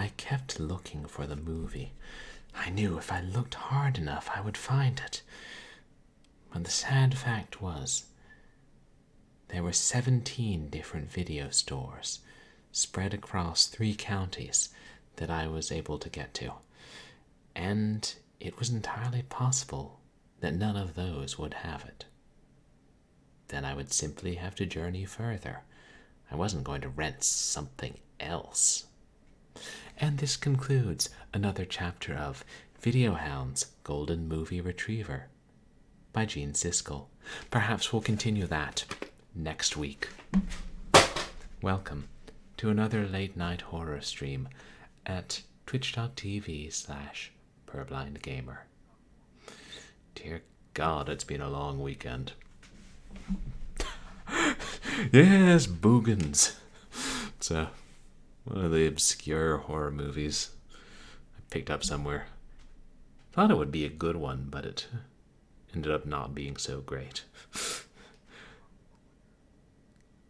I kept looking for the movie. I knew if I looked hard enough I would find it. But the sad fact was, there were 17 different video stores spread across 3 counties that I was able to get to. And it was entirely possible that none of those would have it. Then I would simply have to journey further. I wasn't going to rent something else. And this concludes another chapter of Video Hound's Golden Movie Retriever by Gene Siskel. Perhaps we'll continue that next week. Welcome to another late night horror stream at twitch.tv/purblindgamer. Dear God, it's been a long weekend. Yes, Boogans. It's one of the obscure horror movies I picked up somewhere. Thought it would be a good one, but it ended up not being so great.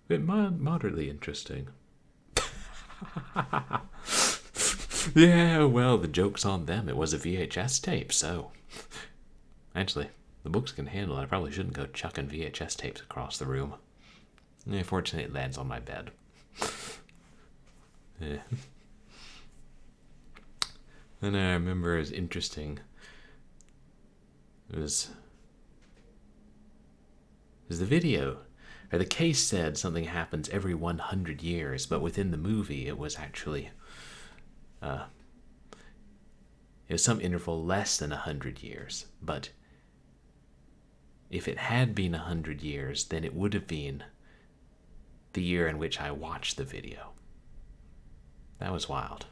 But moderately interesting. Yeah, well, the joke's on them. It was a VHS tape, so... Actually, the books can handle it. I probably shouldn't go chucking VHS tapes across the room. Fortunately, it lands on my bed. Yeah. And I remember it was interesting. It was the video, or the case said something happens every 100 years, but within the movie it was actually it was some interval less than 100 years. But if it had been 100 years, then it would have been the year in which I watched the video. That was wild.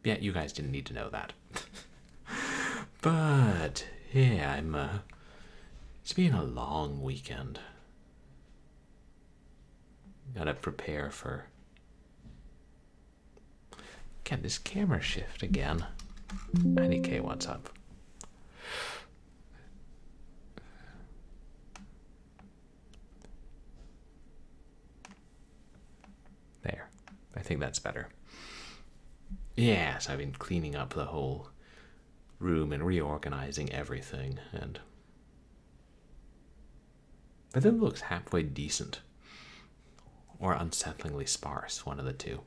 Yeah, you guys didn't need to know that. But yeah, it's been a long weekend. Gotta prepare for... Get this camera shift again. thanekd, what's up? There. I think that's better. Yeah, so I've been cleaning up the whole room and reorganizing everything, but it looks halfway decent. Or unsettlingly sparse, one of the two.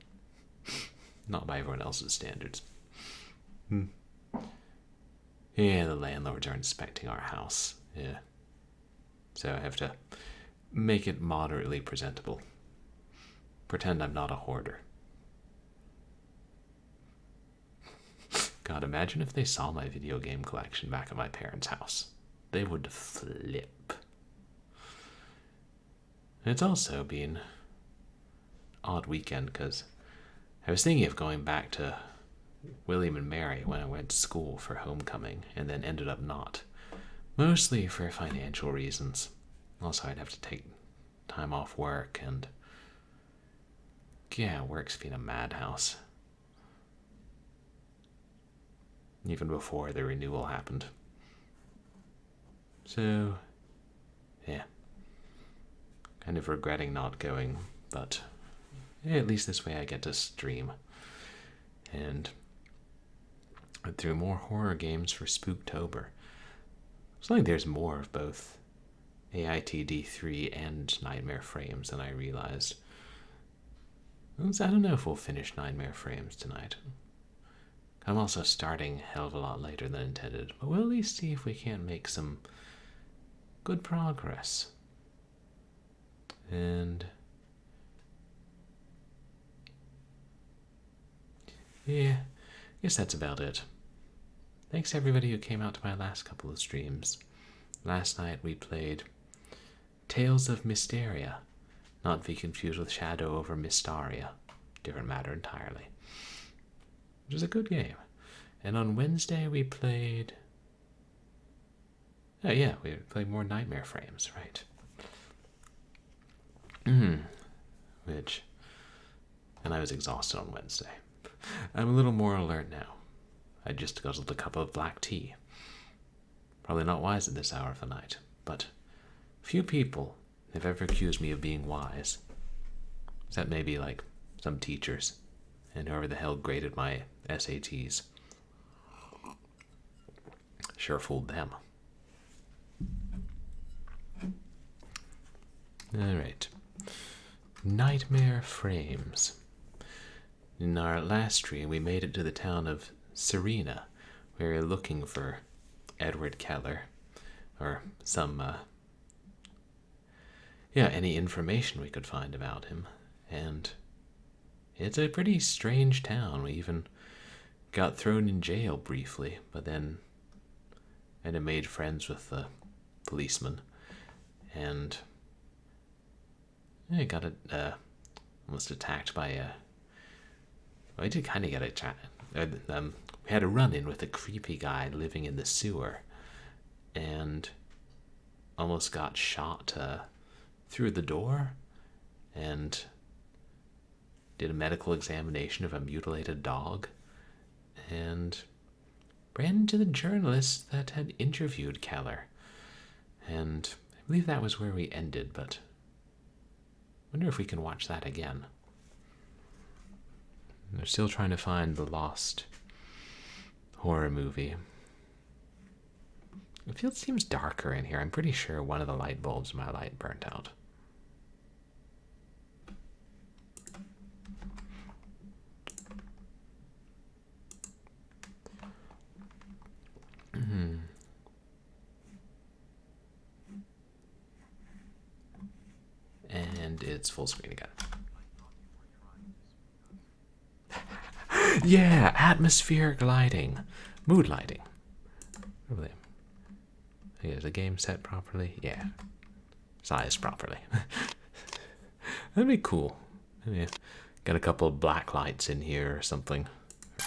Not by everyone else's standards. Yeah, the landlords are inspecting our house. Yeah. So I have to make it moderately presentable. Pretend I'm not a hoarder. God, imagine if they saw my video game collection back at my parents' house. They would flip. It's also been an odd weekend because I was thinking of going back to William and Mary when I went to school for homecoming, and then ended up not. Mostly for financial reasons. Also, I'd have to take time off work, and yeah, work's been a madhouse. Even before the renewal happened. So, yeah. Kind of regretting not going, but yeah, at least this way I get to stream. And went through more horror games for Spooktober. It's like there's more of both AITD3 and Nightmare Frames than I realized. I don't know if we'll finish Nightmare Frames tonight. I'm also starting a hell of a lot later than intended, but we'll at least see if we can't make some good progress. And yeah, I guess that's about it. Thanks to everybody who came out to my last couple of streams. Last night we played Tales of Mysteria, not to be confused with Shadow over Mystaria. Different matter entirely. Which is a good game. And on Wednesday we played... Oh yeah, we played more Nightmare Frames, right. Which... And I was exhausted on Wednesday. I'm a little more alert now. I just guzzled a cup of black tea. Probably not wise at this hour of the night, but few people have ever accused me of being wise. Except maybe, like, some teachers, and whoever the hell graded my SATs. Sure fooled them. Alright. Nightmare Frames. In our last stream, we made it to the town of Serena. We were looking for Edward Keller, or some, any information we could find about him. And it's a pretty strange town. We even got thrown in jail briefly, but then I made friends with the policeman, and I got almost attacked by a. I did kind of get attacked. We had a run-in with a creepy guy living in the sewer, and almost got shot through the door, and did a medical examination of a mutilated dog, and ran into the journalist that had interviewed Keller. And I believe that was where we ended, but I wonder if we can watch that again. They're still trying to find the lost horror movie. It seems darker in here. I'm pretty sure one of the light bulbs in my light burnt out. And it's full screen again. Yeah, atmospheric lighting. Mood lighting. Really. Is the game set properly? Yeah. Sized properly. That'd be cool. Maybe got a couple of black lights in here or something.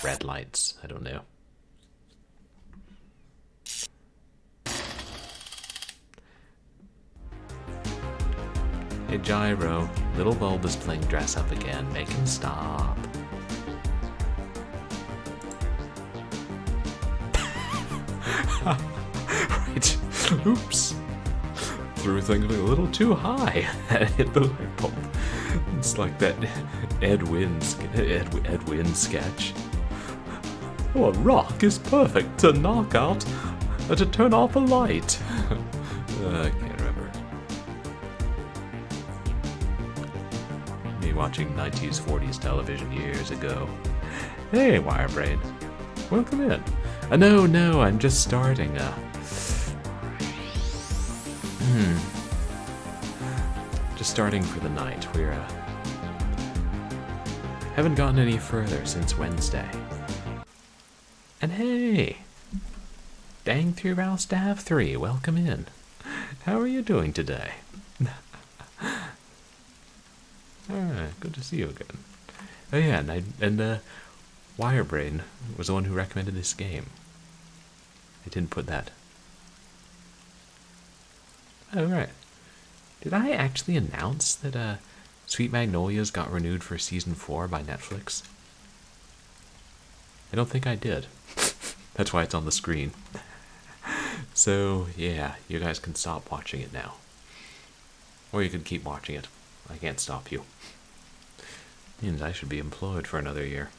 Red lights, I don't know. Hey Gyro, little bulb is playing dress up again. Make him stop. Right. Oops. Threw things a little too high. That hit the light bulb. It's like that Ed Wynn sketch. Oh, a rock is perfect to knock out, to turn off a light. I can't remember. Me watching 90s, 40s television years ago. Hey, WireBrain. Welcome in. No, I'm just starting. Just starting for the night. We're haven't gotten any further since Wednesday. And hey, Dang Through Rouse to have 3. Welcome in. How are you doing today? Alright, good to see you again. Oh yeah, and WireBrain was the one who recommended this game. I didn't put that. Oh, right. Did I actually announce that Sweet Magnolias got renewed for Season 4 by Netflix? I don't think I did. That's why it's on the screen. So, yeah, you guys can stop watching it now. Or you could keep watching it. I can't stop you. Means I should be employed for another year.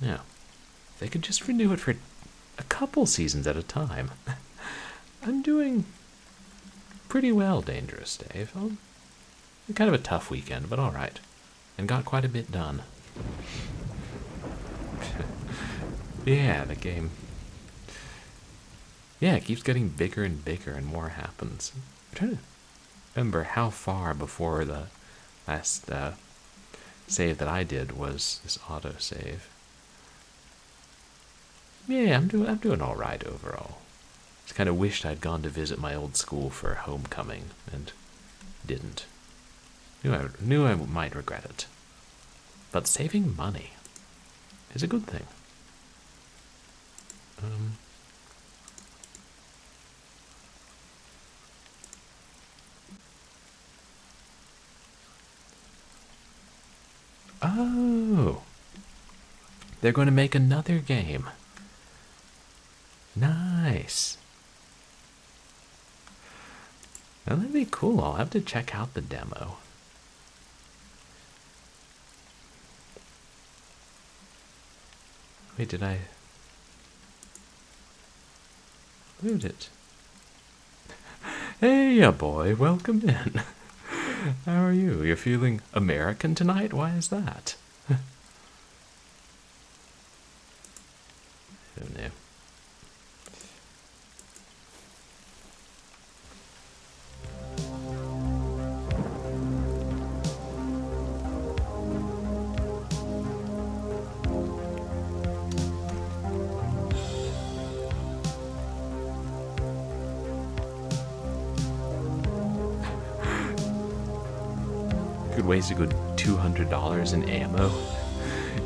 Yeah. They could just renew it for a couple seasons at a time. I'm doing pretty well, Dangerous Dave. Kind of a tough weekend, but alright. And got quite a bit done. Yeah, the game. Yeah, it keeps getting bigger and bigger and more happens. I'm trying to remember how far before the last save that I did was this autosave. Yeah, I'm doing all right overall. Just kind of wished I'd gone to visit my old school for homecoming and didn't. Knew I might regret it. But saving money is a good thing. Oh, they're going to make another game. Nice. Well, that'd be cool. I'll have to check out the demo. Wait, did I loot it? Hey, boy, welcome in. How are you? You're feeling American tonight? Why is that? Oh no. Good ways to go $200 in ammo.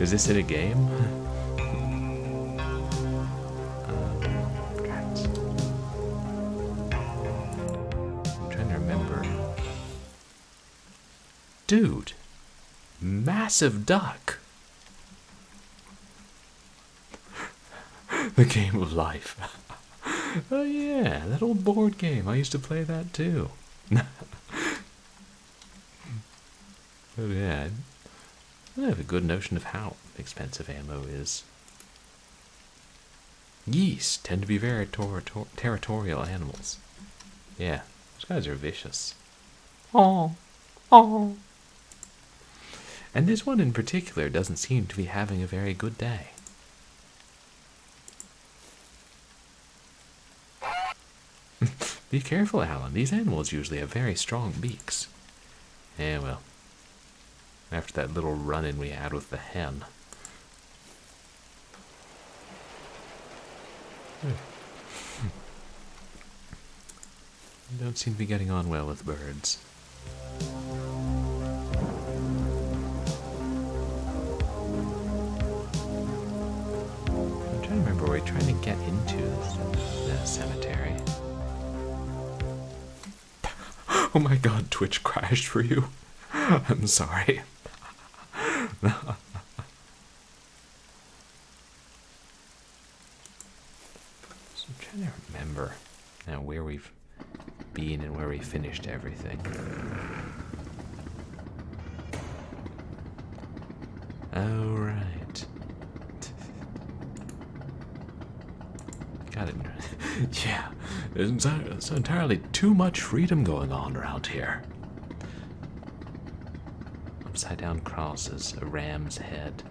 Is this in a game? I'm trying to remember. Dude, massive duck. The game of life. Oh yeah, that old board game. I used to play that too. Oh yeah, I have a good notion of how expensive ammo is. Geese tend to be very territorial animals. Yeah, those guys are vicious. Oh, oh. And this one in particular doesn't seem to be having a very good day. Be careful, Alan. These animals usually have very strong beaks. Yeah, well. After that little run-in we had with the hen. Don't seem to be getting on well with birds. I'm trying to remember, we're trying to get into the cemetery. Oh my god, Twitch crashed for you. I'm sorry. So I'm trying to remember now where we've been and where we finished everything. Oh, right. Got it. Yeah, there's entirely too much freedom going on around here. Upside-down crosses, a ram's head,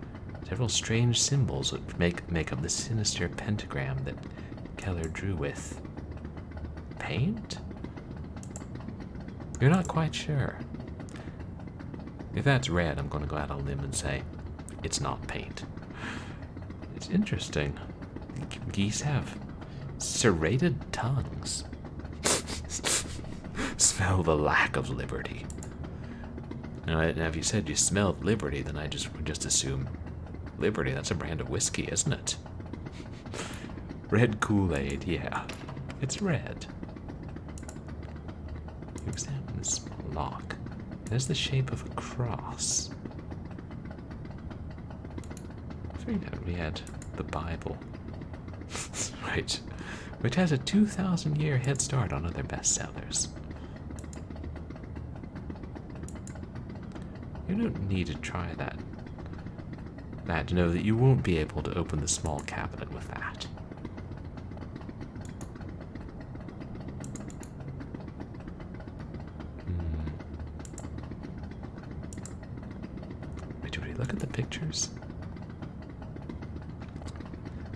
several strange symbols that make up the sinister pentagram that Keller drew with paint? You're not quite sure. If that's red, I'm going to go out on a limb and say it's not paint. It's interesting. Geese have serrated tongues. Smell the lack of liberty. Now, if you said you smelled Liberty, then I would just assume Liberty, that's a brand of whiskey, isn't it? Red Kool-Aid, yeah. It's red. You examine this lock. There's the shape of a cross. I figured out we had the Bible. Right. Which has a 2,000-year head start on other bestsellers. You don't need to try that to know that you won't be able to open the small cabinet with that. Wait, did we look at the pictures?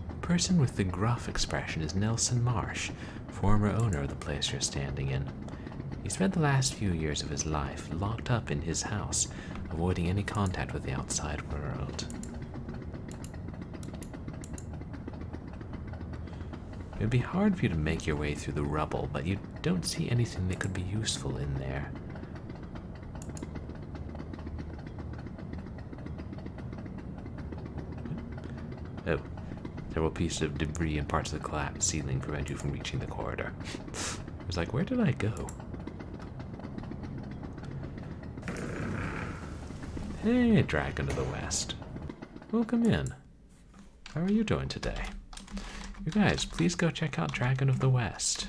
The person with the gruff expression is Nelson Marsh, former owner of the place you're standing in. He spent the last few years of his life locked up in his house, avoiding any contact with the outside world. It would be hard for you to make your way through the rubble, but you don't see anything that could be useful in there. Oh, several pieces of debris and parts of the collapsed ceiling prevent you from reaching the corridor. I was like, where did I go? Hey, Dragon of the West. Welcome in. How are you doing today? You guys, please go check out Dragon of the West.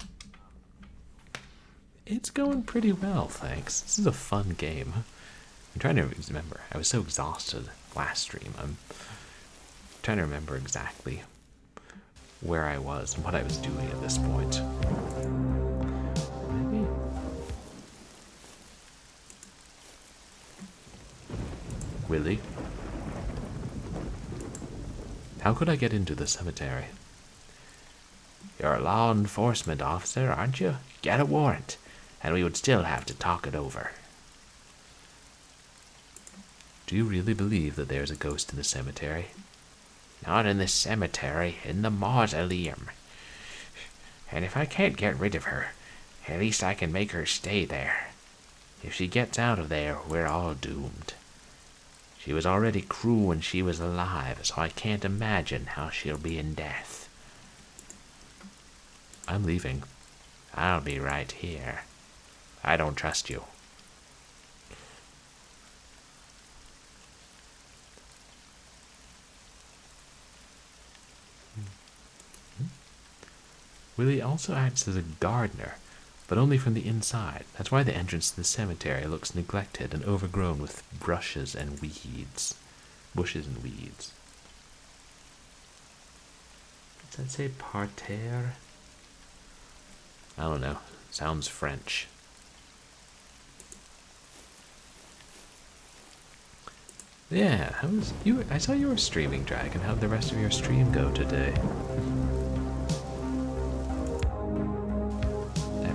It's going pretty well, thanks. This is a fun game. I'm trying to remember. I was so exhausted last stream. I'm trying to remember exactly where I was and what I was doing at this point. Maybe. Willie? How could I get into the cemetery? You're a law enforcement officer, aren't you? Get a warrant, and we would still have to talk it over. Do you really believe that there's a ghost in the cemetery? Not in the cemetery, in the mausoleum. And if I can't get rid of her, at least I can make her stay there. If she gets out of there, we're all doomed. She was already cruel when she was alive, so I can't imagine how she'll be in death. I'm leaving. I'll be right here. I don't trust you. Willie also acts as a gardener, but only from the inside. That's why the entrance to the cemetery looks neglected and overgrown with bushes and weeds. Does that say parterre? I don't know. Sounds French. Yeah, how was you? I saw you were streaming, Dragon. How'd the rest of your stream go today?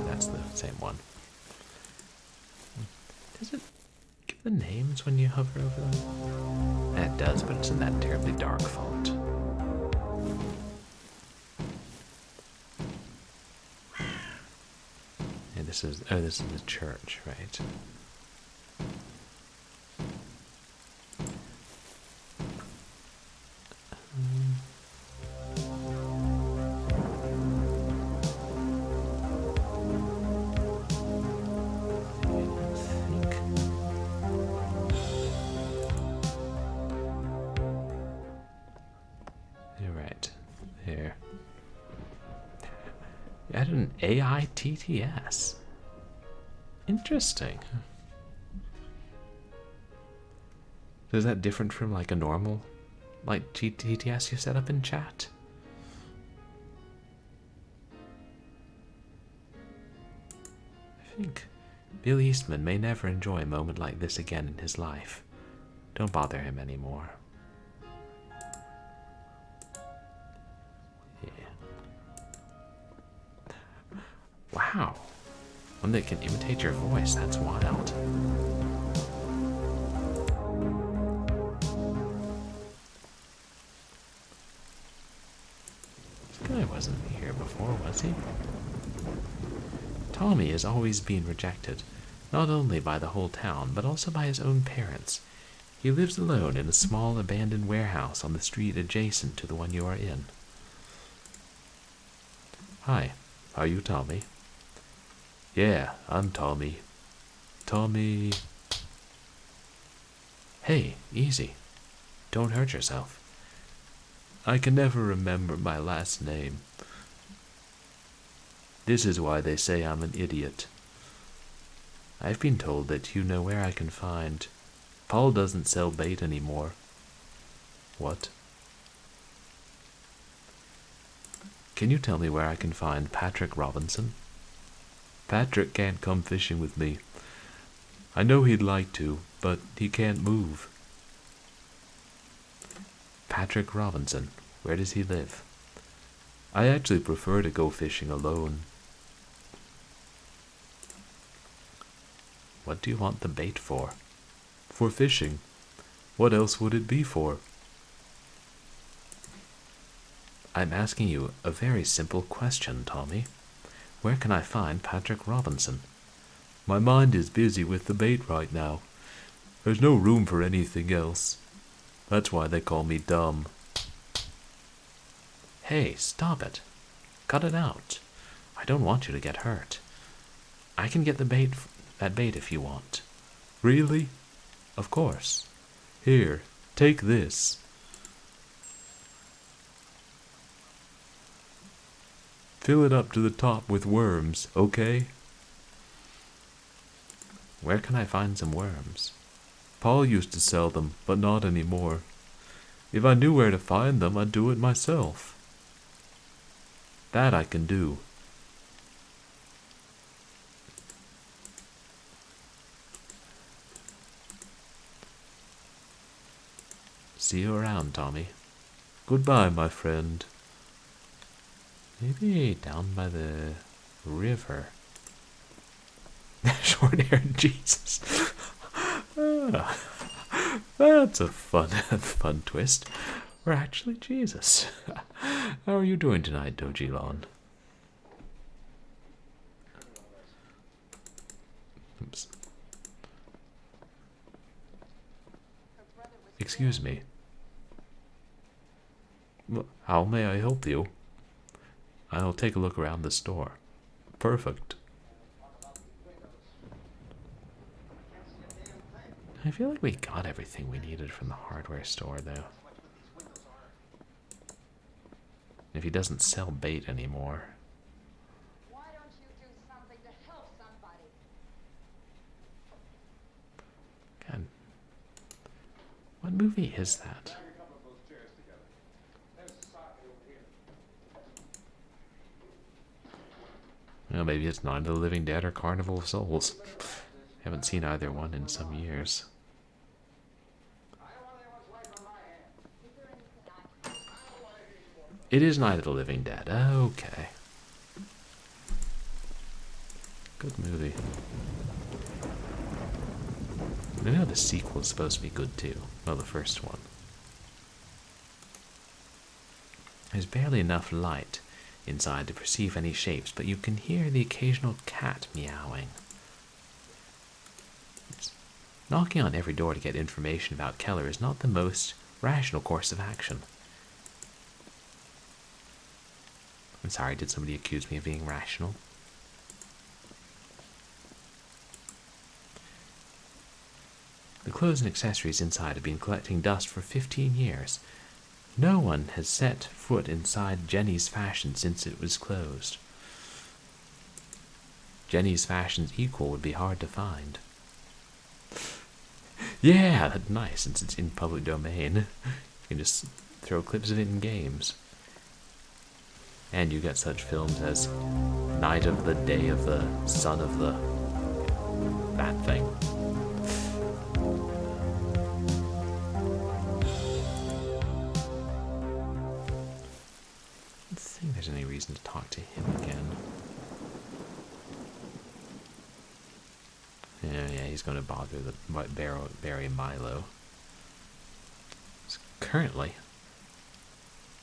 That's the same one. Does it give the names when you hover over them? It does, but it's in that terribly dark font. And this is the church, right? Added an AI TTS. Interesting. So is that different from like a normal like TTS you set up in chat? I think Bill Eastman may never enjoy a moment like this again in his life. Don't bother him anymore. Wow. One that can imitate your voice, that's wild. This guy wasn't here before, was he? Tommy has always been rejected, not only by the whole town, but also by his own parents. He lives alone in a small abandoned warehouse on the street adjacent to the one you are in. Hi, are you Tommy? Yeah, I'm Tommy. Tommy... Hey, easy. Don't hurt yourself. I can never remember my last name. This is why they say I'm an idiot. I've been told that you know where I can find... Paul doesn't sell bait anymore. What? Can you tell me where I can find Patrick Robinson? Patrick can't come fishing with me. I know he'd like to, but he can't move. Patrick Robinson, where does he live? I actually prefer to go fishing alone. What do you want the bait for? For fishing. What else would it be for? I'm asking you a very simple question, Tommy. Where can I find Patrick Robinson? My mind is busy with the bait right now. There's no room for anything else. That's why they call me dumb. Hey, stop it. Cut it out. I don't want you to get hurt. I can get that bait if you want. Really? Of course. Here, take this. Fill it up to the top with worms, okay? Where can I find some worms? Paul used to sell them, but not anymore. If I knew where to find them, I'd do it myself. That I can do. See you around, Tommy. Goodbye, my friend. Maybe down by the river. Short-haired Jesus. Ah, that's a fun twist. We're actually Jesus. How are you doing tonight, Dojilon? Oops. Excuse me. How may I help you? I'll take a look around the store. Perfect. I feel like we got everything we needed from the hardware store, though. If he doesn't sell bait anymore. Why don't you do something to help somebody? God. What movie is that? Well, maybe it's Night of the Living Dead or Carnival of Souls. Haven't seen either one in some years. It is Night of the Living Dead. Okay. Good movie. I know the sequel is supposed to be good too. Well, the first one. There's barely enough light inside to perceive any shapes, but you can hear the occasional cat meowing. Knocking on every door to get information about Keller is not the most rational course of action. I'm sorry, did somebody accuse me of being rational? The clothes and accessories inside have been collecting dust for 15 years. No one has set foot inside Jenny's Fashion since it was closed. Jenny's Fashion's equal would be hard to find. Yeah, that's nice, since it's in public domain. You can just throw clips of it in games. And you get such films as Night of the Day of the Son of the... that thing. I don't think there's any reason to talk to him again. Yeah, he's going to bother the Barry Milo. It's currently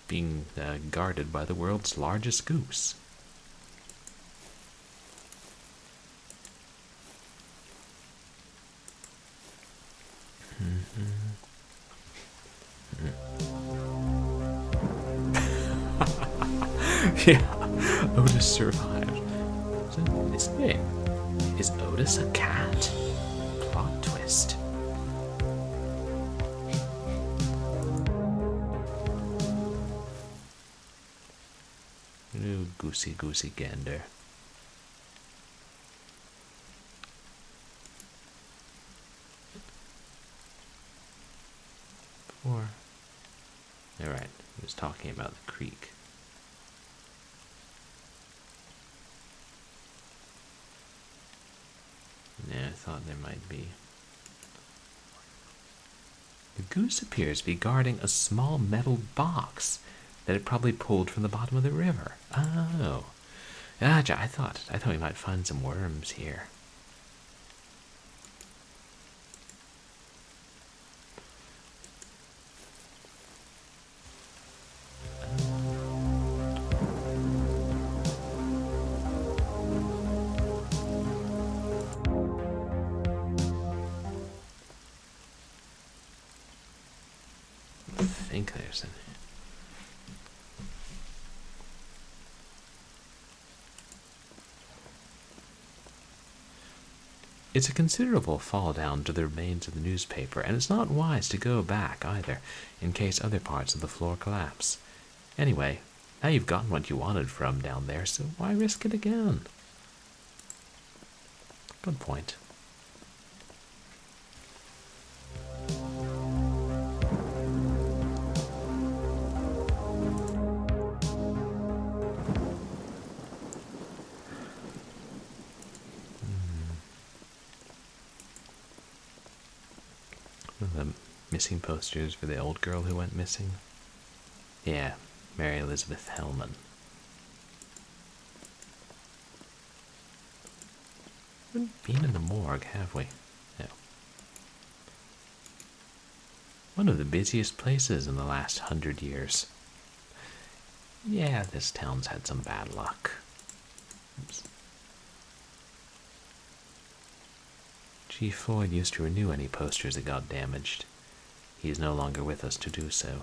being guarded by the world's largest goose. Yeah, Otis survived. Is Otis a cat? Plot twist. Ooh, goosey gander. Alright, he was talking about the creek. Yeah, I thought there might be. The goose appears to be guarding a small metal box that it probably pulled from the bottom of the river. Oh. Gotcha, I thought we might find some worms here. I think there's an... It's a considerable fall down to the remains of the newspaper, and it's not wise to go back either, in case other parts of the floor collapse. Anyway, now you've gotten what you wanted from down there, so why risk it again? Good point. the missing posters for the old girl who went missing? Yeah, Mary Elizabeth Hellman. We haven't been in the morgue, have we? No. One of the busiest places in the last 100 years. Yeah, this town's had some bad luck. Oops. Chief Floyd used to renew any posters that got damaged. He is no longer with us to do so.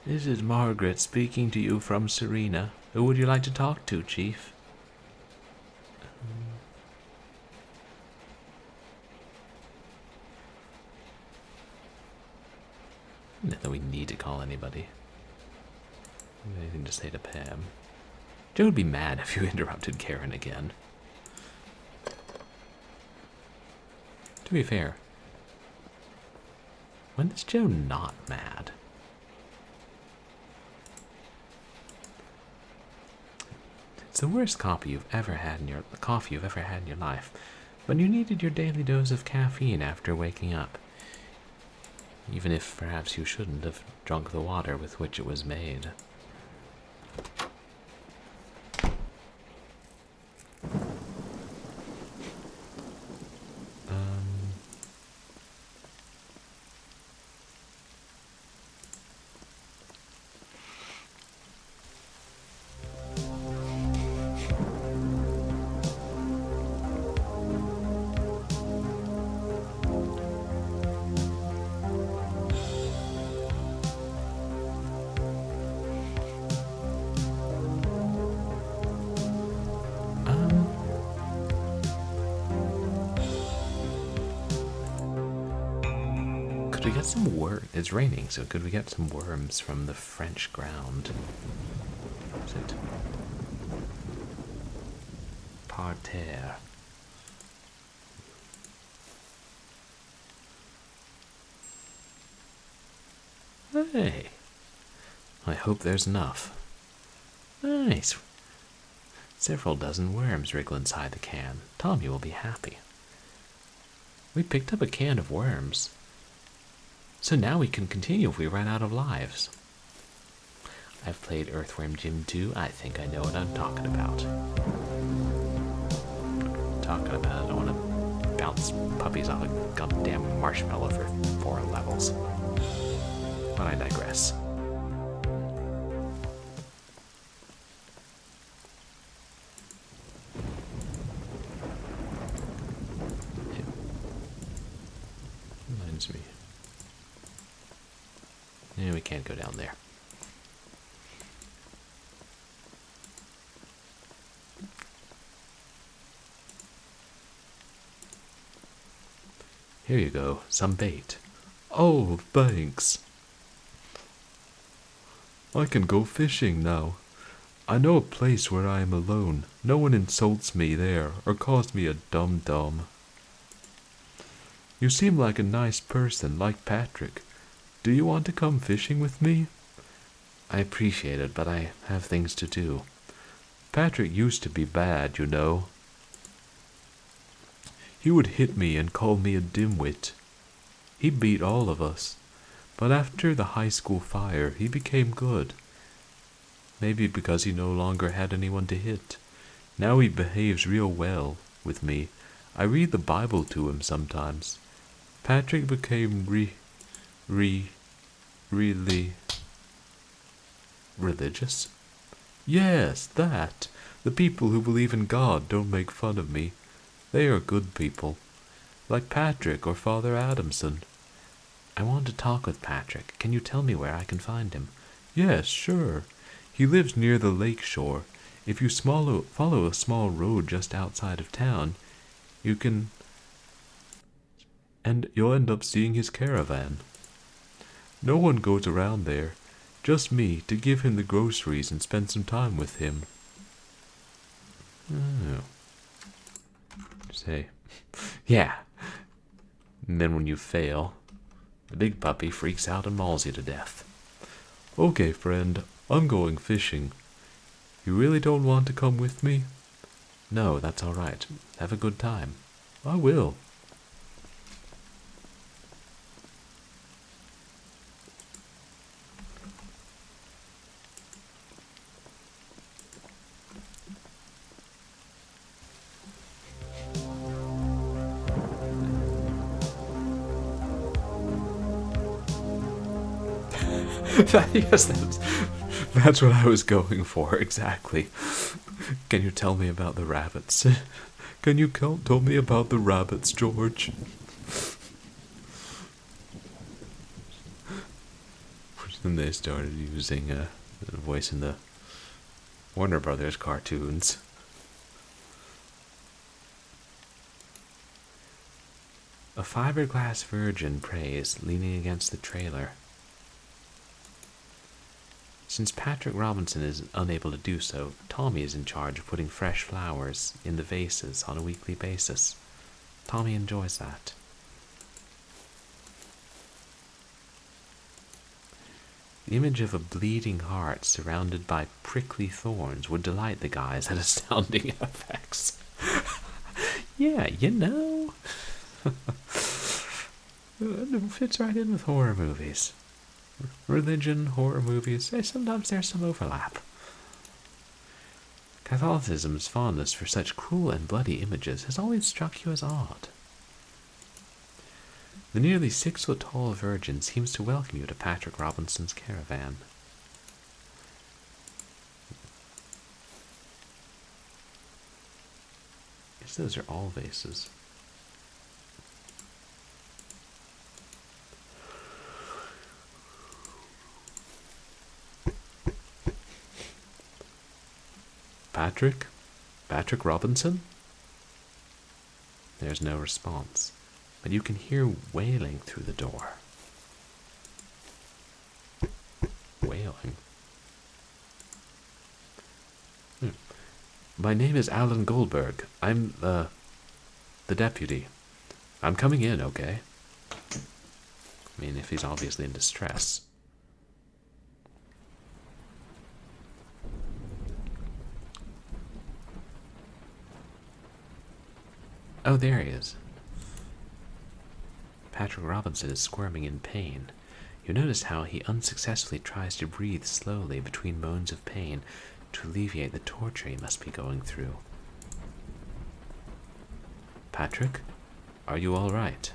This is Margaret speaking to you from Serena. Who would you like to talk to, Chief? Not that we need to call anybody. Anything to say to Pam. Joe would be mad if you interrupted Karen again. To be fair, when is Joe not mad? It's the worst coffee you've ever had in your life, but you needed your daily dose of caffeine after waking up. Even if perhaps you shouldn't have drunk the water with which it was made. Could we get some worms? It's raining, so could we get some worms from the French ground? Is it parterre? Hey, I hope there's enough. Nice. Several dozen worms wriggle inside the can. Tommy will be happy. We picked up a can of worms. So now we can continue if we run out of lives. I've played Earthworm Jim 2. I think I know what I'm talking about. I don't want to bounce puppies off a goddamn marshmallow for 4 levels. But I digress. It reminds me. Yeah, we can't go down there. Here you go, some bait. Oh, thanks. I can go fishing now. I know a place where I am alone. No one insults me there or calls me a dum-dum. You seem like a nice person, like Patrick. Do you want to come fishing with me? I appreciate it, but I have things to do. Patrick used to be bad, you know. He would hit me and call me a dimwit. He beat all of us. But after the high school fire, he became good. Maybe because he no longer had anyone to hit. Now he behaves real well with me. I read the Bible to him sometimes. Patrick became really religious? Yes, that. The people who believe in God don't make fun of me. They are good people. Like Patrick or Father Adamson. I want to talk with Patrick. Can you tell me where I can find him? Yes, sure. He lives near the lake shore. If you follow a small road just outside of town, you can and you'll end up seeing his caravan. No one goes around there, just me to give him the groceries and spend some time with him. Oh. Say, yeah. And then when you fail, the big puppy freaks out and mauls you to death. Okay, friend, I'm going fishing. You really don't want to come with me? No, that's all right. Have a good time. I will. Yes, that's what I was going for, exactly. Can you tell me about the rabbits? Can you tell me about the rabbits, George? Then they started using a voice in the Warner Brothers cartoons. A fiberglass virgin prays, leaning against the trailer. Since Patrick Robinson is unable to do so, Tommy is in charge of putting fresh flowers in the vases on a weekly basis. Tommy enjoys that. The image of a bleeding heart surrounded by prickly thorns would delight the guys at Astounding FX. Yeah, you know. It fits right in with horror movies. Religion, horror movies, sometimes there's some overlap. Catholicism's fondness for such cruel and bloody images has always struck you as odd. The nearly 6-foot-tall virgin seems to welcome you to Patrick Robinson's caravan. I guess those are all vases. Patrick? Patrick Robinson? There's no response, but you can hear wailing through the door. Wailing? My name is Alan Goldberg. I'm the deputy. I'm coming in, okay? I mean, if he's obviously in distress. Oh, there he is. Patrick Robinson is squirming in pain. You notice how he unsuccessfully tries to breathe slowly between moans of pain to alleviate the torture he must be going through. Patrick, are you all right?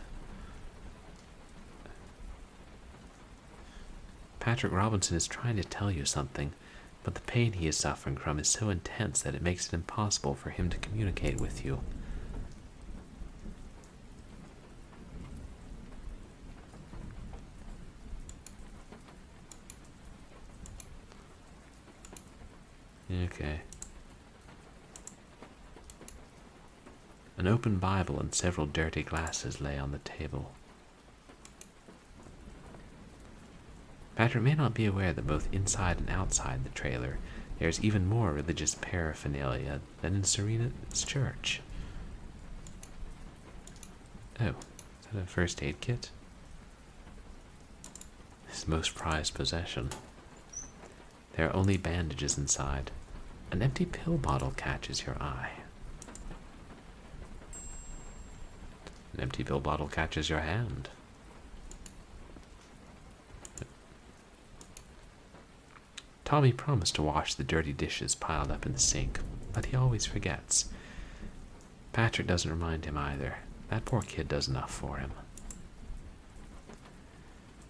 Patrick Robinson is trying to tell you something, but the pain he is suffering from is so intense that it makes it impossible for him to communicate with you. Okay. An open Bible and several dirty glasses lay on the table. Patrick may not be aware that both inside and outside the trailer, there is even more religious paraphernalia than in Serena's church. Oh, is that a first aid kit? His most prized possession. There are only bandages inside. An empty pill bottle catches your eye. An empty pill bottle catches your hand. Tommy promised to wash the dirty dishes piled up in the sink, but he always forgets. Patrick doesn't remind him either. That poor kid does enough for him.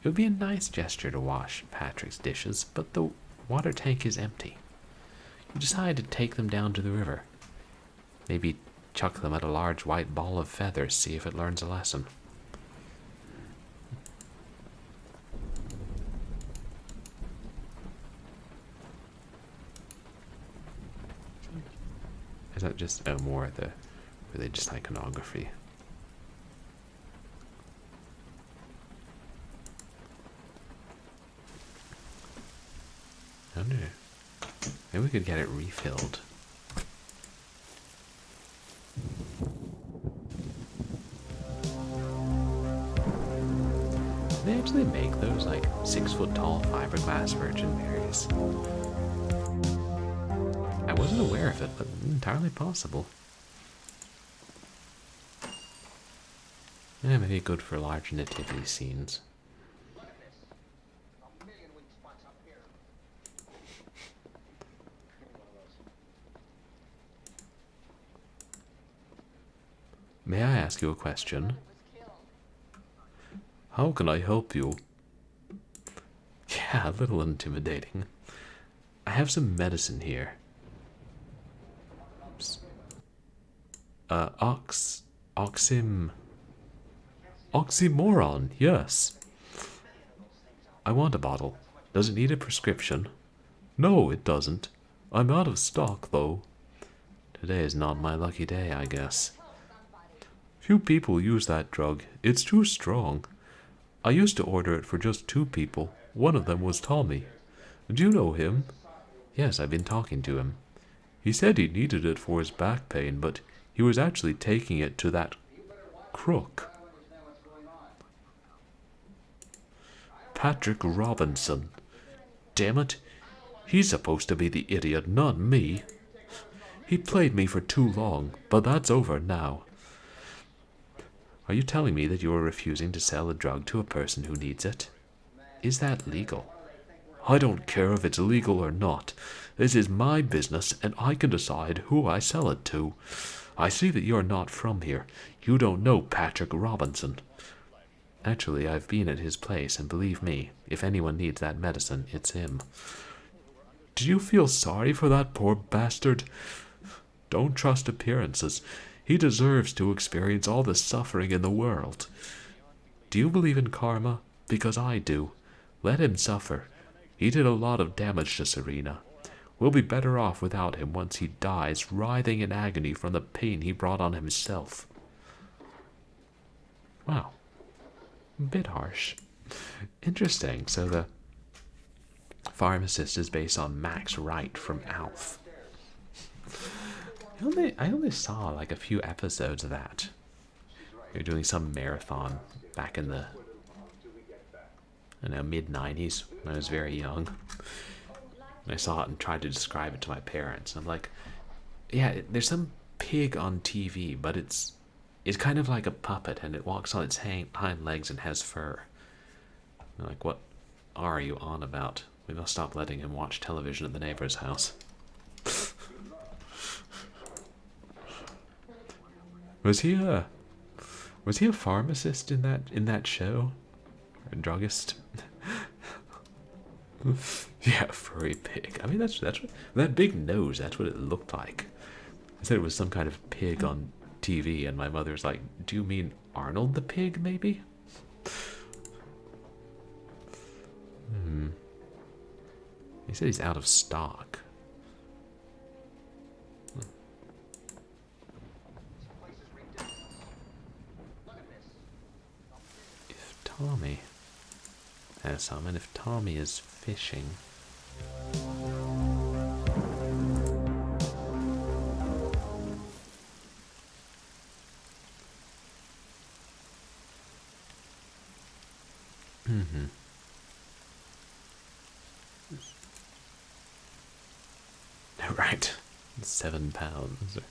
It would be a nice gesture to wash Patrick's dishes, but the water tank is empty. You decide to take them down to the river. Maybe chuck them at a large white ball of feathers, see if it learns a lesson. Is that just more of the religious iconography? wonder. Maybe we could get it refilled. They actually make those like 6-foot tall fiberglass virgin berries. I wasn't aware of it, but entirely possible. Yeah, maybe good for large nativity scenes. May I ask you a question? How can I help you? Yeah, a little intimidating. I have some medicine here. Oops. Oxymoron, yes. I want a bottle. Does it need a prescription? No, it doesn't. I'm out of stock, though. Today is not my lucky day, I guess. Few people use that drug. It's too strong. I used to order it for just 2 people. One of them was Tommy. Do you know him? Yes, I've been talking to him. He said he needed it for his back pain, but he was actually taking it to that crook. Patrick Robinson. Damn it. He's supposed to be the idiot, not me. He played me for too long, but that's over now. Are you telling me that you are refusing to sell a drug to a person who needs it? Is that legal? I don't care if it's legal or not. This is my business, and I can decide who I sell it to. I see that you're not from here. You don't know Patrick Robinson. Actually, I've been at his place, and believe me, if anyone needs that medicine, it's him. Do you feel sorry for that poor bastard? Don't trust appearances. He deserves to experience all the suffering in the world. Do you believe in karma? Because I do. Let him suffer. He did a lot of damage to Serena. We'll be better off without him once he dies, writhing in agony from the pain he brought on himself. Wow. A bit harsh. Interesting. So the pharmacist is based on Max Wright from Alf. I only saw like a few episodes of that. They were doing some marathon back in the, I don't know, mid-90s when I was very young. And I saw it and tried to describe it to my parents. I'm like, yeah, there's some pig on TV, but it's kind of like a puppet, and it walks on its hind legs and has fur. I'm like, what are you on about? We must stop letting him watch television at the neighbor's house. Was he a pharmacist in that show? Or a druggist? Yeah, furry pig. I mean, that's what, that big nose. That's what it looked like. I said it was some kind of pig on TV, and my mother was like, "Do you mean Arnold the pig, maybe?" He said he's out of stock. If Tommy has some, and if Tommy is fishing. Right. £7.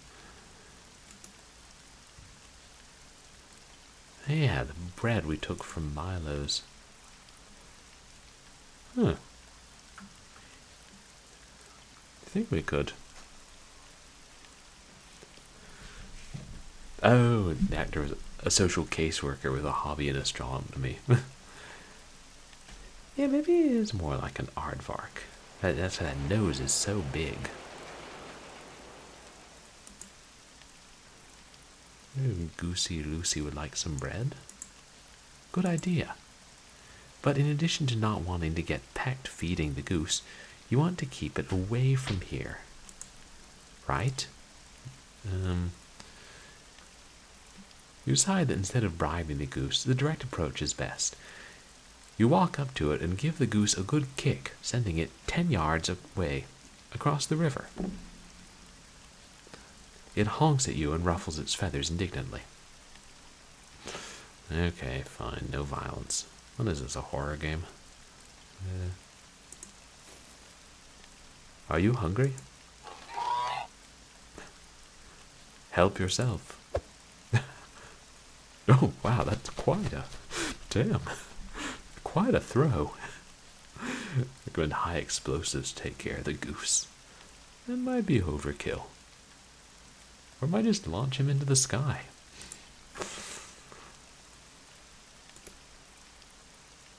Yeah, the bread we took from Milo's. Huh. I think we could. Oh, the actor was a social caseworker with a hobby in astronomy. Yeah, maybe it is more like an aardvark. That's why that nose is so big. Ooh, Goosey Lucy would like some bread. Good idea. But in addition to not wanting to get pecked feeding the goose, you want to keep it away from here. Right? You decide that instead of bribing the goose, the direct approach is best. You walk up to it and give the goose a good kick, sending it 10 yards away across the river. It honks at you and ruffles its feathers indignantly. Okay, fine, no violence. What is this, a horror game? Are you hungry? Help yourself. Oh, wow, that's quite a... Damn. Quite a throw. When high explosives take care of the goose. That might be overkill. Or might just launch him into the sky.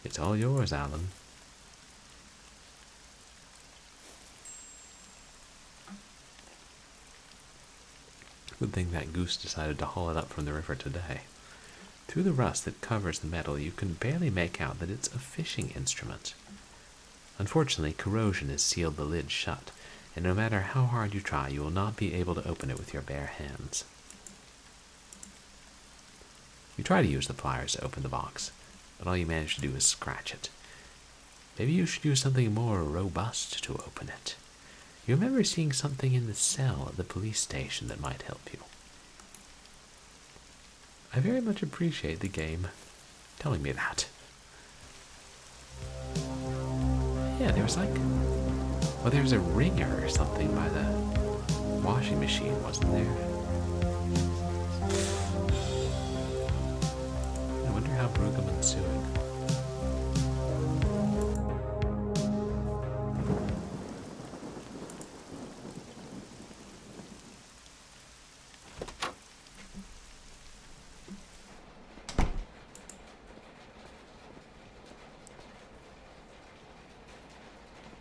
It's all yours, Alan. Good thing that goose decided to haul it up from the river today. Through the rust that covers the metal, you can barely make out that it's a fishing instrument. Unfortunately, corrosion has sealed the lid shut, and no matter how hard you try, you will not be able to open it with your bare hands. You try to use the pliers to open the box, but all you manage to do is scratch it. Maybe you should use something more robust to open it. You remember seeing something in the cell at the police station that might help you. I very much appreciate the game telling me that. Yeah, there was like... Well, there was a ringer or something by the washing machine, wasn't there? I wonder how Brueggemann's doing.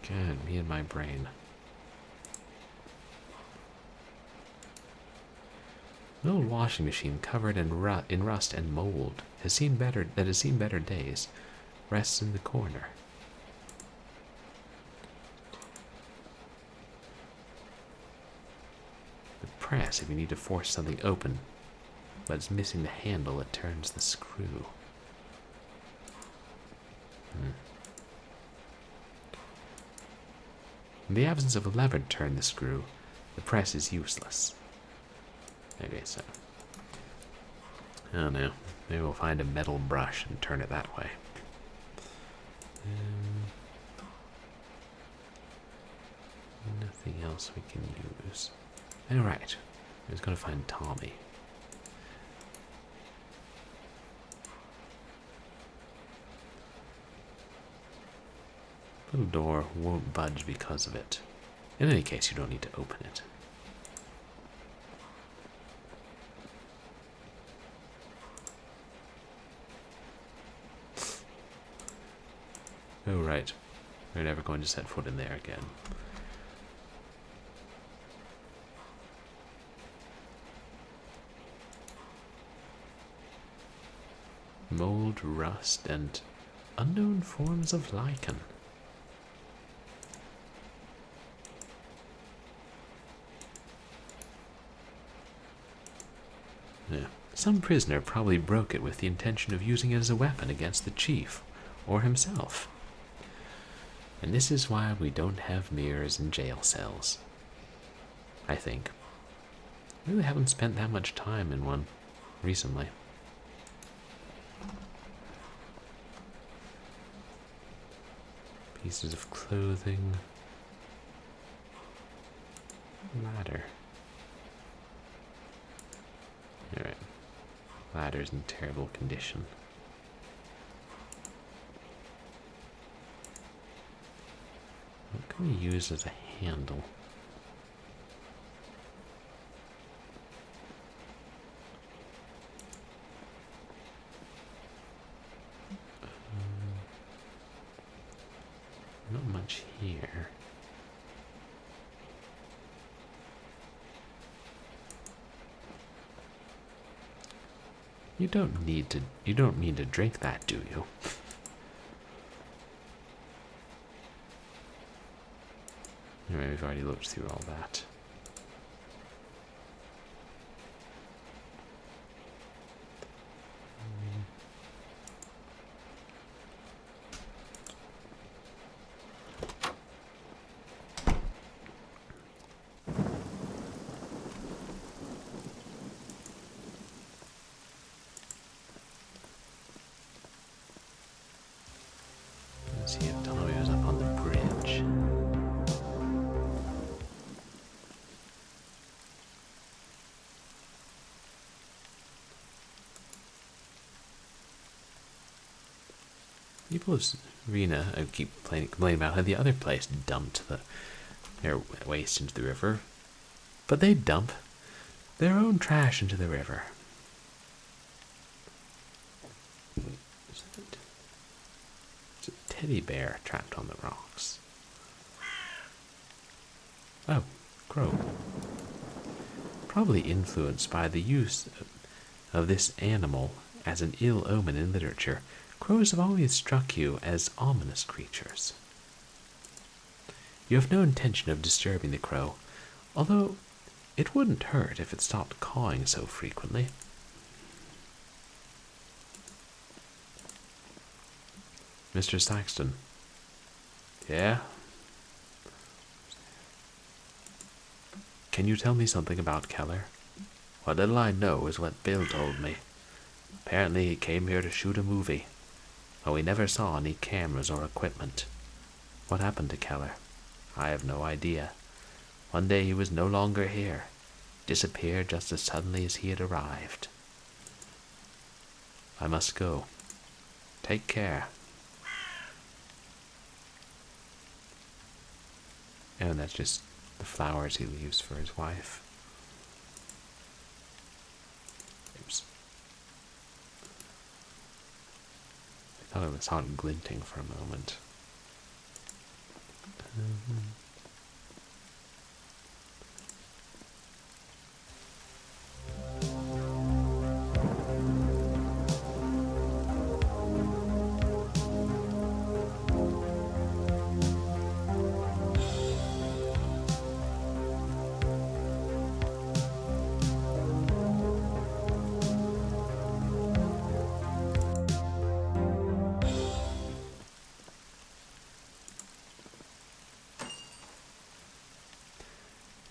God, me and my brain. An old washing machine covered in rust and mold has seen better days rests in the corner. The press, if you need to force something open, but it's missing the handle that turns the screw. In the absence of a lever to turn the screw, the press is useless. Okay, so... I don't know. Maybe we'll find a metal brush and turn it that way. Nothing else we can use. Alright. I was going to find Tommy. Little door won't budge because of it. In any case, you don't need to open it. Oh, right. We're never going to set foot in there again. Mold, rust, and unknown forms of lichen. Yeah. Some prisoner probably broke it with the intention of using it as a weapon against the chief, or himself. And this is why we don't have mirrors in jail cells. I think. I really haven't spent that much time in one recently. Pieces of clothing. Ladder. Alright. Ladder's in terrible condition. What can we use as a handle? Not much here. You don't need to drink that, do you? Anyway, we've already looked through all that. suppose Serena, I keep complaining about how the other place dumped their waste into the river. But they dump their own trash into the river. It's a teddy bear trapped on the rocks. Oh, crow. Probably influenced by the use of this animal as an ill omen in literature, crows have always struck you as ominous creatures. You have no intention of disturbing the crow, although it wouldn't hurt if it stopped cawing so frequently. Mr. Saxton. Yeah? Can you tell me something about Keller? What little I know is what Bill told me. Apparently he came here to shoot a movie, though we never saw any cameras or equipment. What happened to Keller? I have no idea. One day he was no longer here, disappeared just as suddenly as he had arrived. I must go. Take care. And that's just the flowers he leaves for his wife. Oops. I thought I saw it glinting for a moment.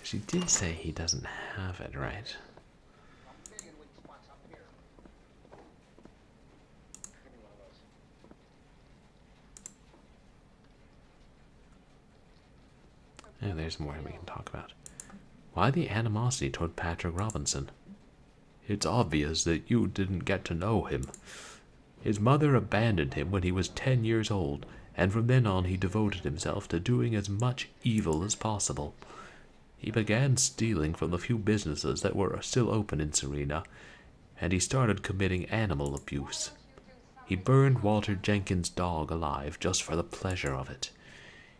She did say he doesn't have it, right? Oh, there's more we can talk about. Why the animosity toward Patrick Robinson? It's obvious that you didn't get to know him. His mother abandoned him when he was 10 years old, and from then on he devoted himself to doing as much evil as possible. He began stealing from the few businesses that were still open in Serena, and he started committing animal abuse. He burned Walter Jenkins' dog alive just for the pleasure of it.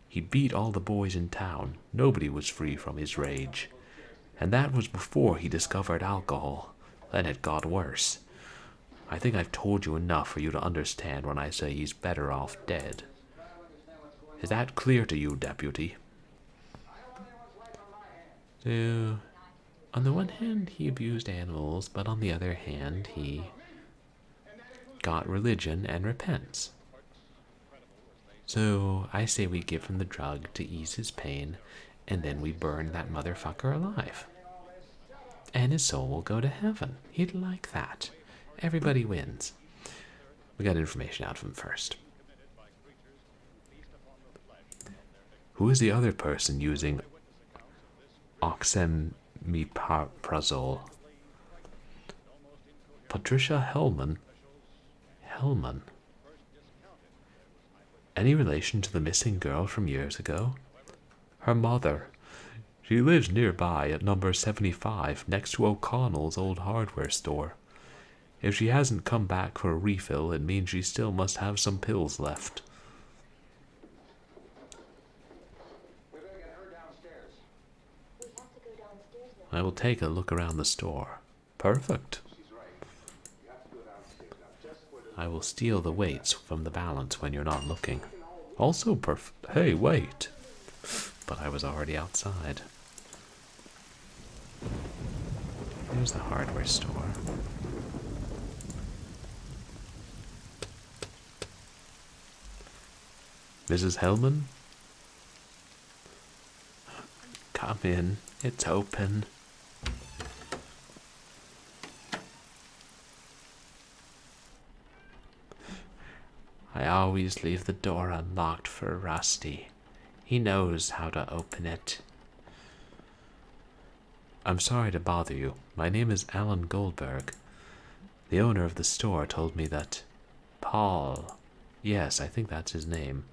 He beat all the boys in town. Nobody was free from his rage. And that was before he discovered alcohol. Then it got worse. I think I've told you enough for you to understand when I say he's better off dead. Is that clear to you, Deputy? So, on the one hand, he abused animals, but on the other hand, he got religion and repents. So, I say we give him the drug to ease his pain, and then we burn that motherfucker alive. And his soul will go to heaven. He'd like that. Everybody wins. We got information out of him first. Who is the other person using oxymeprazole? Patricia Hellman. Hellman. Any relation to the missing girl from years ago? Her mother. She lives nearby at number 75, next to O'Connell's old hardware store. If she hasn't come back for a refill, it means she still must have some pills left. I will take a look around the store. Perfect. I will steal the weights from the balance when you're not looking. Also perfect. Hey, wait. But I was already outside. Here's the hardware store. Mrs. Hellman? Come in. It's open. I always leave the door unlocked for Rusty. He knows how to open it. I'm sorry to bother you. My name is Alan Goldberg. The owner of the store told me that Paul, Yes, I think that's his name.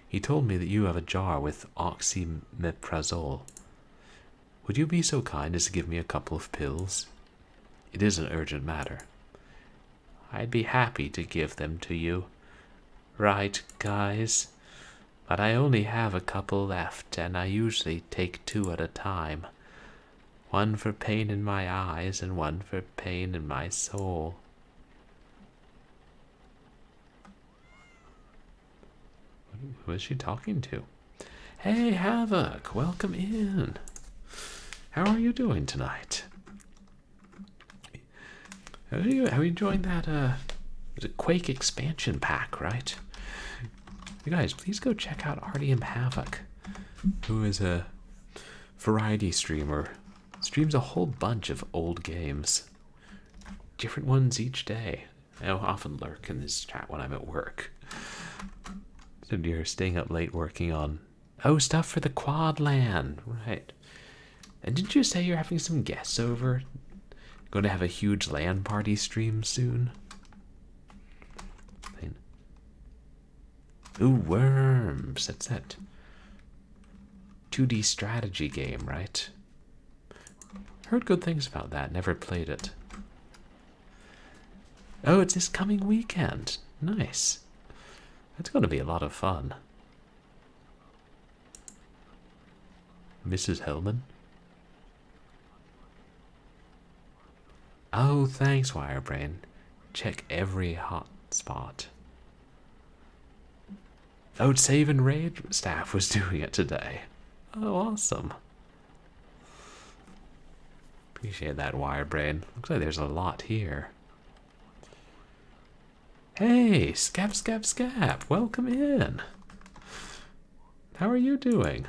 He told me that you have a jar with oxymeprazole. Would you be so kind as to give me a couple of pills? It is an urgent matter. I'd be happy to give them to you. Right, guys? But I only have a couple left, and I usually take 2 at a time. One for pain in my eyes, and one for pain in my soul. Who is she talking to? Hey, Havoc, welcome in. How are you doing tonight? How are you enjoying that, was it Quake expansion pack, right? You guys, please go check out RDM Havoc, who is a variety streamer. Streams a whole bunch of old games. Different ones each day. I often lurk in this chat when I'm at work. So you're staying up late working on... Oh, stuff for the quad LAN. Right. And didn't you say you're having some guests over? Going to have a huge LAN party stream soon? Ooh, Worms. That's that 2D strategy game, right? Heard good things about that. Never played it. Oh, it's this coming weekend. Nice. That's going to be a lot of fun. Mrs. Hellman? Oh, thanks, WireBrain. Check every hot spot. Oh, Save and Raid staff was doing it today. Oh, awesome. Appreciate that, WireBrain. Looks like there's a lot here. Hey, Scap. Welcome in. How are you doing?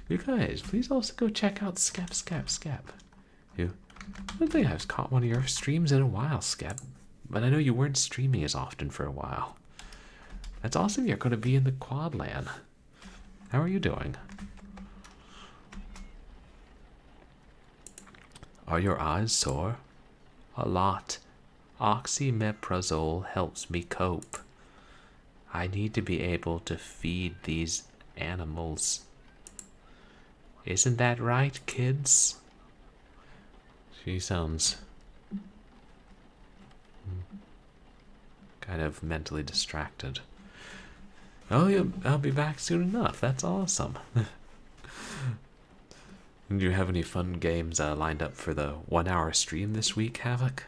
You guys, please also go check out Scap. You, I don't think I've caught one of your streams in a while, Scap. But I know you weren't streaming as often for a while. That's awesome you're going to be in the quad LAN. How are you doing? Are your eyes sore? A lot. Oxymeprazole helps me cope. I need to be able to feed these animals. Isn't that right, kids? She sounds kind of mentally distracted. Oh, yeah, I'll be back soon enough. That's awesome. Do you have any fun games lined up for the 1-hour stream this week, Havoc?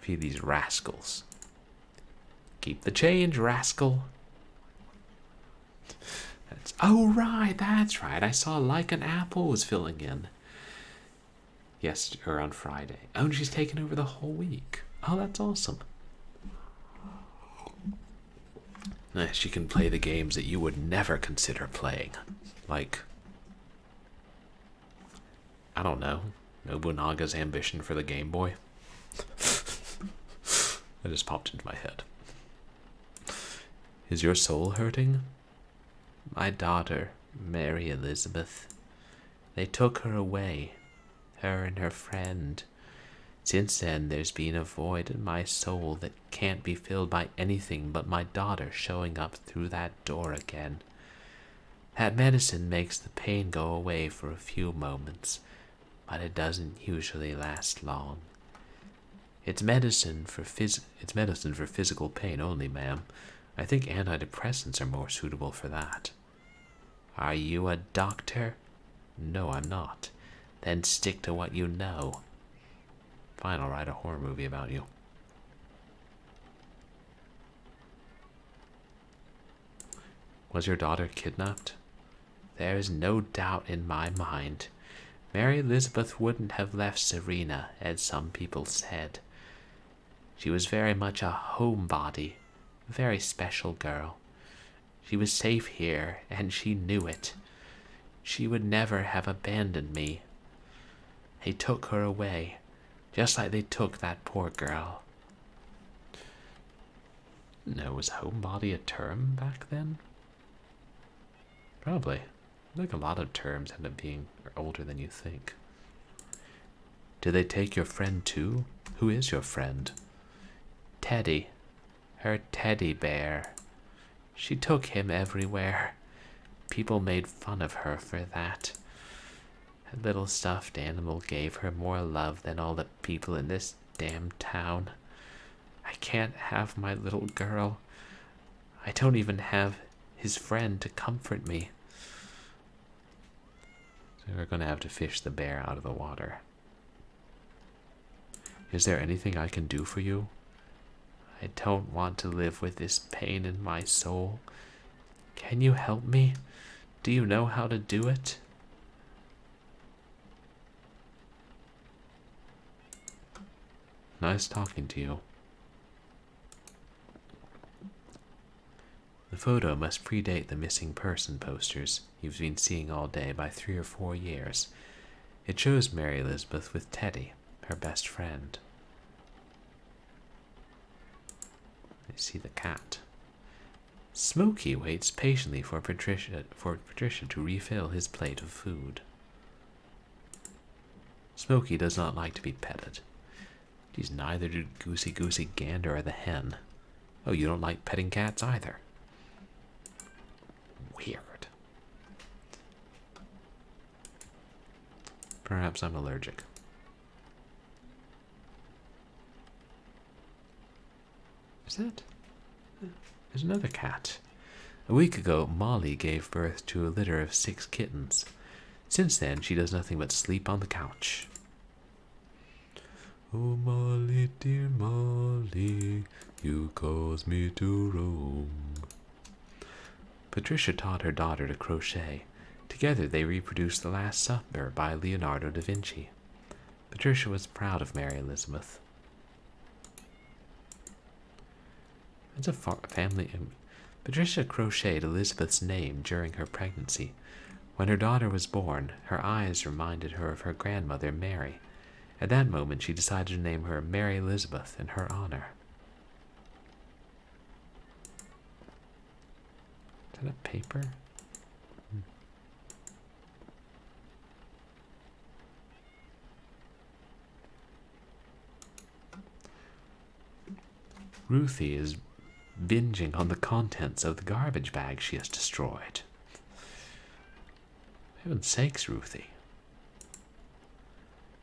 Feed these rascals. Keep the change, rascal. Oh, right, that's right. I saw Like an Apple was filling in. Yes, or on Friday. Oh, and she's taken over the whole week. Oh, that's awesome. Nice, she can play the games that you would never consider playing. Like, I don't know, Nobunaga's Ambition for the Game Boy. That just popped into my head. Is your soul hurting? My daughter, Mary Elizabeth. They took her away, her and her friend. Since then, there's been a void in my soul that can't be filled by anything but my daughter showing up through that door again. That medicine makes the pain go away for a few moments, but it doesn't usually last long. It's medicine for physical pain only, ma'am. I think antidepressants are more suitable for that. Are you a doctor? No, I'm not. Then stick to what you know. Fine, I'll write a horror movie about you. Was your daughter kidnapped? There is no doubt in my mind. Mary Elizabeth wouldn't have left Serena, as some people said. She was very much a homebody, a very special girl. She was safe here, and she knew it. She would never have abandoned me. They took her away, just like they took that poor girl. No, was homebody a term back then? Probably. I think a lot of terms end up being older than you think. Did they take your friend too? Who is your friend? Teddy. Her teddy bear. She took him everywhere. People made fun of her for that. Her little stuffed animal gave her more love than all the people in this damn town. I can't have my little girl. I don't even have his friend to comfort me. So we're going to have to fish the bear out of the water. Is there anything I can do for you? I don't want to live with this pain in my soul. Can you help me? Do you know how to do it? Nice talking to you. The photo must predate the missing person posters you've been seeing all day by 3 or 4 years. It shows Mary Elizabeth with Teddy, her best friend. I see the cat. Smokey waits patiently for Patricia to refill his plate of food. Smokey does not like to be petted. Geez, neither do Goosey Gander or the hen. Oh, you don't like petting cats either. Weird. Perhaps I'm allergic. Is that? There's another cat. A week ago, Molly gave birth to a litter of 6 kittens. Since then, she does nothing but sleep on the couch. Oh, Molly, dear Molly, you cause me to roam. Patricia taught her daughter to crochet. Together they reproduced The Last Supper by Leonardo da Vinci. Patricia was proud of Mary Elizabeth. It's a family. Patricia crocheted Elizabeth's name during her pregnancy. When her daughter was born, her eyes reminded her of her grandmother, Mary. At that moment, she decided to name her Mary Elizabeth in her honor. Is that a paper? Ruthie is binging on the contents of the garbage bag she has destroyed. For heaven's sakes, Ruthie.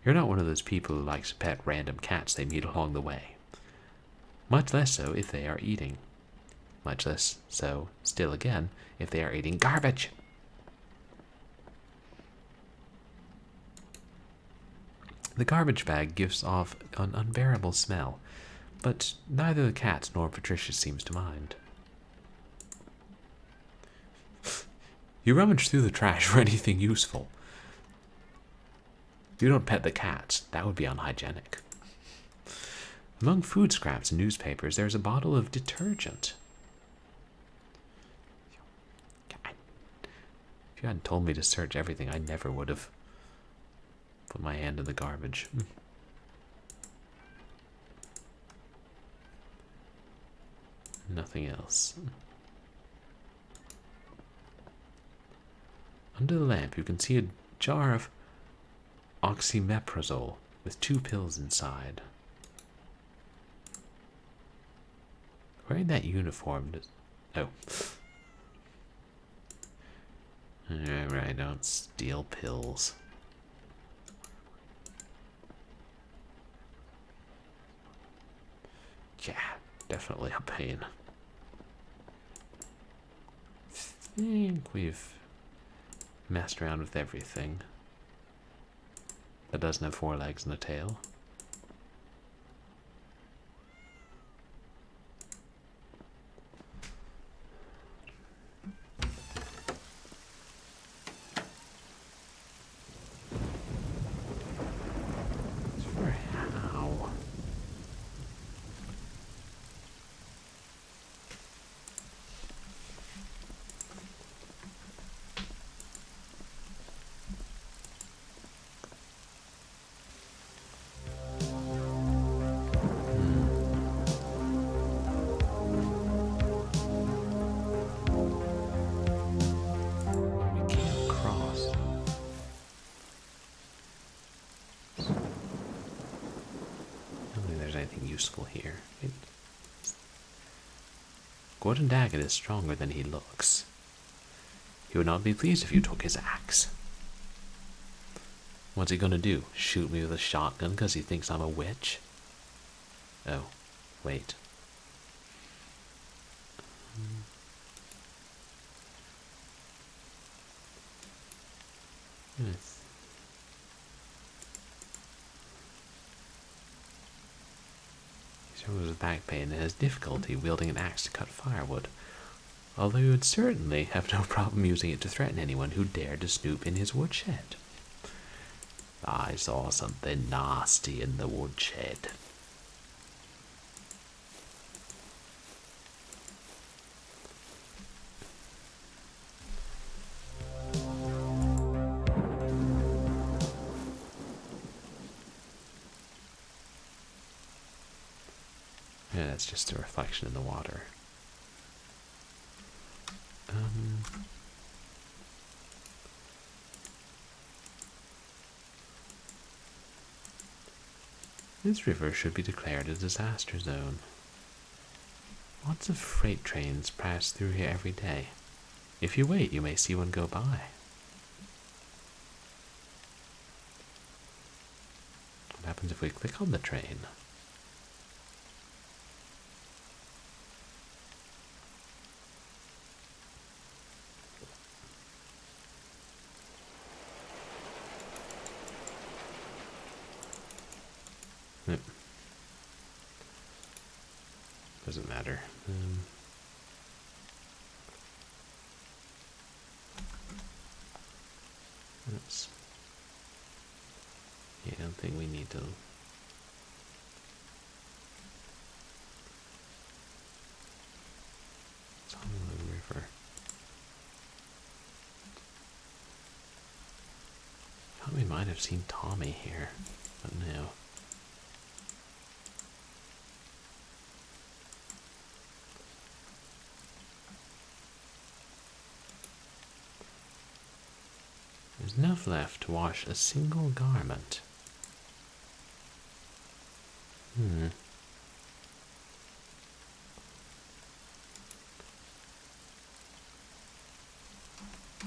You're not one of those people who likes to pet random cats they meet along the way. Much less so if they are eating. Much less so, still again, if they are eating garbage. The garbage bag gives off an unbearable smell, but neither the cat nor Patricia seems to mind. You rummage through the trash for anything useful. You don't pet the cats. That would be unhygienic. Among food scraps and newspapers, there's a bottle of detergent. If you hadn't told me to search everything, I never would have put my hand in the garbage. Nothing else. Under the lamp, you can see a jar of oxymeprazole with 2 pills inside. Wearing that uniform does... Oh. Alright, don't steal pills. Yeah, definitely a pain. I think we've messed around with everything that doesn't have 4 legs and a tail. Sure, how? anything useful here. Gordon Daggett is stronger than he looks. He would not be pleased if you took his axe. What's he gonna do? Shoot me with a shotgun because he thinks I'm a witch? Oh, wait. Yes. He struggles with back pain and has difficulty wielding an axe to cut firewood, although he would certainly have no problem using it to threaten anyone who dared to snoop in his woodshed. I saw something nasty in the woodshed. Yeah, that's just a reflection in the water. This river should be declared a disaster zone. Lots of freight trains pass through here every day. If you wait, you may see one go by. What happens if we click on the train? Doesn't matter. That's. Yeah, I don't think we need to. It's on the river. I thought we might have seen Tommy here, but no. There's enough left to wash a single garment.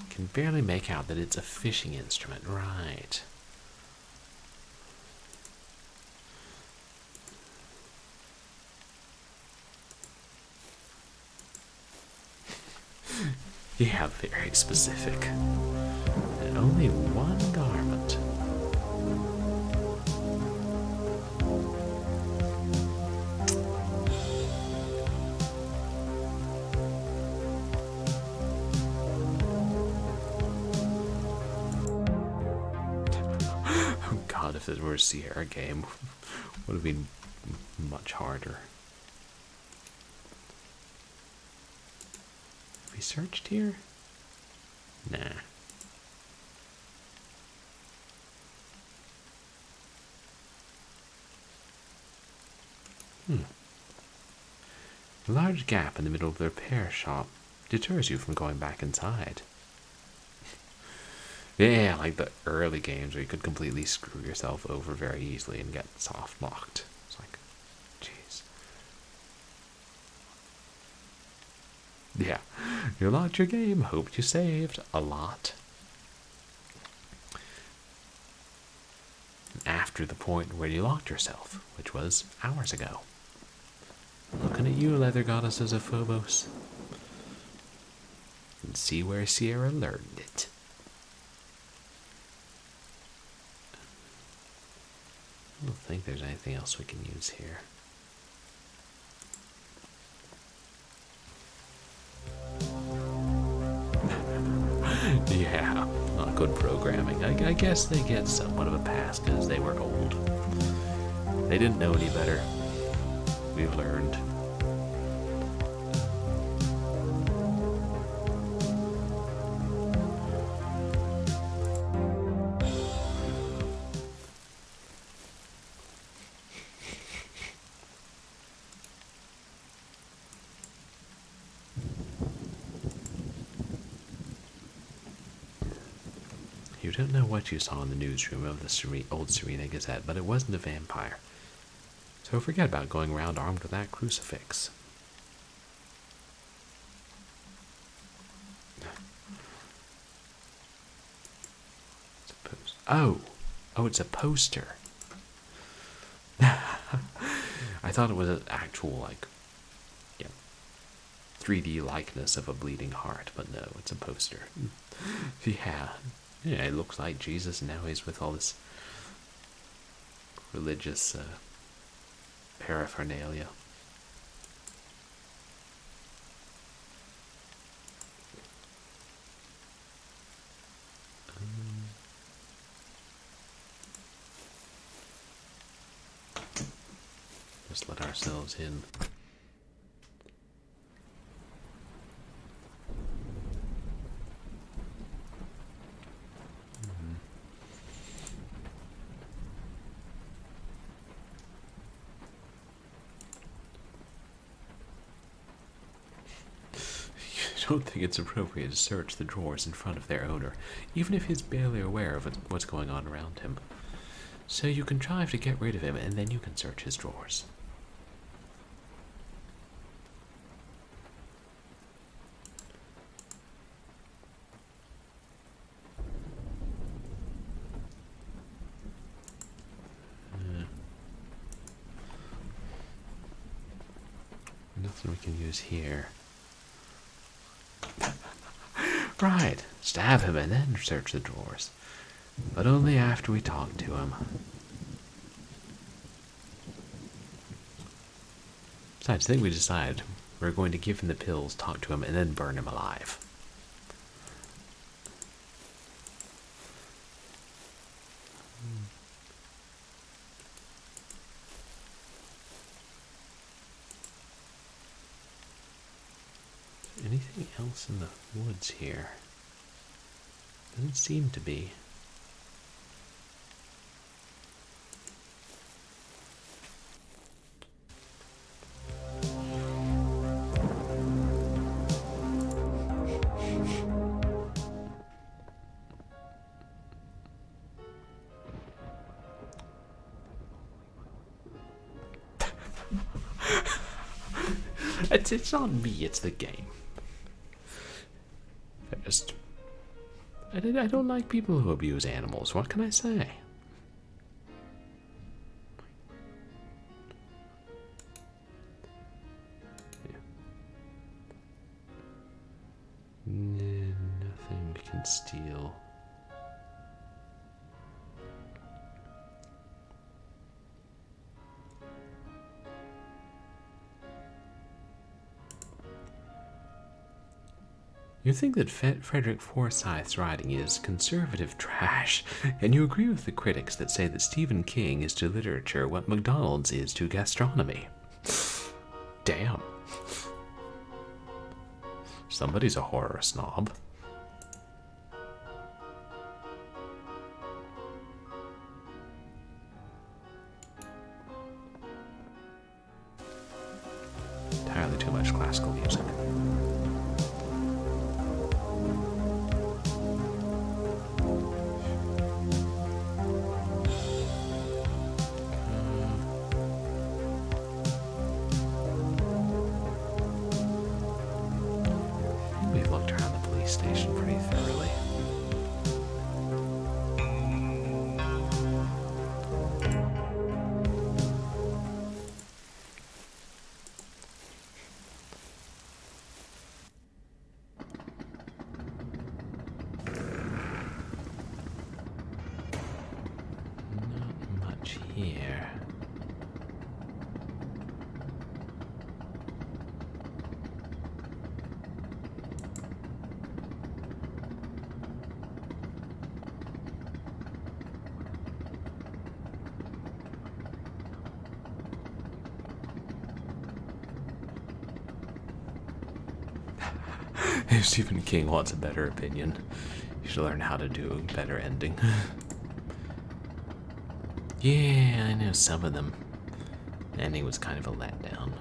Can barely make out that it's a fishing instrument, right? Yeah, very specific. And only one garment. Oh god, if this were a Sierra game, would have been much harder. Have we searched here? Nah. A large gap in the middle of the repair shop deters you from going back inside. Yeah, like the early games where you could completely screw yourself over very easily and get soft locked. It's like, jeez. Yeah, you locked your game, hoped you saved a lot. After the point where you locked yourself, which was hours ago. Looking at you, leather goddesses of Phobos. And see where Sierra learned it. I don't think there's anything else we can use here. Yeah, not good programming. I guess they get somewhat of a pass because they were old. They didn't know any better. We've learned. You don't know what you saw in the newsroom of the old Serena Gazette, but it wasn't a vampire. So forget about going around armed with that crucifix. Oh, it's a poster. I thought it was an actual, like, 3D likeness of a bleeding heart, but no, it's a poster. Yeah, it looks like Jesus now. He's with all this religious paraphernalia. Just let ourselves in. I don't think it's appropriate to search the drawers in front of their owner, even if he's barely aware of what's going on around him. So you contrive to get rid of him, and then you can search his drawers. Nothing we can use here. Right, stab him and then search the drawers. But only after we talk to him. Besides, I think we decided we're going to give him the pills, talk to him, and then burn him alive. Anything else in the woods here? Doesn't seem to be. It's not me, it's the game. I don't like people who abuse animals. What can I say? Nothing we can steal. You think that Frederick Forsyth's writing is conservative trash, and you agree with the critics that say that Stephen King is to literature what McDonald's is to gastronomy. Damn. Somebody's a horror snob. Entirely too much classical music. Station pretty thoroughly. Not much here. If Stephen King wants a better opinion, you should learn how to do a better ending. Yeah, I know some of them. The ending was kind of a letdown.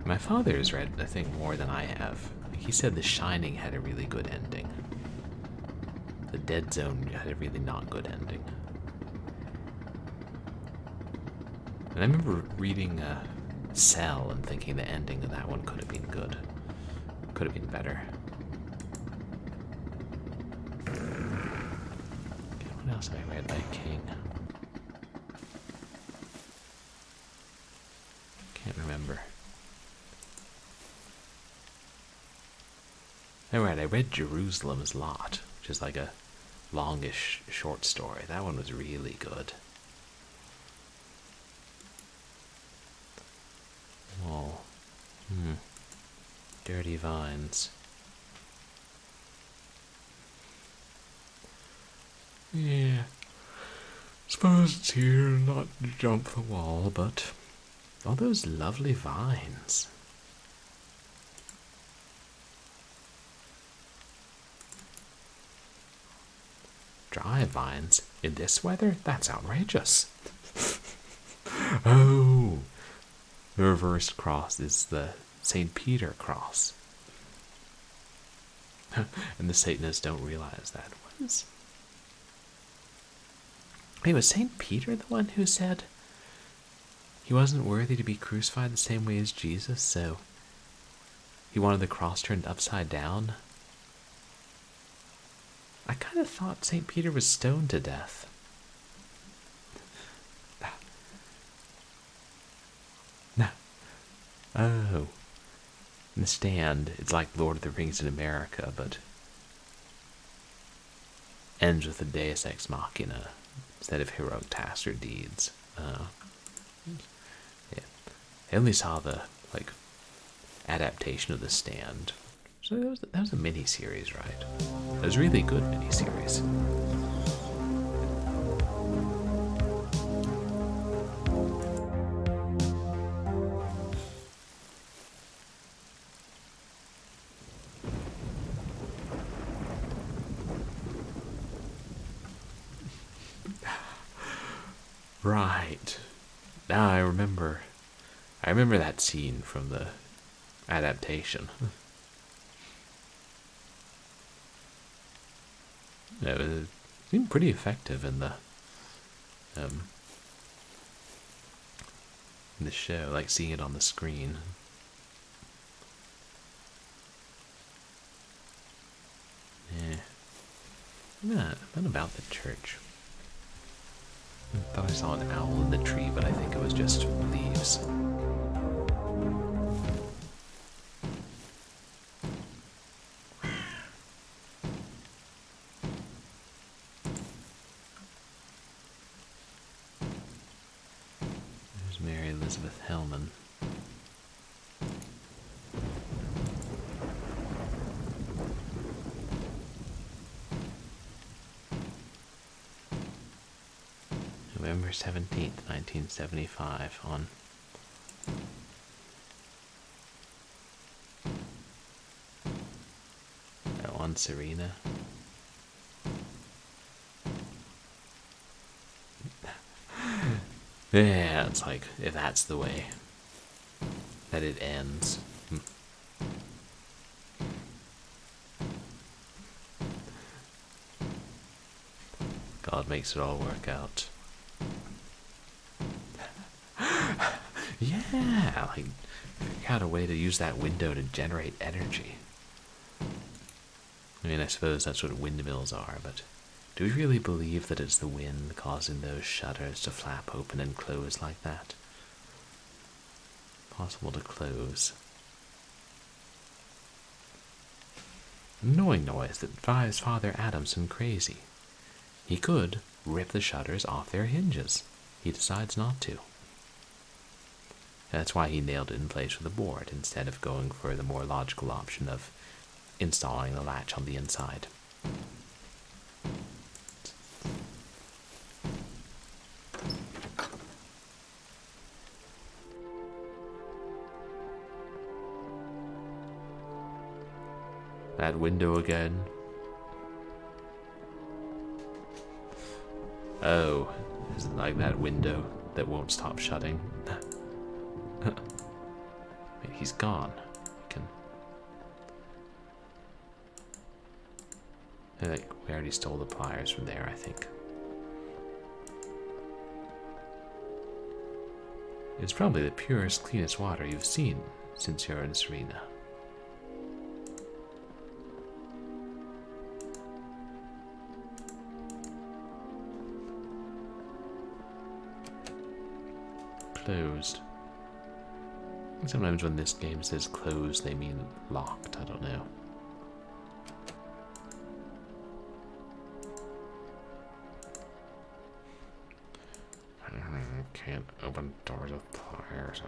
My father has read, I think, more than I have. He said The Shining had a really good ending. The Dead Zone had a really not good ending. And I remember reading Cell and thinking the ending of that one could have been good. Could have been better. Okay, what else have I read by King? Can't remember. Alright, I read Jerusalem's Lot, which is like a longish short story. That one was really good. Oh. Dirty Vines. Yeah. Suppose it's here not to jump the wall, but all those lovely vines. Dry vines in this weather? That's outrageous. Oh, the reversed cross is the St. Peter cross. And the Satanists don't realize that. Wait, was St. Peter the one who said he wasn't worthy to be crucified the same way as Jesus, so he wanted the cross turned upside down? I kind of thought St. Peter was stoned to death. No. Oh. In the Stand, it's like Lord of the Rings in America, but ends with a deus ex machina instead of heroic tasks or deeds. Yeah. I only saw the adaptation of The Stand. So that was a mini-series, right? It was a really good mini-series. Right. Now I remember that scene from the adaptation. It seemed pretty effective in the show, like seeing it on the screen. Yeah. Not about the church. I thought I saw an owl in the tree, but I think it was just leaves. There's Mary Elizabeth Hellman. November 17th, 1975 on Serena. Yeah, it's like, if that's the way that it ends. God makes it all work out. Yeah, like, figure out a way to use that window to generate energy. I mean, I suppose that's what windmills are, but do we really believe that it's the wind causing those shutters to flap open and close like that? Possible to close. Annoying noise that drives Father Adamson crazy. He could rip the shutters off their hinges. He decides not to. That's why he nailed it in place with a board instead of going for the more logical option of installing the latch on the inside. That window again. Oh, is it like that window that won't stop shutting? Wait, he's gone. We already stole the pliers from there, I think. It's probably the purest, cleanest water you've seen since you're in Serena. Closed. Sometimes when this game says closed, they mean locked. I don't know. Can't open doors with pliers.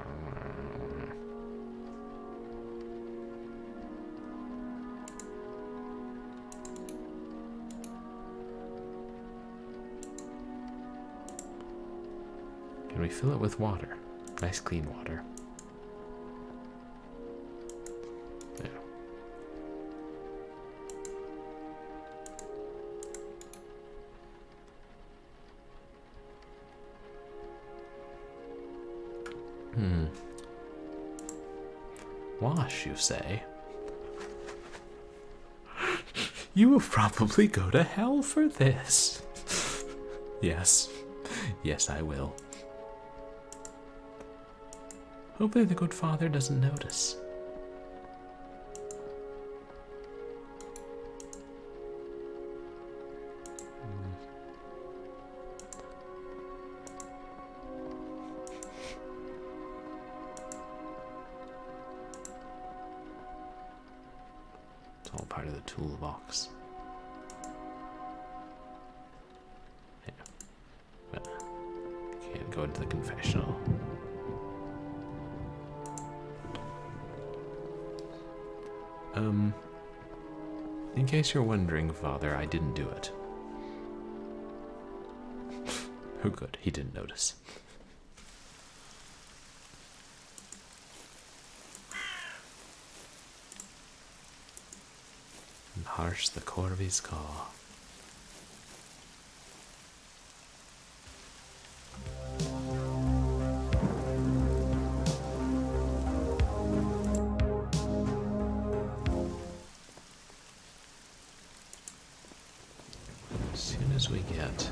Can we fill it with water? Nice clean water. Yeah. Wash, you say? You will probably go to hell for this. Yes. Yes, I will. Hopefully the good father doesn't notice. It's all part of the toolbox. Yeah. But can't go into the confessional. In case you're wondering, Father, I didn't do it. Oh good, he didn't notice. And harsh the corvy's caw. As soon as we get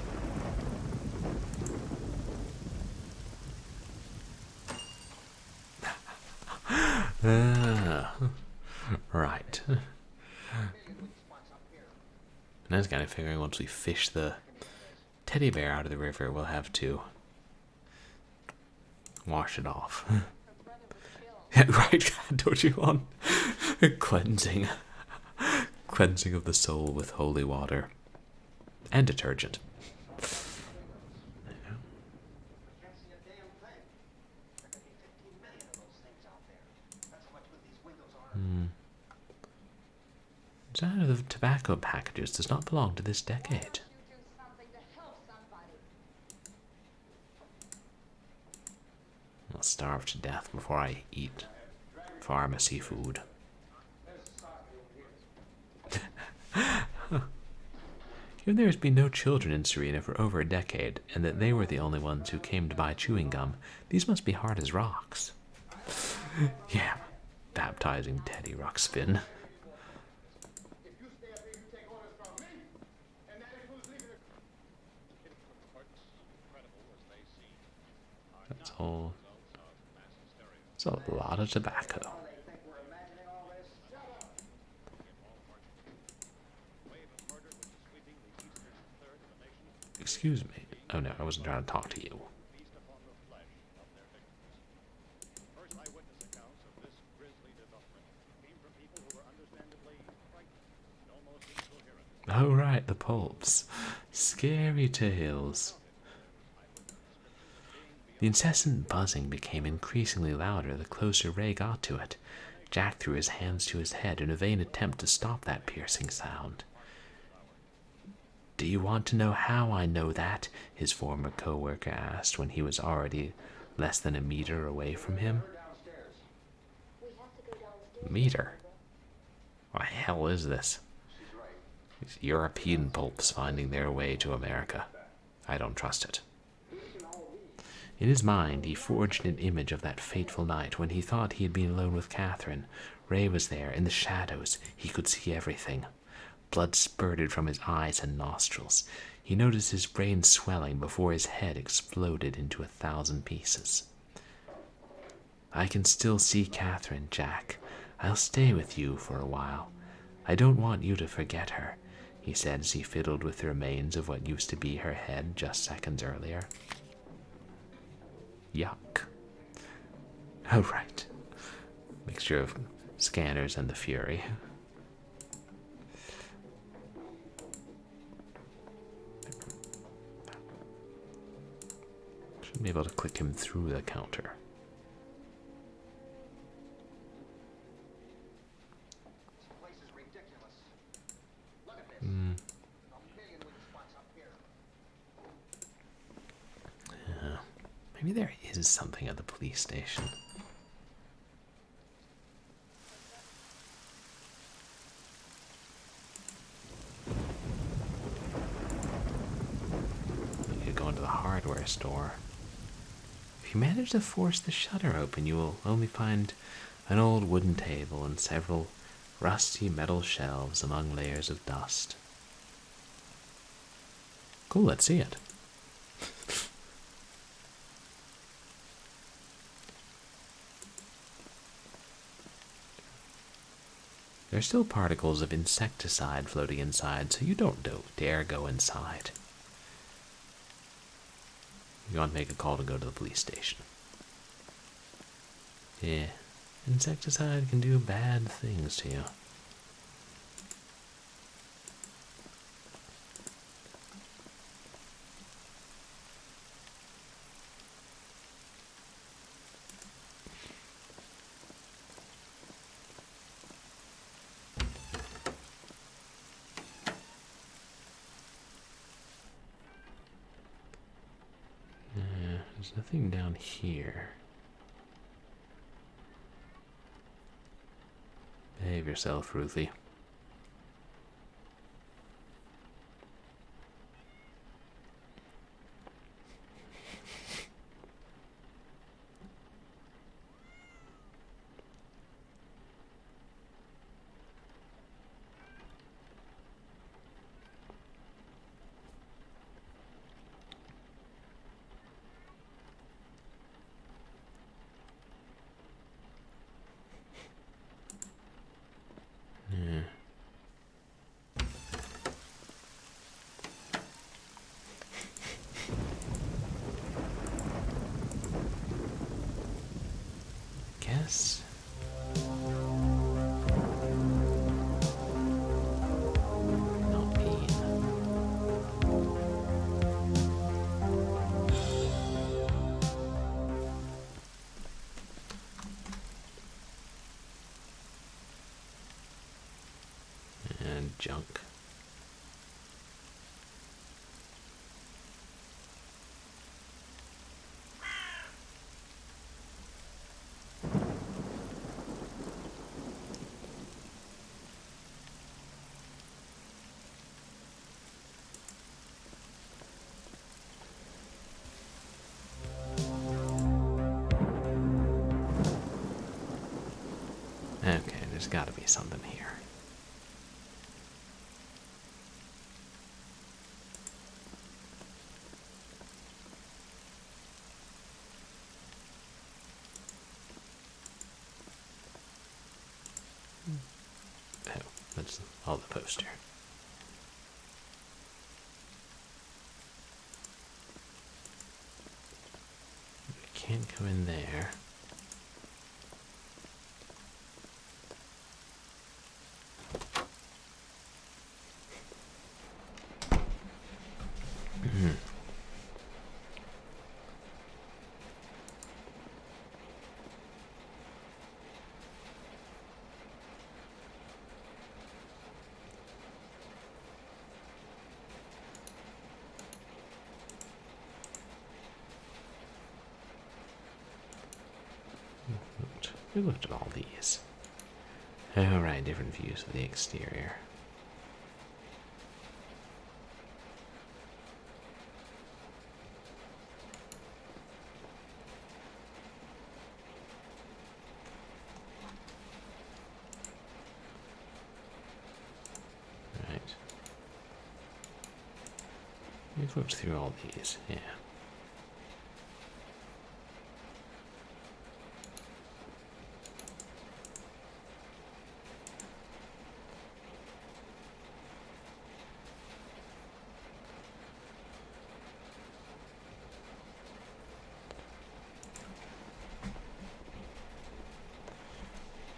right. And I was kind of figuring once we fish the teddy bear out of the river, we'll have to wash it off. Yeah, right, don't you want cleansing of the soul with holy water and detergent. Design of the tobacco packages does not belong to this decade. I'll starve to death before I eat pharmacy food. Given there has been no children in Serena for over a decade, and that they were the only ones who came to buy chewing gum, these must be hard as rocks. Yeah, baptizing Teddy Ruxpin. That's all. It's a lot of tobacco. Excuse me. Oh no, I wasn't trying to talk to you. Oh right, the pulps. Scary tales. The incessant buzzing became increasingly louder the closer Ray got to it. Jack threw his hands to his head in a vain attempt to stop that piercing sound. Do you want to know how I know that? His former co-worker asked when he was already less than a meter away from him. Meter? What the hell is this? These European pulps finding their way to America. I don't trust it. In his mind, he forged an image of that fateful night when he thought he had been alone with Catherine. Ray was there, in the shadows. He could see everything. Blood spurted from his eyes and nostrils. He noticed his brain swelling before his head exploded into 1,000 pieces. I can still see Catherine, Jack. I'll stay with you for a while. I don't want you to forget her, he said as he fiddled with the remains of what used to be her head just seconds earlier. Yuck. Oh, right. Mixture of scanners and the Fury. Should be able to click him through the counter. Maybe there is something at the police station. You could go into the hardware store. If you manage to force the shutter open, you will only find an old wooden table and several rusty metal shelves among layers of dust. Cool, let's see it. There are still particles of insecticide floating inside, so you don't dare go inside. You want to make a call to go to the police station. Yeah, insecticide can do bad things to you. There's nothing down here. Behave yourself, Ruthie. Guess. Not keen. And junk. Okay, there's got to be something here. Oh, that's all the poster. We can't go in there. We looked at all these. Alright, different views of the exterior. Right. We've looked through all these, yeah.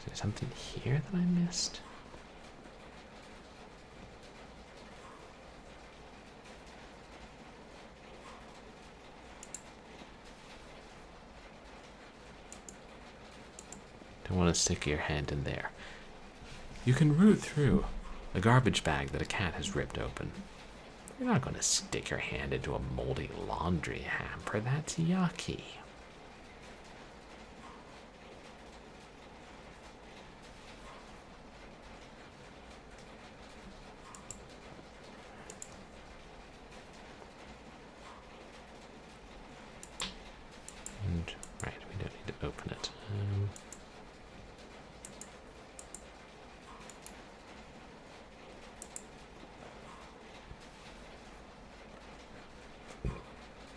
Is there something here that I missed? Don't want to stick your hand in there. You can root through a garbage bag that a cat has ripped open. You're not going to stick your hand into a moldy laundry hamper. That's yucky. And, right, we don't need to open it.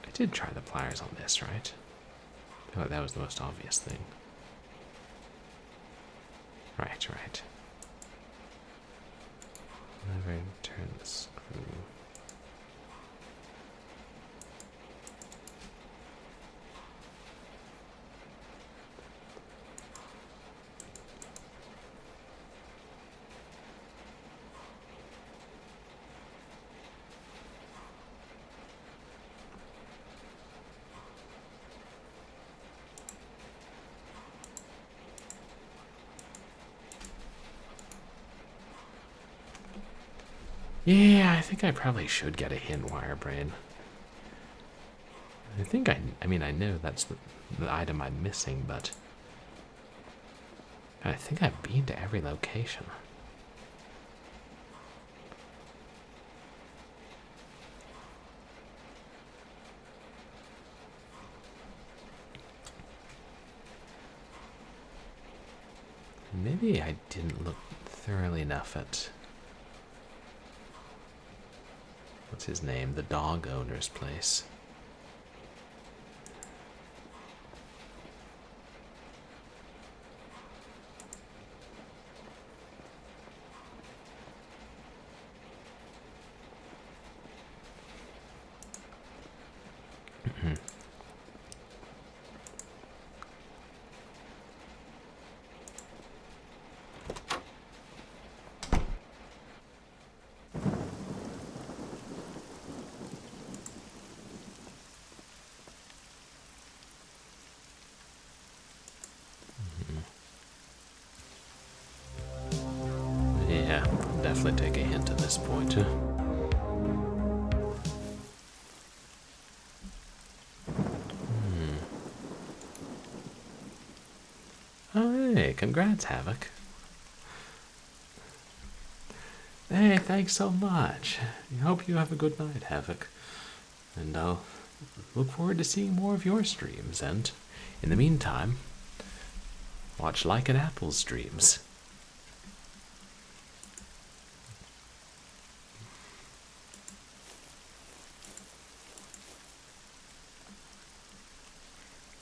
I did try the pliers on this, right? I feel like that was the most obvious thing. Right, right. Never turn the screw. Yeah, I think I probably should get a hint WireBrain. I mean, I know that's the item I'm missing, but I think I've been to every location. Maybe I didn't look thoroughly enough at... what's his name? The dog owner's place. Yeah, I'll definitely take a hint at this point. Hmm. Oh, hey, congrats, Havoc. Hey, thanks so much. I hope you have a good night, Havoc. And I'll look forward to seeing more of your streams. And in the meantime, watch Like an Apple's streams.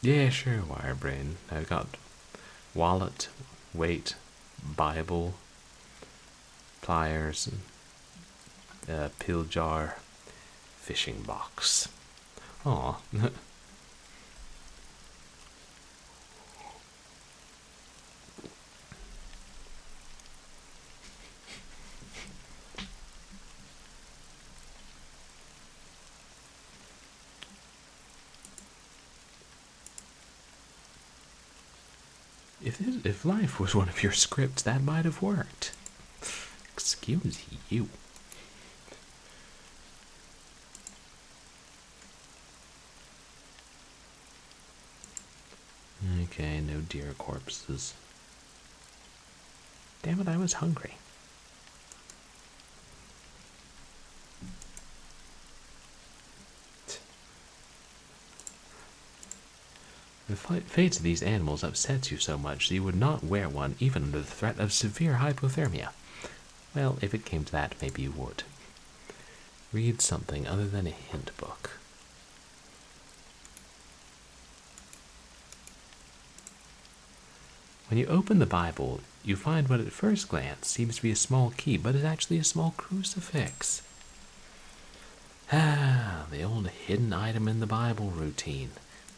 Yeah, sure, WireBrain. I've got wallet, weight, Bible, pliers, pill jar, fishing box. Aw. If life was one of your scripts, that might have worked. Excuse you. Okay, no deer corpses. Damn it, I was hungry. The fate of these animals upsets you so much that you would not wear one even under the threat of severe hypothermia. Well, if it came to that, maybe you would. Read something other than a hint book. When you open the Bible, you find what at first glance seems to be a small key, but is actually a small crucifix. Ah, the old hidden item in the Bible routine.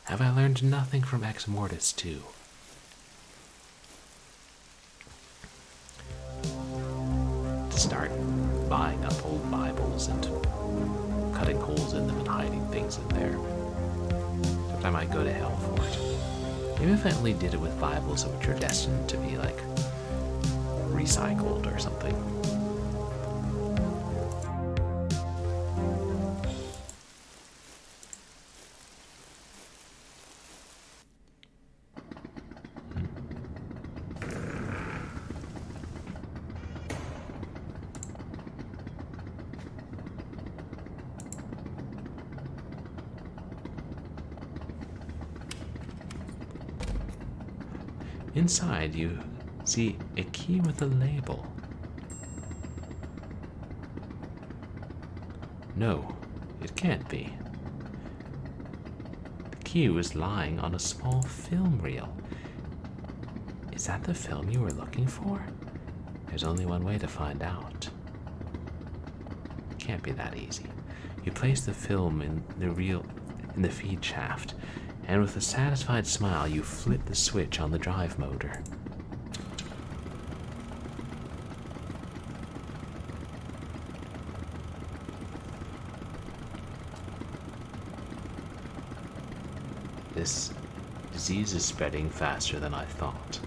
Have I learned nothing from Ex Mortis too? buying up old Bibles and cutting holes in them and hiding things in there. Except I might go to hell for it. Maybe if I only did it with Bibles which are destined to be, like, recycled or something. Inside, you see a key with a label. No, it can't be. The key was lying on a small film reel. Is that the film you were looking for? There's only one way to find out. It can't be that easy. You place the film in the reel in the feed shaft, and with a satisfied smile, you flip the switch on the drive motor. This disease is spreading faster than I thought.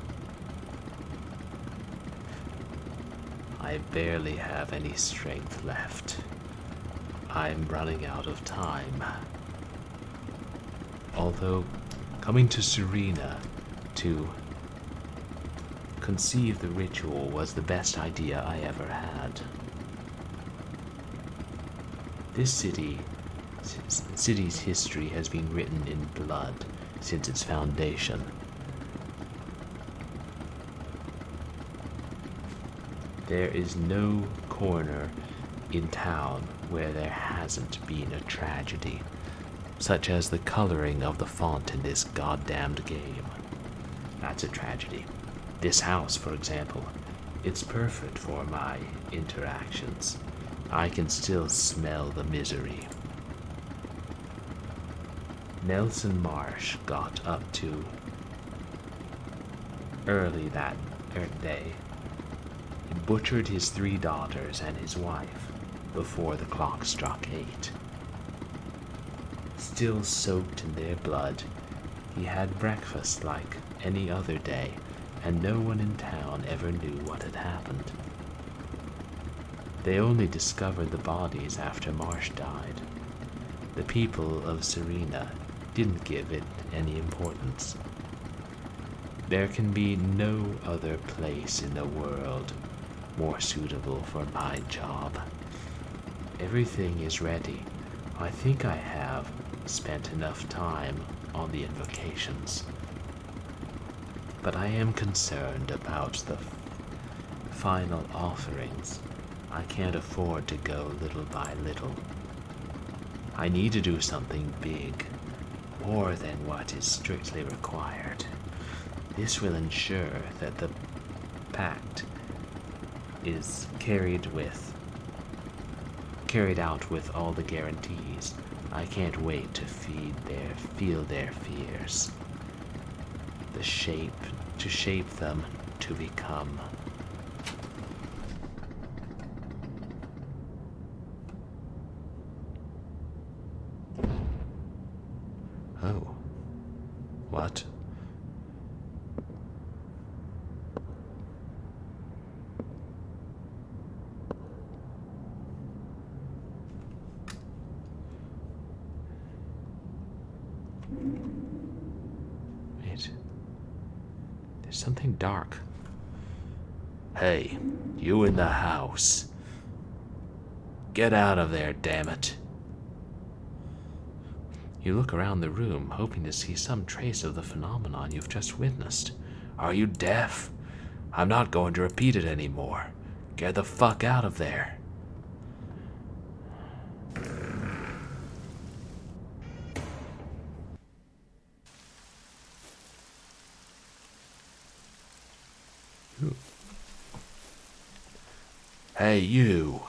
I barely have any strength left. I'm running out of time. Although, coming to Serena to conceive the ritual was the best idea I ever had. This city's history has been written in blood since its foundation. There is no corner in town where there hasn't been a tragedy, such as the coloring of the font in this goddamned game. That's a tragedy. This house, for example, it's perfect for my interactions. I can still smell the misery. Nelson Marsh got up to early that day. He butchered his 3 daughters and his wife before the clock struck 8. Still soaked in their blood, he had breakfast like any other day, and no one in town ever knew what had happened. They only discovered the bodies after Marsh died. The people of Serena didn't give it any importance. There can be no other place in the world more suitable for my job. Everything is ready. I think I have spent enough time on the invocations. But I am concerned about the final offerings. I can't afford to go little by little. I need to do something big, more than what is strictly required. This will ensure that the pact is carried out with all the guarantees. I can't wait to feel their fears. To shape them to become. Oh. What? Wait. There's something dark. Hey, you in the house. Get out of there, damn it. You look around the room, hoping to see some trace of the phenomenon you've just witnessed. Are you deaf? I'm not going to repeat it anymore. Get the fuck out of there. Ooh. Hey, you.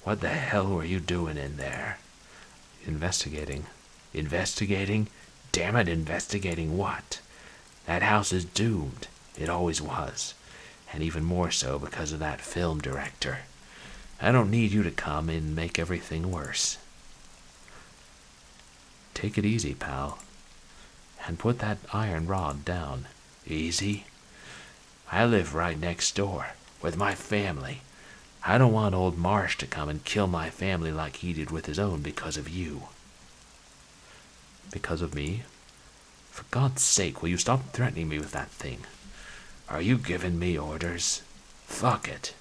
What the hell were you doing in there? Investigating. Investigating? Damn it, investigating what? That house is doomed. It always was. and even more so because of that film director. I don't need you to come and make everything worse. Take it easy, pal, and put that iron rod down. Easy? I live right next door, with my family. I don't want old Marsh to come and kill my family like he did with his own because of you. Because of me? For God's sake, will you stop threatening me with that thing? Are you giving me orders? Fuck it.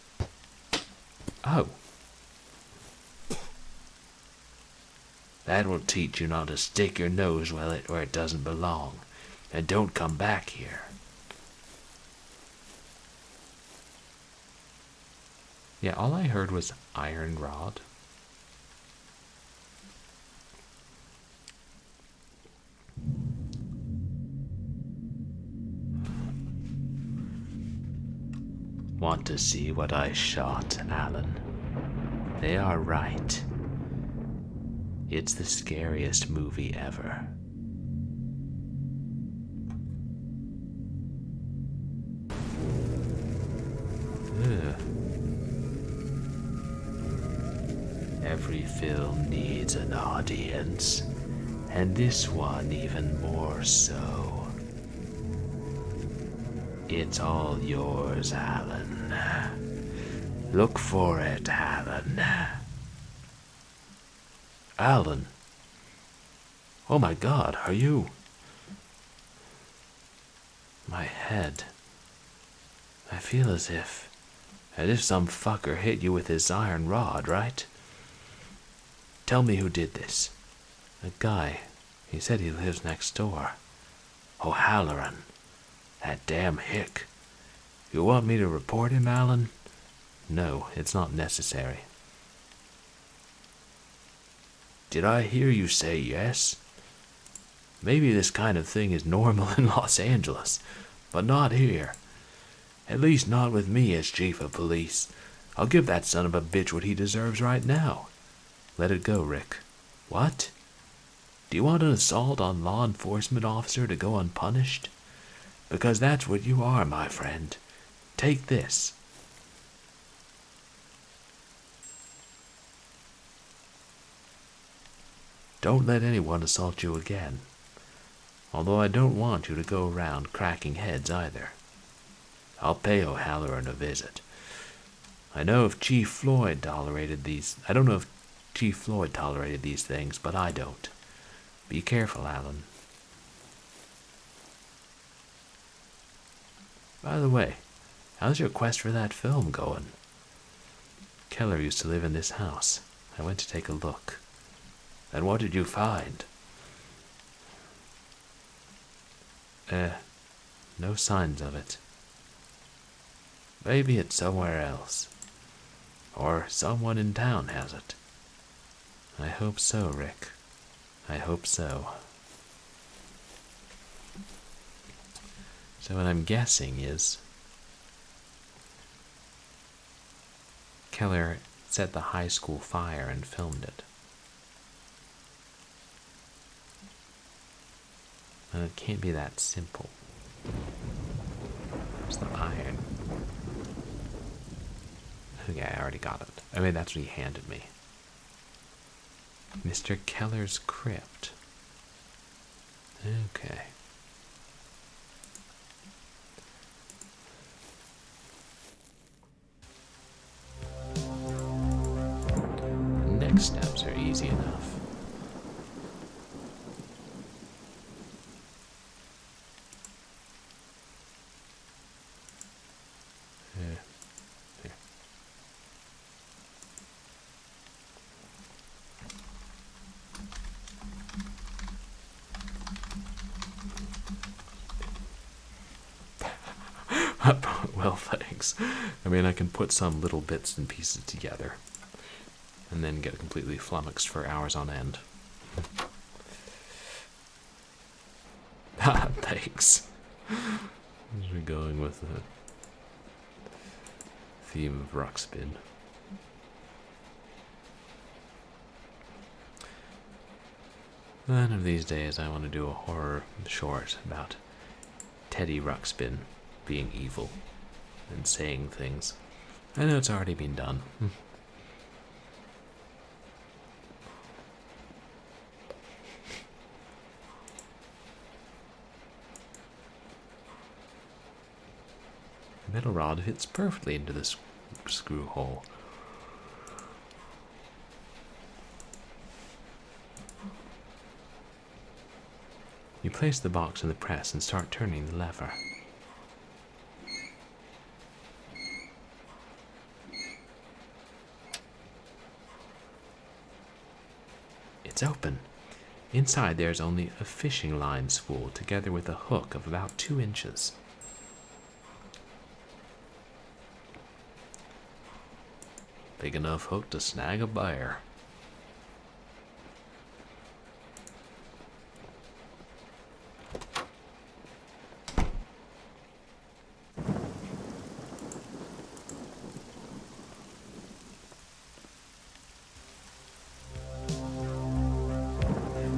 Oh. That will teach you not to stick your nose where it doesn't belong. And don't come back here. Yeah, all I heard was iron rod. Want to see what I shot, Alan? They are right. It's the scariest movie ever. Ugh. Every film needs an audience, and this one even more so. It's all yours, Alan. Look for it, Alan. Alan. Oh my God, are you? My head. I feel as if some fucker hit you with his iron rod, right? Tell me who did this. A guy. He said he lives next door. O'Halloran. That damn hick. You want me to report him, Alan? No, it's not necessary. Did I hear you say yes? Maybe this kind of thing is normal in Los Angeles, but not here. At least not with me as chief of police. I'll give that son of a bitch what he deserves right now. Let it go, Rick. What? Do you want an assault on law enforcement officer to go unpunished? Because that's what you are, my friend. Take this. Don't let anyone assault you again. Although I don't want you to go around cracking heads either. I'll pay O'Halloran a visit. I don't know if Chief Floyd tolerated these things, but I don't. Be careful, Alan. By the way, how's your quest for that film going? Keller used to live in this house. I went to take a look. And what did you find? No signs of it. Maybe it's somewhere else. Or someone in town has it. I hope so, Rick. I hope so. So what I'm guessing is Keller set the high school fire and filmed it. And it can't be that simple. There's the iron. Okay, I already got it. I mean, that's what he handed me. Mr. Keller's crypt. Okay. The next steps are easy enough. Well, thanks. I mean, I can put some little bits and pieces together and then get completely flummoxed for hours on end. Thanks. We're going with the theme of Ruxpin. One of these days I want to do a horror short about Teddy Ruxpin being evil. and saying things. I know it's already been done. The metal rod fits perfectly into this screw hole. You place the box in the press and start turning the lever. It's open. Inside there's only a fishing line spool together with a hook of about 2 inches. Big enough hook to snag a bear.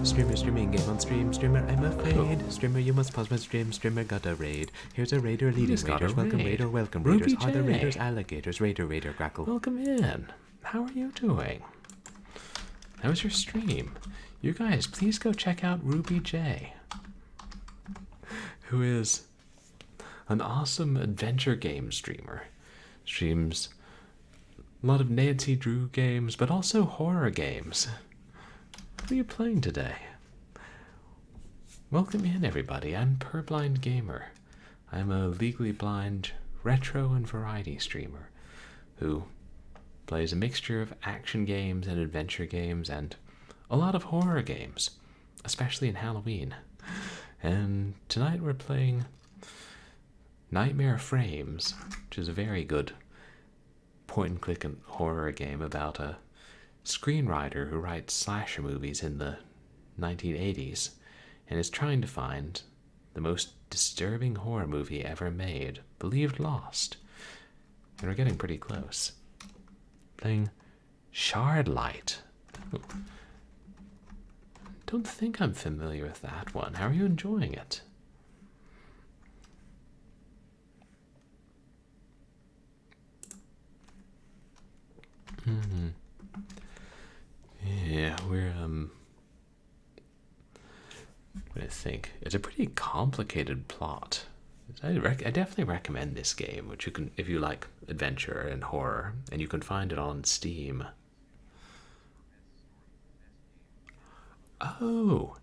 Streamer, streaming game on stream. Streamer, I'm afraid. Oh. Streamer, you must pause my stream. Streamer got a raid. Here's a raider leading raiders. Welcome raider, welcome raiders. Are the raiders alligators? Raider, grackle. Welcome in. How are you doing? How was your stream? You guys, please go check out Ruby J, who is an awesome adventure game streamer. Streams a lot of Nancy Drew games, but also horror games. What are you playing today? Welcome in, everybody. I'm Purblind Gamer. I'm a legally blind retro and variety streamer who plays a mixture of action games and adventure games and a lot of horror games, especially in Halloween. And tonight we're playing Nightmare Frames, which is a very good point-and-click horror game about a screenwriter who writes slasher movies in the 1980s and is trying to find the most disturbing horror movie ever made, believed lost. And we're getting pretty close. Playing Shardlight. Ooh. Don't think I'm familiar with that one. How are you enjoying it? Yeah, we're what do I think? It's a pretty complicated plot. I definitely recommend this game, which you can, if you like adventure and horror, and you can find it on Steam. Oh,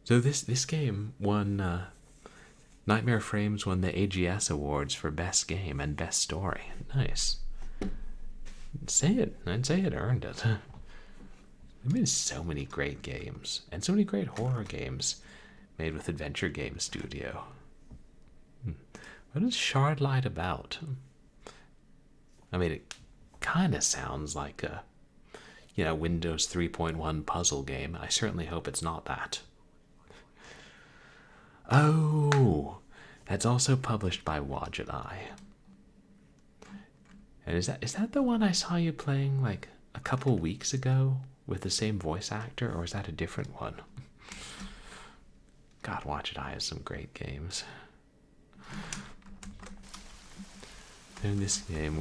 so this game won. Nightmare Frames won the AGS awards for best game and best story. Nice. I'd say it earned it. There been so many great games and so many great horror games made with Adventure Game Studio. What is Shardlight about? I mean, it kind of sounds like a, Windows 3.1 puzzle game. I certainly hope it's not that. Oh, that's also published by Wadget Eye. And is that the one I saw you playing like a couple weeks ago with the same voice actor, or is that a different one? God, Wadget Eye has some great games. In this game,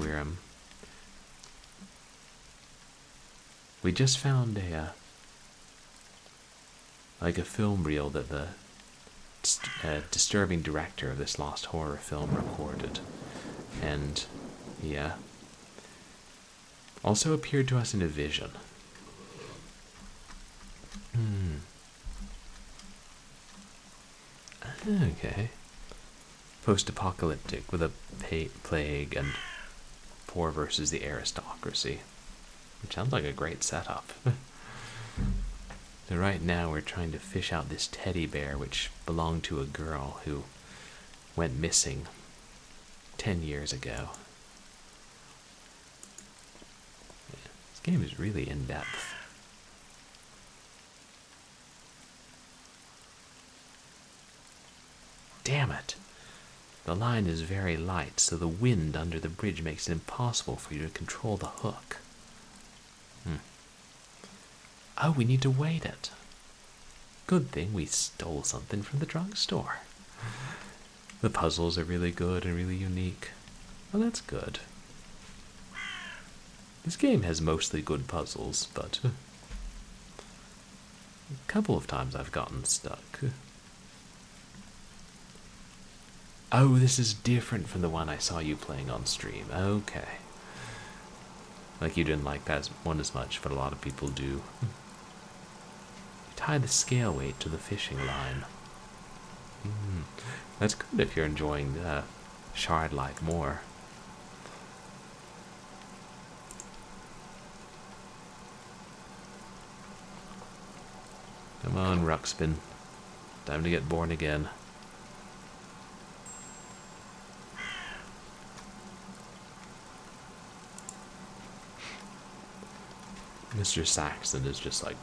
we just found a film reel that the disturbing director of this lost horror film recorded, and also appeared to us in a vision. Okay. Post-apocalyptic with a plague and 4 versus the aristocracy. Which sounds like a great setup. So right now we're trying to fish out this teddy bear which belonged to a girl who went missing 10 years ago. This game is really in-depth. Damn it! The line is very light, so the wind under the bridge makes it impossible for you to control the hook. Oh, we need to weight it. Good thing we stole something from the drugstore. The puzzles are really good and really unique. Well, that's good. This game has mostly good puzzles, but a couple of times I've gotten stuck. Oh, this is different from the one I saw you playing on stream. Okay. Like you didn't like that one as much, but a lot of people do. You tie the scale weight to the fishing line. That's good if you're enjoying the shard light more. Come on, Ruxpin. Time to get born again. Mr. Saxon is just like,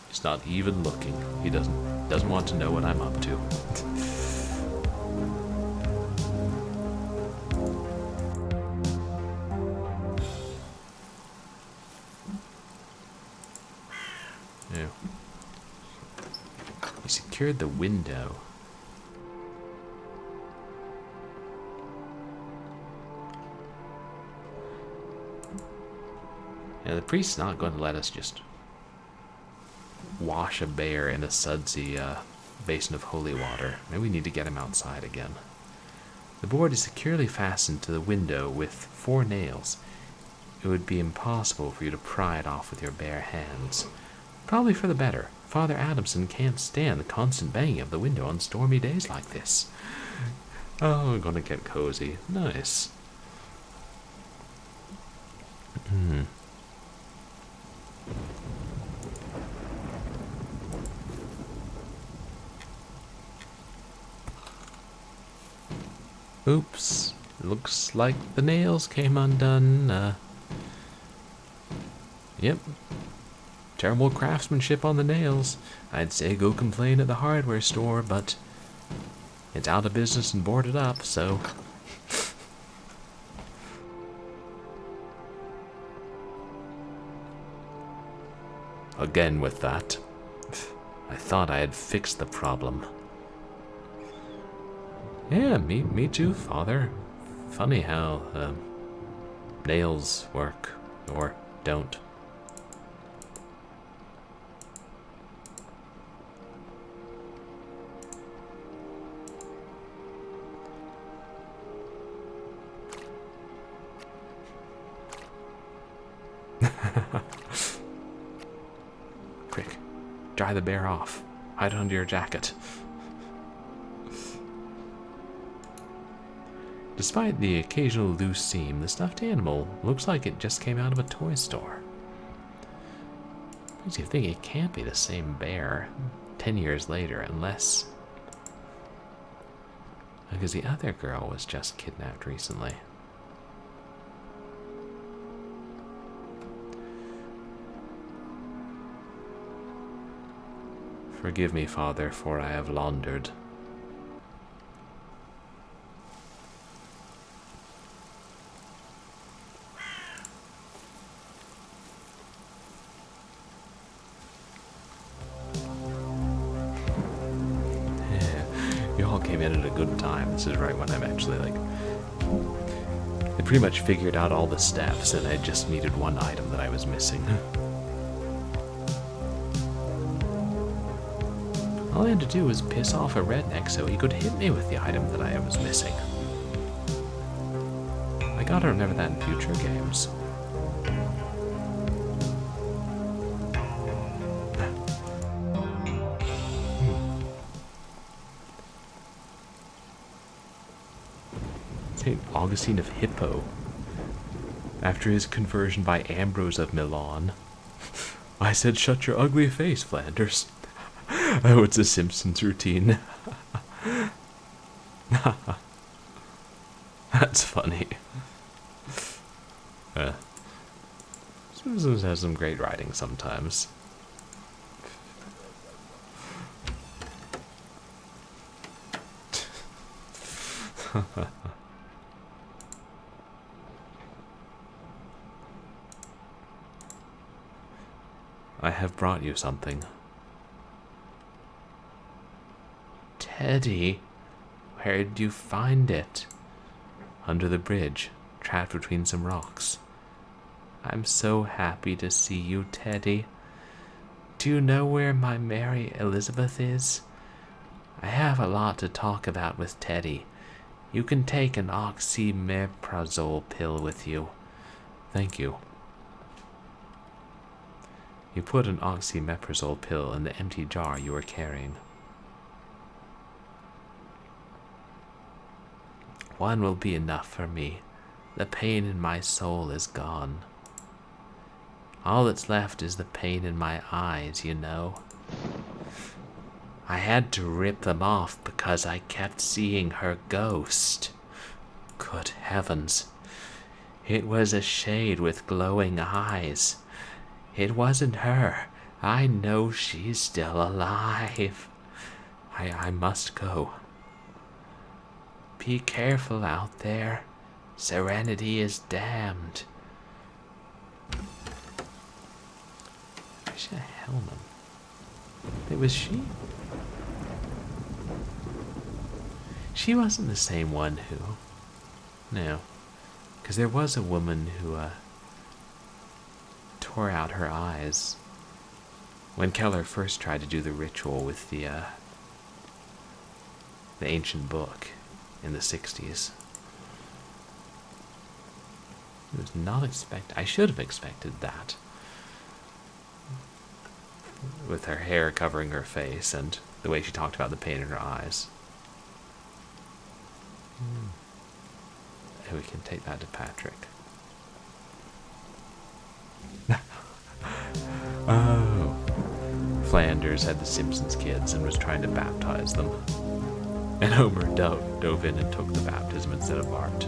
he's not even looking. He doesn't want to know what I'm up to. Yeah. He secured the window. Yeah, the priest's not going to let us just wash a bear in a sudsy basin of holy water. Maybe we need to get him outside again. The board is securely fastened to the window with 4 nails. It would be impossible for you to pry it off with your bare hands. Probably for the better. Father Adamson can't stand the constant banging of the window on stormy days like this. Oh, we're going to get cozy. Nice. Oops. Looks like the nails came undone. Yep. Terrible craftsmanship on the nails. I'd say go complain at the hardware store, but it's out of business and boarded up, so... Again with that. I thought I had fixed the problem. Yeah, me too, Father. Funny how nails work, or don't. Quick, dry the bear off. Hide it under your jacket. Despite the occasional loose seam, the stuffed animal looks like it just came out of a toy store. Makes you think it can't be the same bear 10 years later, unless... Because the other girl was just kidnapped recently. Forgive me, Father, for I have laundered. You all came in at a good time. This is right when I'm actually like... I pretty much figured out all the steps and I just needed one item that I was missing. All I had to do was piss off a redneck so he could hit me with the item that I was missing. I gotta remember that in future games. St. Augustine of Hippo. After his conversion by Ambrose of Milan. I said, shut your ugly face, Flanders. Oh, it's a Simpsons routine. That's funny. Simpsons has some great writing sometimes. I have brought you something. Teddy, Where did you find it? Under the bridge, trapped between some rocks. I'm so happy to see you, Teddy. Do you know where my Mary Elizabeth is? I have a lot to talk about with Teddy. You can take an oxymeprazole pill with you. Thank you. You put an oxymeprazole pill in the empty jar you were carrying. One will be enough for me. The pain in my soul is gone. All that's left is the pain in my eyes, you know. I had to rip them off because I kept seeing her ghost. Good heavens. It was a shade with glowing eyes. It wasn't her. I know she's still alive. I must go. Be careful out there. Serenity is damned. She's a helmet. It was she? She wasn't the same one who... No. Because there was a woman who, tore out her eyes when Keller first tried to do the ritual with the ancient book in the 60s. I was not expect. I should have expected that. With her hair covering her face and the way she talked about the pain in her eyes. And we can take that to Patrick. Oh. Flanders had the Simpsons kids and was trying to baptize them. And Homer dove in and took the baptism instead of Bart.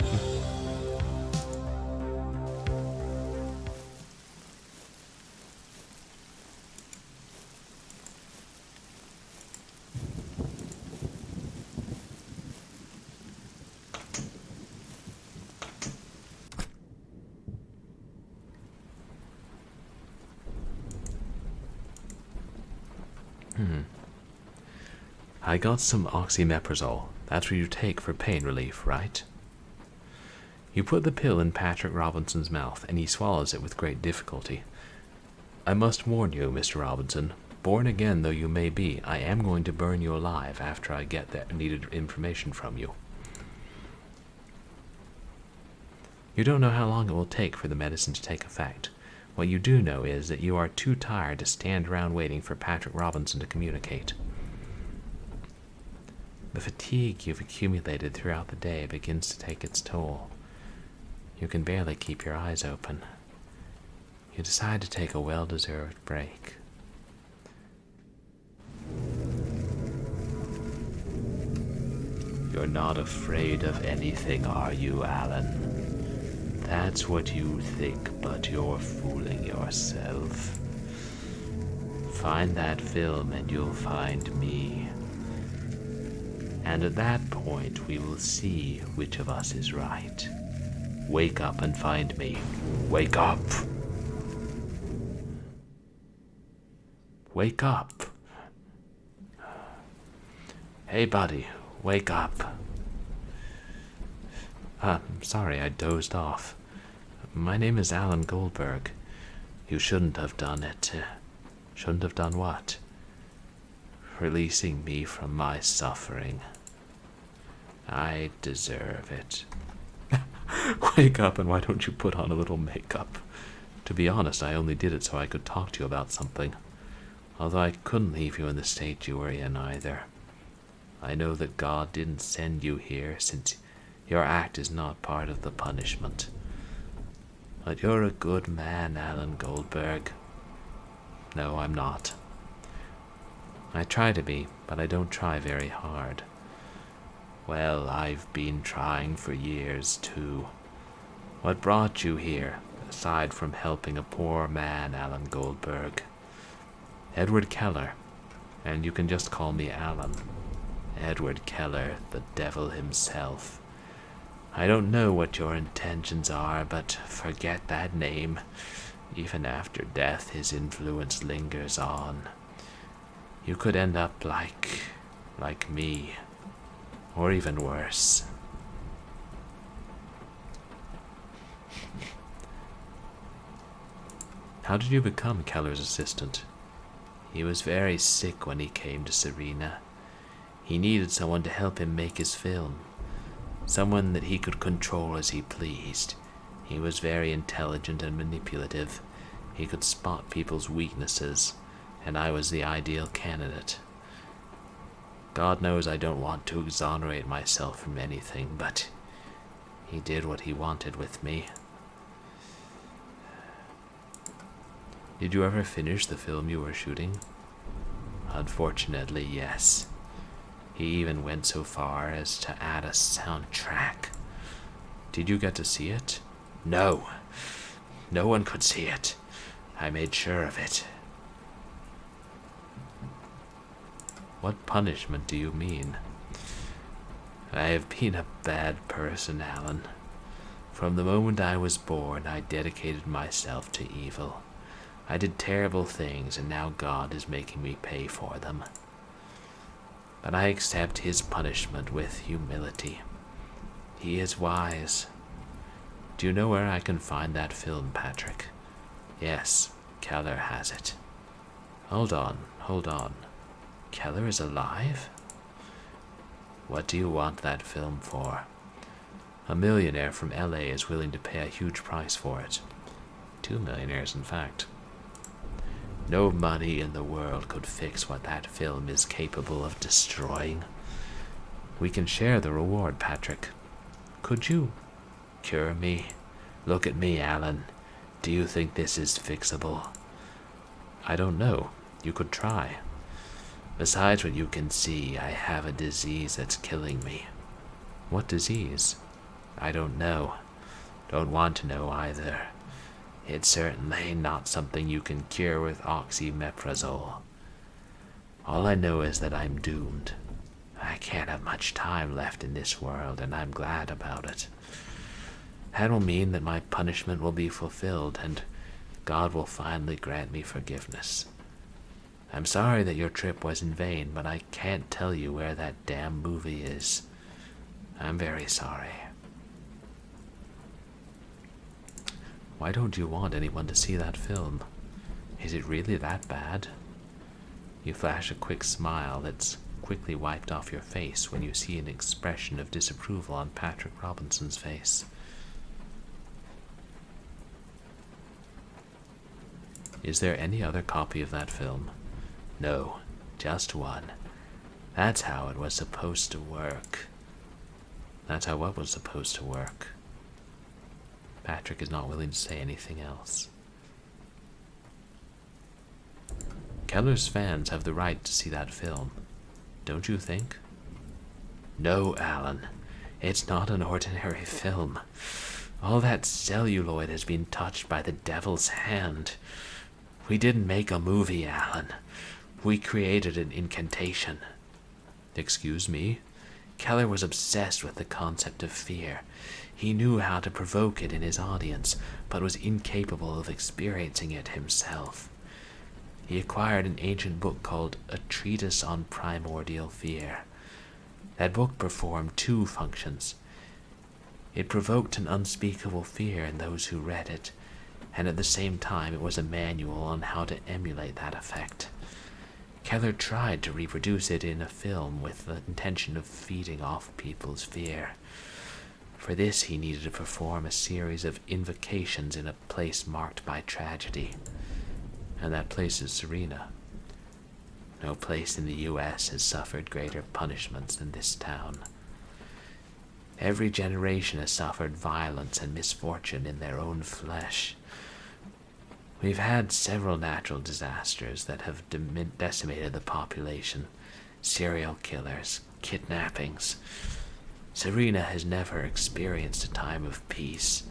I got some oxymeprazole. That's what you take for pain relief, right? You put the pill in Patrick Robinson's mouth, and he swallows it with great difficulty. I must warn you, Mr. Robinson, born again though you may be, I am going to burn you alive after I get that needed information from you. You don't know how long it will take for the medicine to take effect. What you do know is that you are too tired to stand around waiting for Patrick Robinson to communicate. The fatigue you've accumulated throughout the day begins to take its toll. You can barely keep your eyes open. You decide to take a well-deserved break. You're not afraid of anything, are you, Alan? That's what you think, but you're fooling yourself. Find that film and you'll find me. And at that point, we will see which of us is right. Wake up and find me. Wake up! Wake up! Hey, buddy, wake up. Sorry, I dozed off. My name is Alan Goldberg. You shouldn't have done it. Shouldn't have done what? Releasing me from my suffering. I deserve it. Wake up, and why don't you put on a little makeup? To be honest, I only did it so I could talk to you about something. Although I couldn't leave you in the state you were in either. I know that God didn't send you here since your act is not part of the punishment. But you're a good man, Alan Goldberg. No, I'm not. I try to be, but I don't try very hard. Well, I've been trying for years, too. What brought you here, aside from helping a poor man, Alan Goldberg? Edward Keller, and you can just call me Alan. Edward Keller, the devil himself. I don't know what your intentions are, but forget that name. Even after death, his influence lingers on. You could end up like me. Or even worse. How did you become Keller's assistant? He was very sick when he came to Serena. He needed someone to help him make his film. Someone that he could control as he pleased. He was very intelligent and manipulative. He could spot people's weaknesses, and I was the ideal candidate. God knows I don't want to exonerate myself from anything, but he did what he wanted with me. Did you ever finish the film you were shooting? Unfortunately, yes. He even went so far as to add a soundtrack. Did you get to see it? No. No one could see it. I made sure of it. What punishment do you mean? I have been a bad person, Alan. From the moment I was born, I dedicated myself to evil. I did terrible things, and now God is making me pay for them. But I accept his punishment with humility. He is wise. Do you know where I can find that film, Patrick? Yes, Keller has it. Hold on. Keller is alive? What do you want that film for? A millionaire from LA is willing to pay a huge price for it. 2 millionaires, in fact. No money in the world could fix what that film is capable of destroying. We can share the reward, Patrick. Could you cure me? Look at me, Alan. Do you think this is fixable? I don't know. You could try. Besides what you can see, I have a disease that's killing me. What disease? I don't know. Don't want to know either. It's certainly not something you can cure with oxymeprazole. All I know is that I'm doomed. I can't have much time left in this world, and I'm glad about it. That will mean that my punishment will be fulfilled, and God will finally grant me forgiveness. I'm sorry that your trip was in vain, but I can't tell you where that damn movie is. I'm very sorry. Why don't you want anyone to see that film? Is it really that bad? You flash a quick smile that's quickly wiped off your face when you see an expression of disapproval on Patrick Robinson's face. Is there any other copy of that film? No, just one. That's how it was supposed to work. That's how what was supposed to work. Patrick is not willing to say anything else. Keller's fans have the right to see that film, don't you think? No, Alan. It's not an ordinary film. All that celluloid has been touched by the devil's hand. We didn't make a movie, Alan. We created an incantation. Excuse me? Keller was obsessed with the concept of fear. He knew how to provoke it in his audience, but was incapable of experiencing it himself. He acquired an ancient book called A Treatise on Primordial Fear. That book performed two functions. It provoked an unspeakable fear in those who read it, and at the same time it was a manual on how to emulate that effect. Keller tried to reproduce it in a film with the intention of feeding off people's fear. For this, he needed to perform a series of invocations in a place marked by tragedy. And that place is Serena. No place in the U.S. has suffered greater punishments than this town. Every generation has suffered violence and misfortune in their own flesh. We've had several natural disasters that have decimated the population. Serial killers, kidnappings. Serena has never experienced a time of peace.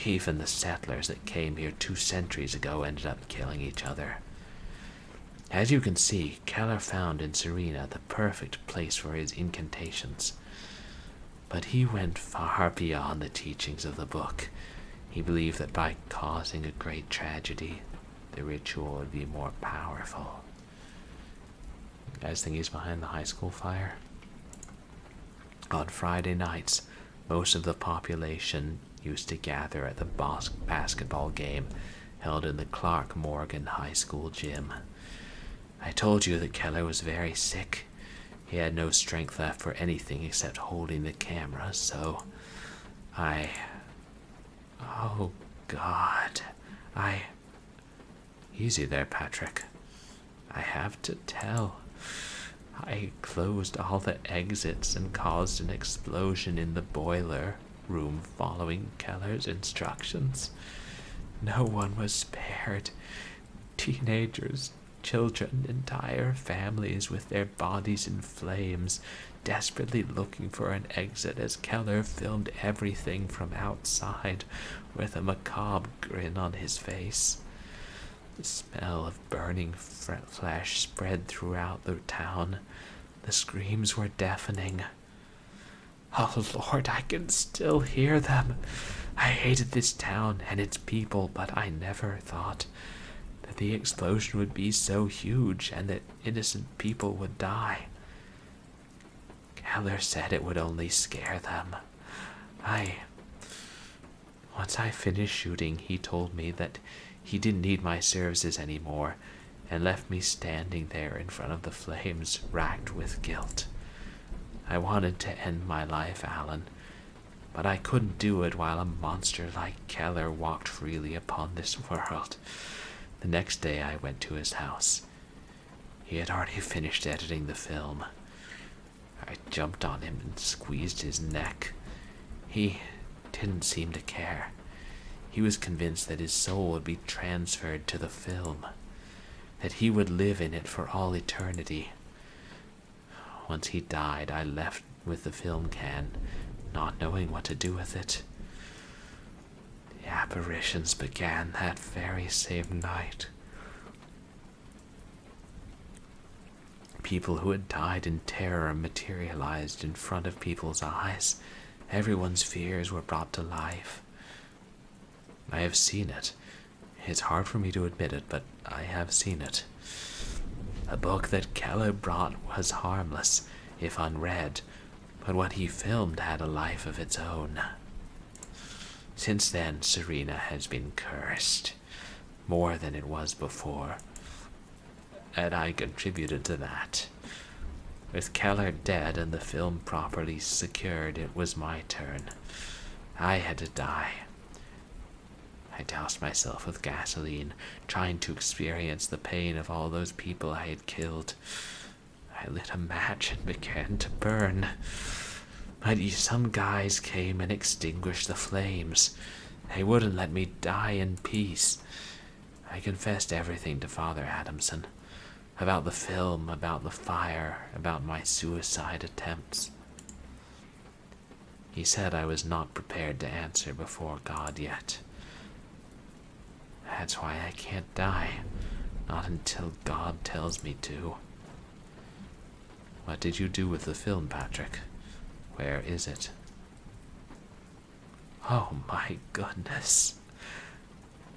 Even the settlers that came here 2 centuries ago ended up killing each other. As you can see, Keller found in Serena the perfect place for his incantations. But he went far beyond the teachings of the book. He believed that by causing a great tragedy, the ritual would be more powerful. You guys think he's behind the high school fire? On Friday nights, most of the population used to gather at the basketball game held in the Clark Morgan High School gym. I told you that Keller was very sick. He had no strength left for anything except holding the camera, so oh God, Easy there, Patrick. I have to tell. I closed all the exits and caused an explosion in the boiler room following Keller's instructions. No one was spared. Teenagers, children, entire families with their bodies in flames, desperately looking for an exit as Keller filmed everything from outside with a macabre grin on his face. The smell of burning flesh spread throughout the town. The screams were deafening. Oh Lord, I can still hear them. I hated this town and its people, but I never thought that the explosion would be so huge and that innocent people would die. Keller said it would only scare them. Once I finished shooting, he told me that he didn't need my services anymore and left me standing there in front of the flames, racked with guilt. I wanted to end my life, Alan, but I couldn't do it while a monster like Keller walked freely upon this world. The next day I went to his house. He had already finished editing the film. I jumped on him and squeezed his neck. He didn't seem to care. He was convinced that his soul would be transferred to the film, that he would live in it for all eternity. Once he died, I left with the film can, not knowing what to do with it. The apparitions began that very same night. People who had died in terror materialized in front of people's eyes. Everyone's fears were brought to life. I have seen it. It's hard for me to admit it, but I have seen it. A book that Keller brought was harmless, if unread, but what he filmed had a life of its own. Since then, Serena has been cursed, more than it was before, and I contributed to that. With Keller dead and the film properly secured, it was my turn. I had to die. I doused myself with gasoline, trying to experience the pain of all those people I had killed. I lit a match and began to burn. But some guys came and extinguished the flames. They wouldn't let me die in peace. I confessed everything to Father Adamson. About the film, about the fire, about my suicide attempts. He said I was not prepared to answer before God yet. That's why I can't die, not until God tells me to. What did you do with the film, Patrick? Where is it? Oh my goodness.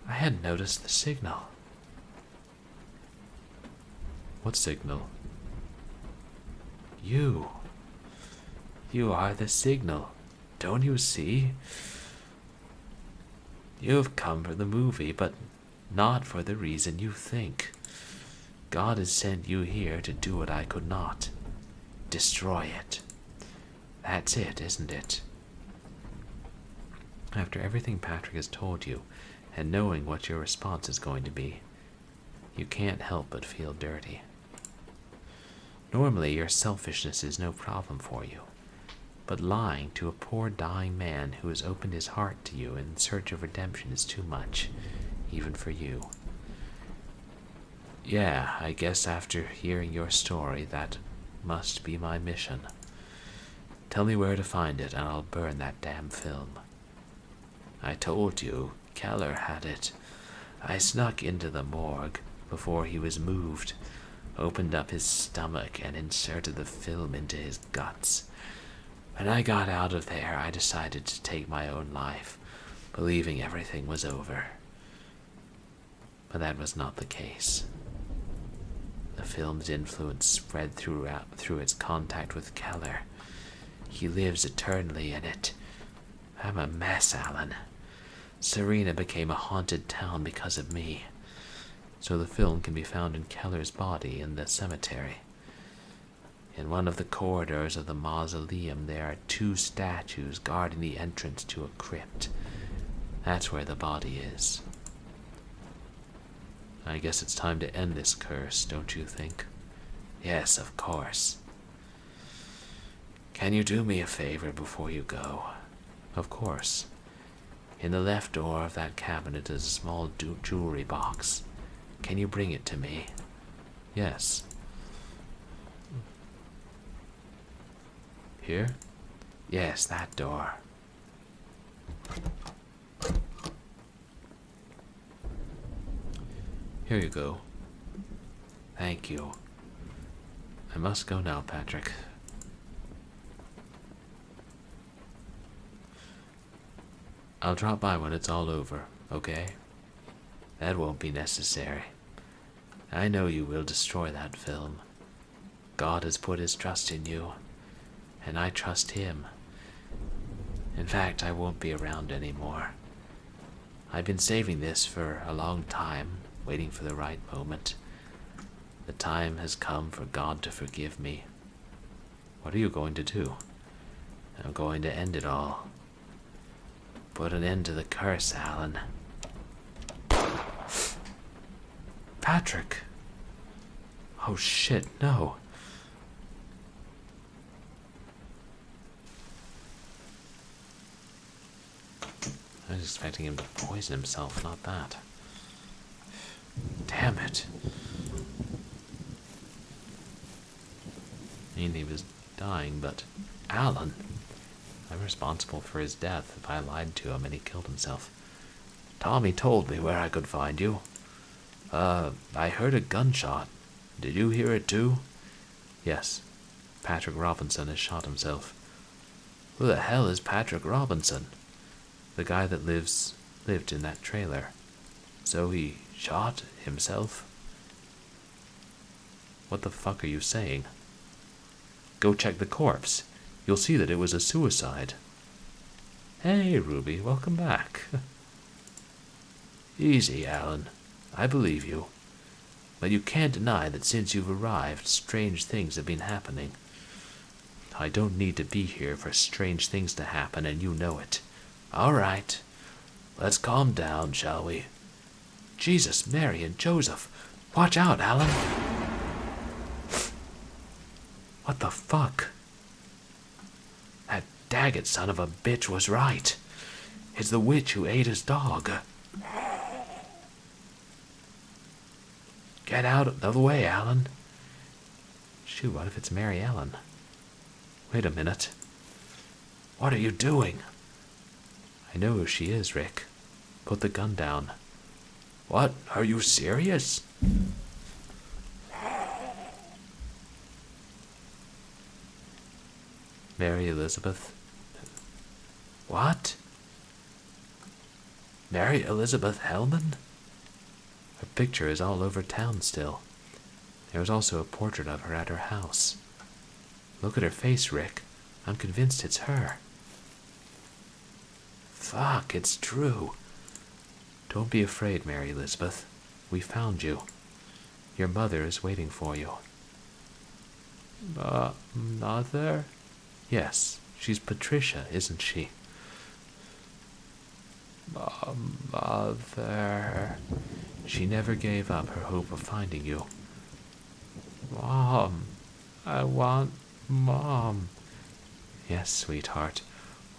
I hadn't noticed the signal. What signal? You. You are the signal. Don't you see? You have come for the movie, but not for the reason you think. God has sent you here to do what I could not. Destroy it. That's it, isn't it? After everything Patrick has told you, and knowing what your response is going to be, you can't help but feel dirty. Normally, your selfishness is no problem for you, but lying to a poor dying man who has opened his heart to you in search of redemption is too much, even for you. Yeah, I guess after hearing your story, that must be my mission. Tell me where to find it, and I'll burn that damn film. I told you, Keller had it. I snuck into the morgue before he was moved, opened up his stomach, and inserted the film into his guts. When I got out of there, I decided to take my own life, believing everything was over. But that was not the case. The film's influence spread through its contact with Keller. He lives eternally in it. I'm a mess, Alan. Serena became a haunted town because of me. So the film can be found in Keller's body in the cemetery. In one of the corridors of the mausoleum, there are 2 statues guarding the entrance to a crypt. That's where the body is. I guess it's time to end this curse, don't you think? Yes, of course. Can you do me a favor before you go? Of course. In the left door of that cabinet is a small jewelry box. Can you bring it to me? Yes. Here? Yes, that door. Here you go. Thank you. I must go now, Patrick. I'll drop by when it's all over, okay? That won't be necessary. I know you will destroy that film. God has put his trust in you, and I trust him. In fact, I won't be around anymore. I've been saving this for a long time, waiting for the right moment. The time has come for God to forgive me. What are you going to do? I'm going to end it all. Put an end to the curse, Alan. Patrick! Oh shit, no. I was expecting him to poison himself, not that. Damn it. I mean, he was dying, but Alan. I'm responsible for his death if I lied to him and he killed himself. Tommy told me where I could find you. I heard a gunshot. Did you hear it too? Yes. Patrick Robinson has shot himself. Who the hell is Patrick Robinson? The guy that lived in that trailer. So he shot himself? What the fuck are you saying? Go check the corpse. You'll see that it was a suicide. Hey, Ruby, welcome back. Easy, Alan. I believe you. But you can't deny that since you've arrived, strange things have been happening. I don't need to be here for strange things to happen, and you know it. All right. Let's calm down, shall we? Jesus, Mary, and Joseph. Watch out, Alan. What the fuck? That Daggett son of a bitch was right. It's the witch who ate his dog. Get out of the way, Alan. Shoot, what if it's Mary Ellen? Wait a minute. What are you doing? I know who she is, Rick. Put the gun down. What? Are you serious? Mary Elizabeth. What? Mary Elizabeth Hellman? Her picture is all over town still. There was also a portrait of her at her house. Look at her face, Rick. I'm convinced it's her. Fuck, it's true. Don't be afraid, Mary Elizabeth. We found you. Your mother is waiting for you. Mother? Yes, she's Patricia, isn't she? Mother. She never gave up her hope of finding you. Mom. I want Mom. Yes, sweetheart.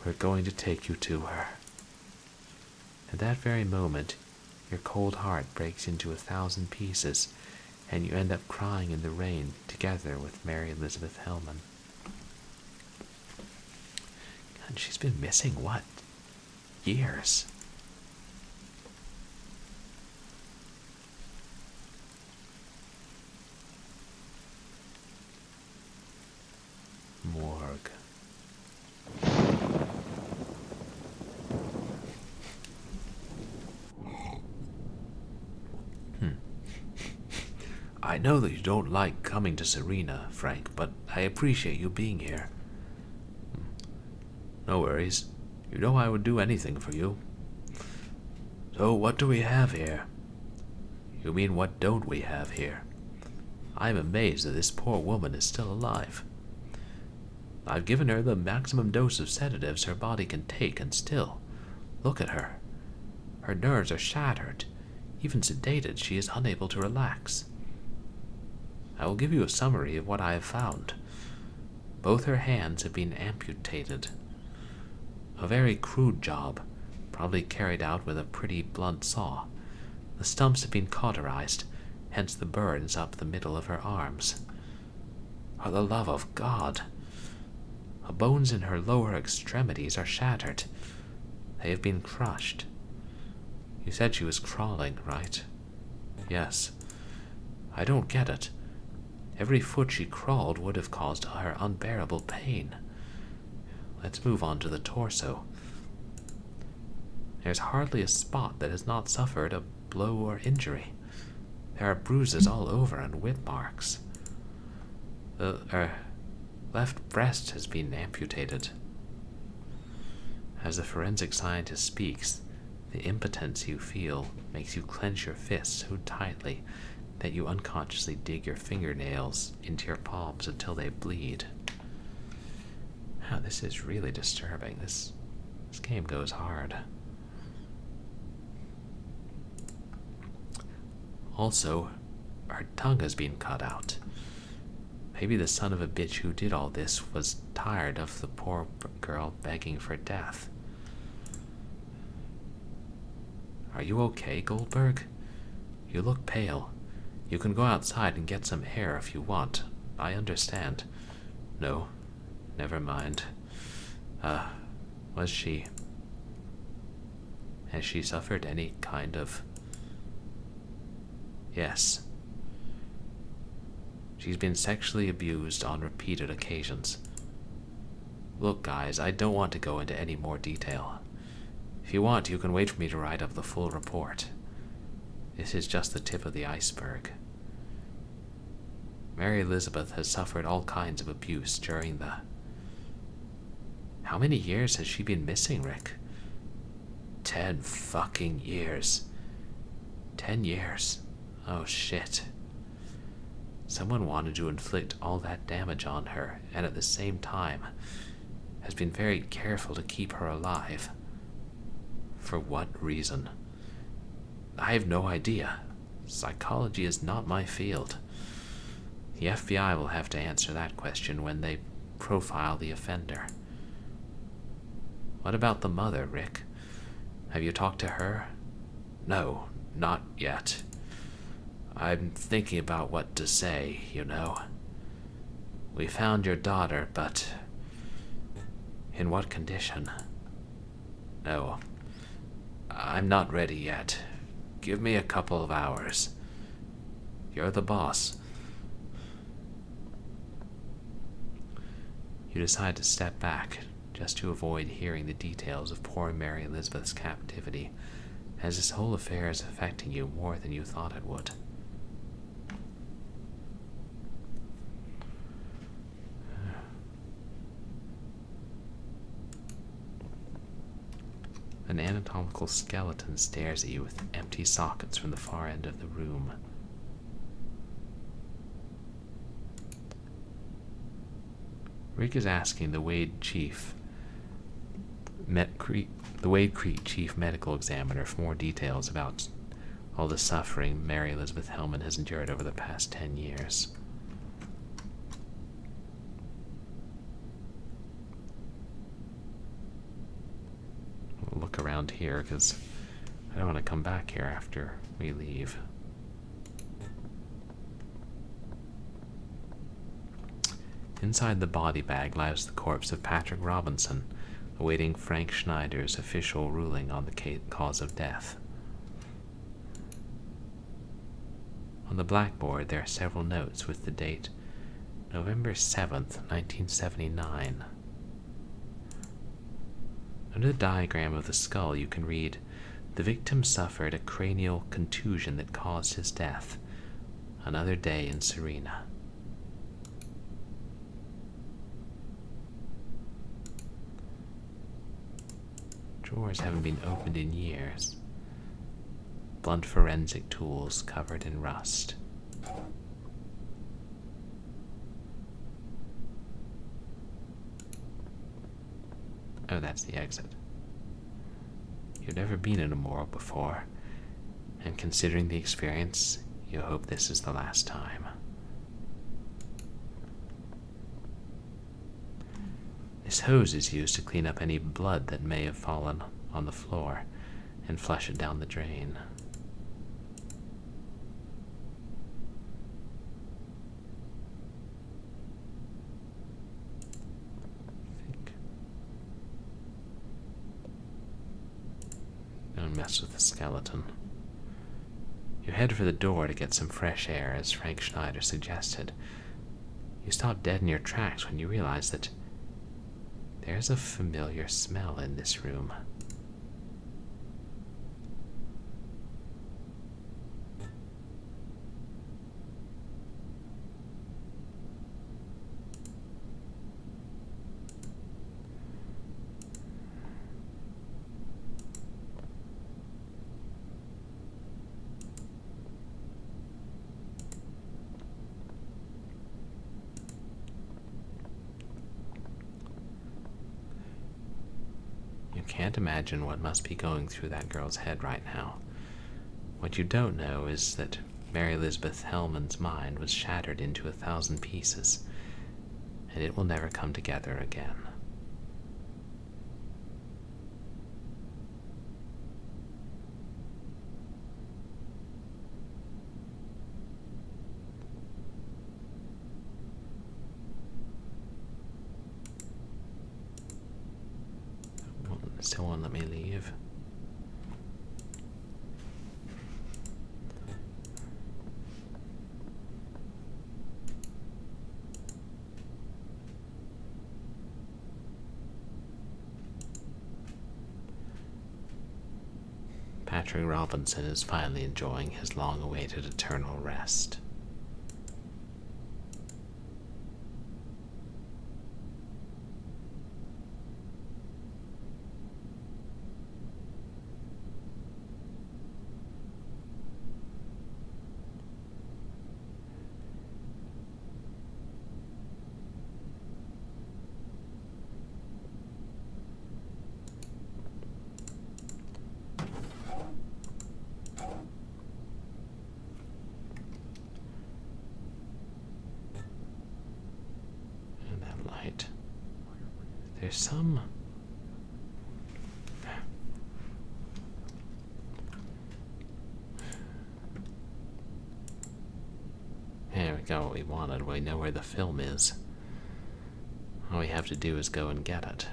We're going to take you to her. At that very moment, your cold heart breaks into 1,000 pieces, and you end up crying in the rain together with Mary Elizabeth Hellman. God, she's been missing, what? Years. Morgue. I know that you don't like coming to Serena, Frank, but I appreciate you being here. No worries. You know I would do anything for you. So what do we have here? You mean what don't we have here? I am amazed that this poor woman is still alive. I've given her the maximum dose of sedatives her body can take, and still, look at her. Her nerves are shattered. Even sedated, she is unable to relax. I will give you a summary of what I have found. Both her hands have been amputated. A very crude job, probably carried out with a pretty blunt saw. The stumps have been cauterized, hence the burns up the middle of her arms. For the love of God! The bones in her lower extremities are shattered. They have been crushed. You said she was crawling, right? Yes. I don't get it. Every foot she crawled would have caused her unbearable pain. Let's move on to the torso. There's hardly a spot that has not suffered a blow or injury. There are bruises all over and whip marks. The left breast has been amputated. As the forensic scientist speaks, the impotence you feel makes you clench your fists so tightly that you unconsciously dig your fingernails into your palms until they bleed. Wow, this is really disturbing. This game goes hard. Also, her tongue has been cut out. Maybe the son of a bitch who did all this was tired of the poor girl begging for death. Are you okay, Goldberg? You look pale. You can go outside and get some air if you want. I understand. No, never mind. Has she suffered any kind of... Yes. She's been sexually abused on repeated occasions. Look, guys, I don't want to go into any more detail. If you want, you can wait for me to write up the full report. This is just the tip of the iceberg. Mary Elizabeth has suffered all kinds of abuse during the... How many years has she been missing, Rick? 10 fucking years. 10 years. Oh shit. Someone wanted to inflict all that damage on her, and at the same time has been very careful to keep her alive. For what reason? I have no idea. Psychology is not my field. The FBI will have to answer that question when they profile the offender. What about the mother, Rick? Have you talked to her? No, not yet. I'm thinking about what to say, you know. We found your daughter, but... in what condition? No, I'm not ready yet. Give me a couple of hours. You're the boss. You decide to step back, just to avoid hearing the details of poor Mary Elizabeth's captivity, as this whole affair is affecting you more than you thought it would. An anatomical skeleton stares at you with empty sockets from the far end of the room. Rick is asking the Wade Chief Medical Examiner for more details about all the suffering Mary Elizabeth Hellman has endured over the past 10 years. We'll look around here because I don't want to come back here after we leave. Inside the body bag lies the corpse of Patrick Robinson, awaiting Frank Schneider's official ruling on the cause of death. On the blackboard there are several notes with the date November 7th, 1979. Under the diagram of the skull you can read, "The victim suffered a cranial contusion that caused his death. Another day in Serena." Drawers haven't been opened in years. Blunt forensic tools covered in rust. Oh, that's the exit. You've never been in a morgue before, and considering the experience, you hope this is the last time. This hose is used to clean up any blood that may have fallen on the floor and flush it down the drain. Don't mess with the skeleton. You head for the door to get some fresh air, as Frank Schneider suggested. You stop dead in your tracks when you realize that there's a familiar smell in this room. Can't imagine what must be going through that girl's head right now. What you don't know is that Mary Elizabeth Hellman's mind was shattered into 1,000 pieces, and it will never come together again. Still won't let me leave. Patrick Robinson is finally enjoying his long-awaited eternal rest. There's some... There we go, what we wanted. We know where the film is. All we have to do is go and get it.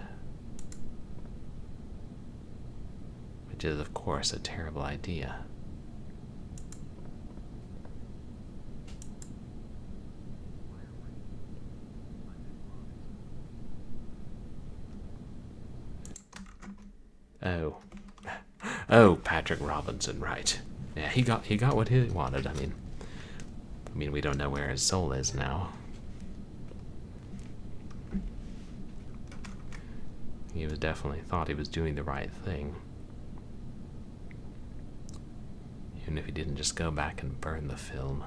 Which is, of course, a terrible idea. Oh, Patrick Robinson, right. Yeah, he got what he wanted. I mean, we don't know where his soul is now. He was definitely thought he was doing the right thing. Even if he didn't just go back and burn the film.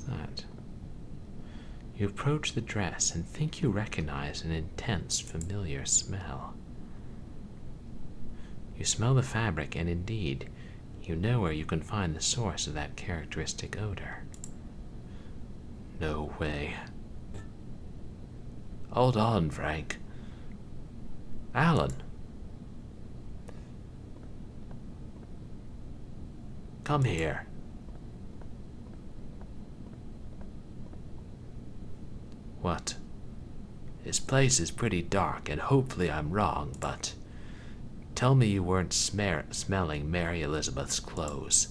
That. You approach the dress and think you recognize an intense, familiar smell. You smell the fabric, and indeed, you know where you can find the source of that characteristic odor. No way. Hold on, Frank. Alan. Come here. What? This place is pretty dark, and hopefully I'm wrong, but tell me you weren't smelling Mary Elizabeth's clothes.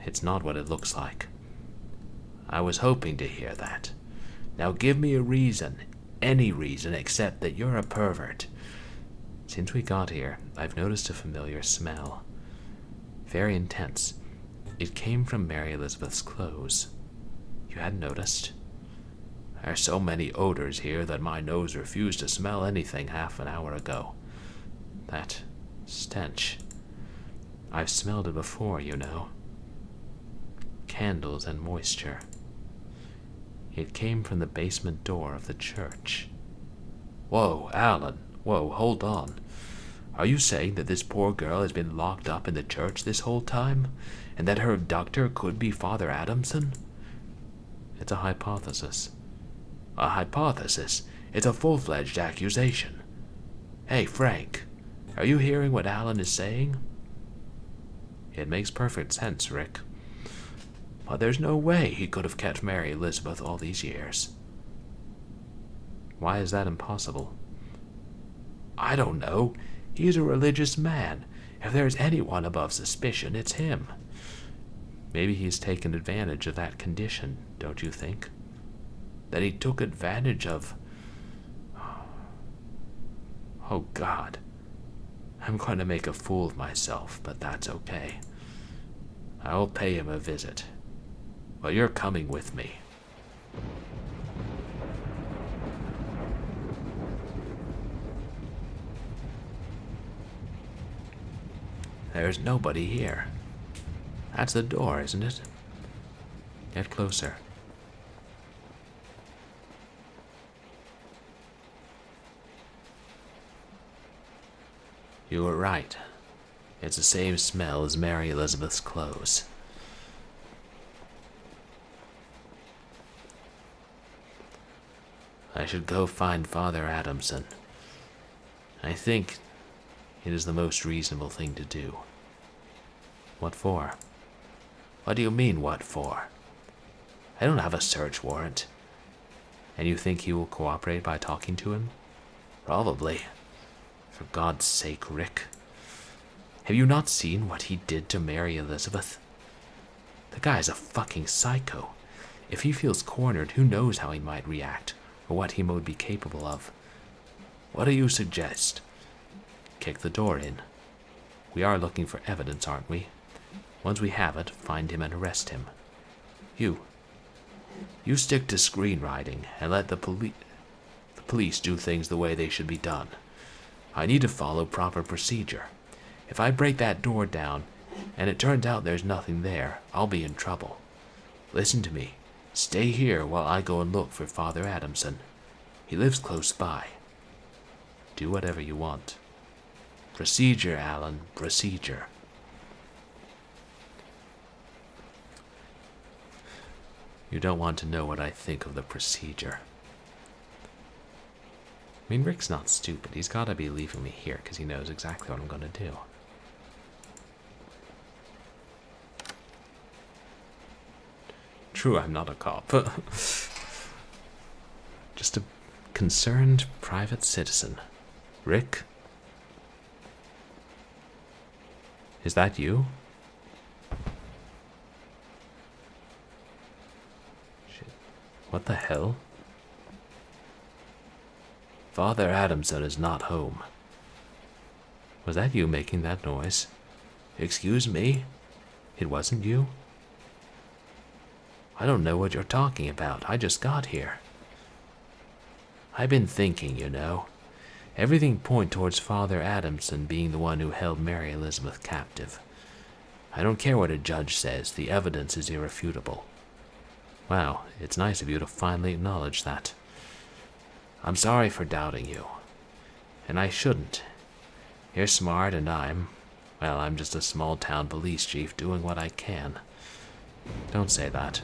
It's not what it looks like. I was hoping to hear that. Now give me a reason, any reason except that you're a pervert. Since we got here, I've noticed a familiar smell. Very intense. It came from Mary Elizabeth's clothes. You hadn't noticed? There's so many odors here that my nose refused to smell anything half an hour ago. That stench. I've smelled it before, you know. Candles and moisture. It came from the basement door of the church. Whoa, Alan. Whoa, hold on. Are you saying that this poor girl has been locked up in the church this whole time? And that her abductor could be Father Adamson? It's a hypothesis. A hypothesis? It's a full-fledged accusation. Hey, Frank. Are you hearing what Alan is saying? It makes perfect sense, Rick. But there's no way he could have kept Mary Elizabeth all these years. Why is that impossible? I don't know. He's a religious man. If there's anyone above suspicion, it's him. Maybe he's taken advantage of that condition, don't you think? That he took advantage of... Oh, God. I'm going to make a fool of myself, but that's okay. I'll pay him a visit. But you're coming with me. There's nobody here. That's the door, isn't it? Get closer. You were right. It's the same smell as Mary Elizabeth's clothes. I should go find Father Adamson. I think it is the most reasonable thing to do. What for? What do you mean, what for? I don't have a search warrant. And you think he will cooperate by talking to him? Probably. For God's sake, Rick. Have you not seen what he did to Mary Elizabeth? The guy's a fucking psycho. If he feels cornered, who knows how he might react, or what he might be capable of. What do you suggest? Kick the door in. We are looking for evidence, aren't we? Once we have it, find him and arrest him. You stick to screenwriting and let the police do things the way they should be done. I need to follow proper procedure. If I break that door down and it turns out there's nothing there, I'll be in trouble. Listen to me. Stay here while I go and look for Father Adamson. He lives close by. Do whatever you want. Procedure, Alan, procedure. You don't want to know what I think of the procedure. I mean, Rick's not stupid. He's got to be leaving me here because he knows exactly what I'm going to do. True, I'm not a cop. Just a concerned private citizen. Rick? Is that you? Shit. What the hell? Father Adamson is not home. Was that you making that noise? Excuse me? It wasn't you? I don't know what you're talking about. I just got here. I've been thinking, you know. Everything points towards Father Adamson being the one who held Mary Elizabeth captive. I don't care what a judge says. The evidence is irrefutable. Wow, it's nice of you to finally acknowledge that. I'm sorry for doubting you. And I shouldn't. You're smart and I'm just a small-town police chief doing what I can. Don't say that.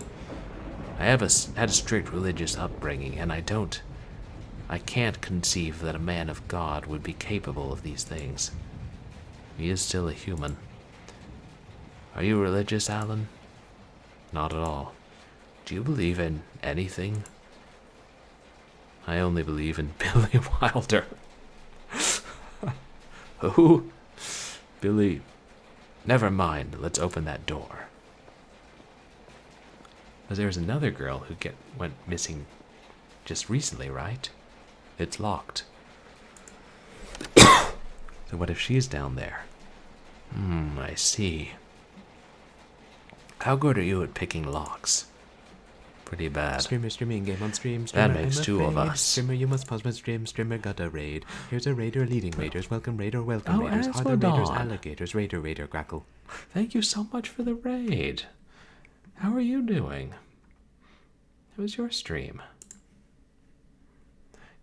I had a strict religious upbringing, and I can't conceive that a man of God would be capable of these things. He is still a human. Are you religious, Alan? Not at all. Do you believe in anything? I only believe in Billy Wilder. Who? Billy. Never mind. Let's open that door. Because there was another girl who went missing just recently, right? It's locked. So what if she's down there? I see. How good are you at picking locks? Pretty bad. Streaming game on stream. That makes two of us. Streamer, you must pause my stream. Streamer got a raid. Here's a raider leading raiders. Welcome raider, welcome Oh, raiders. Are the Asmodon. raiders alligators? Raider, crackle. Thank you so much for the raid. How are you doing? How was your stream?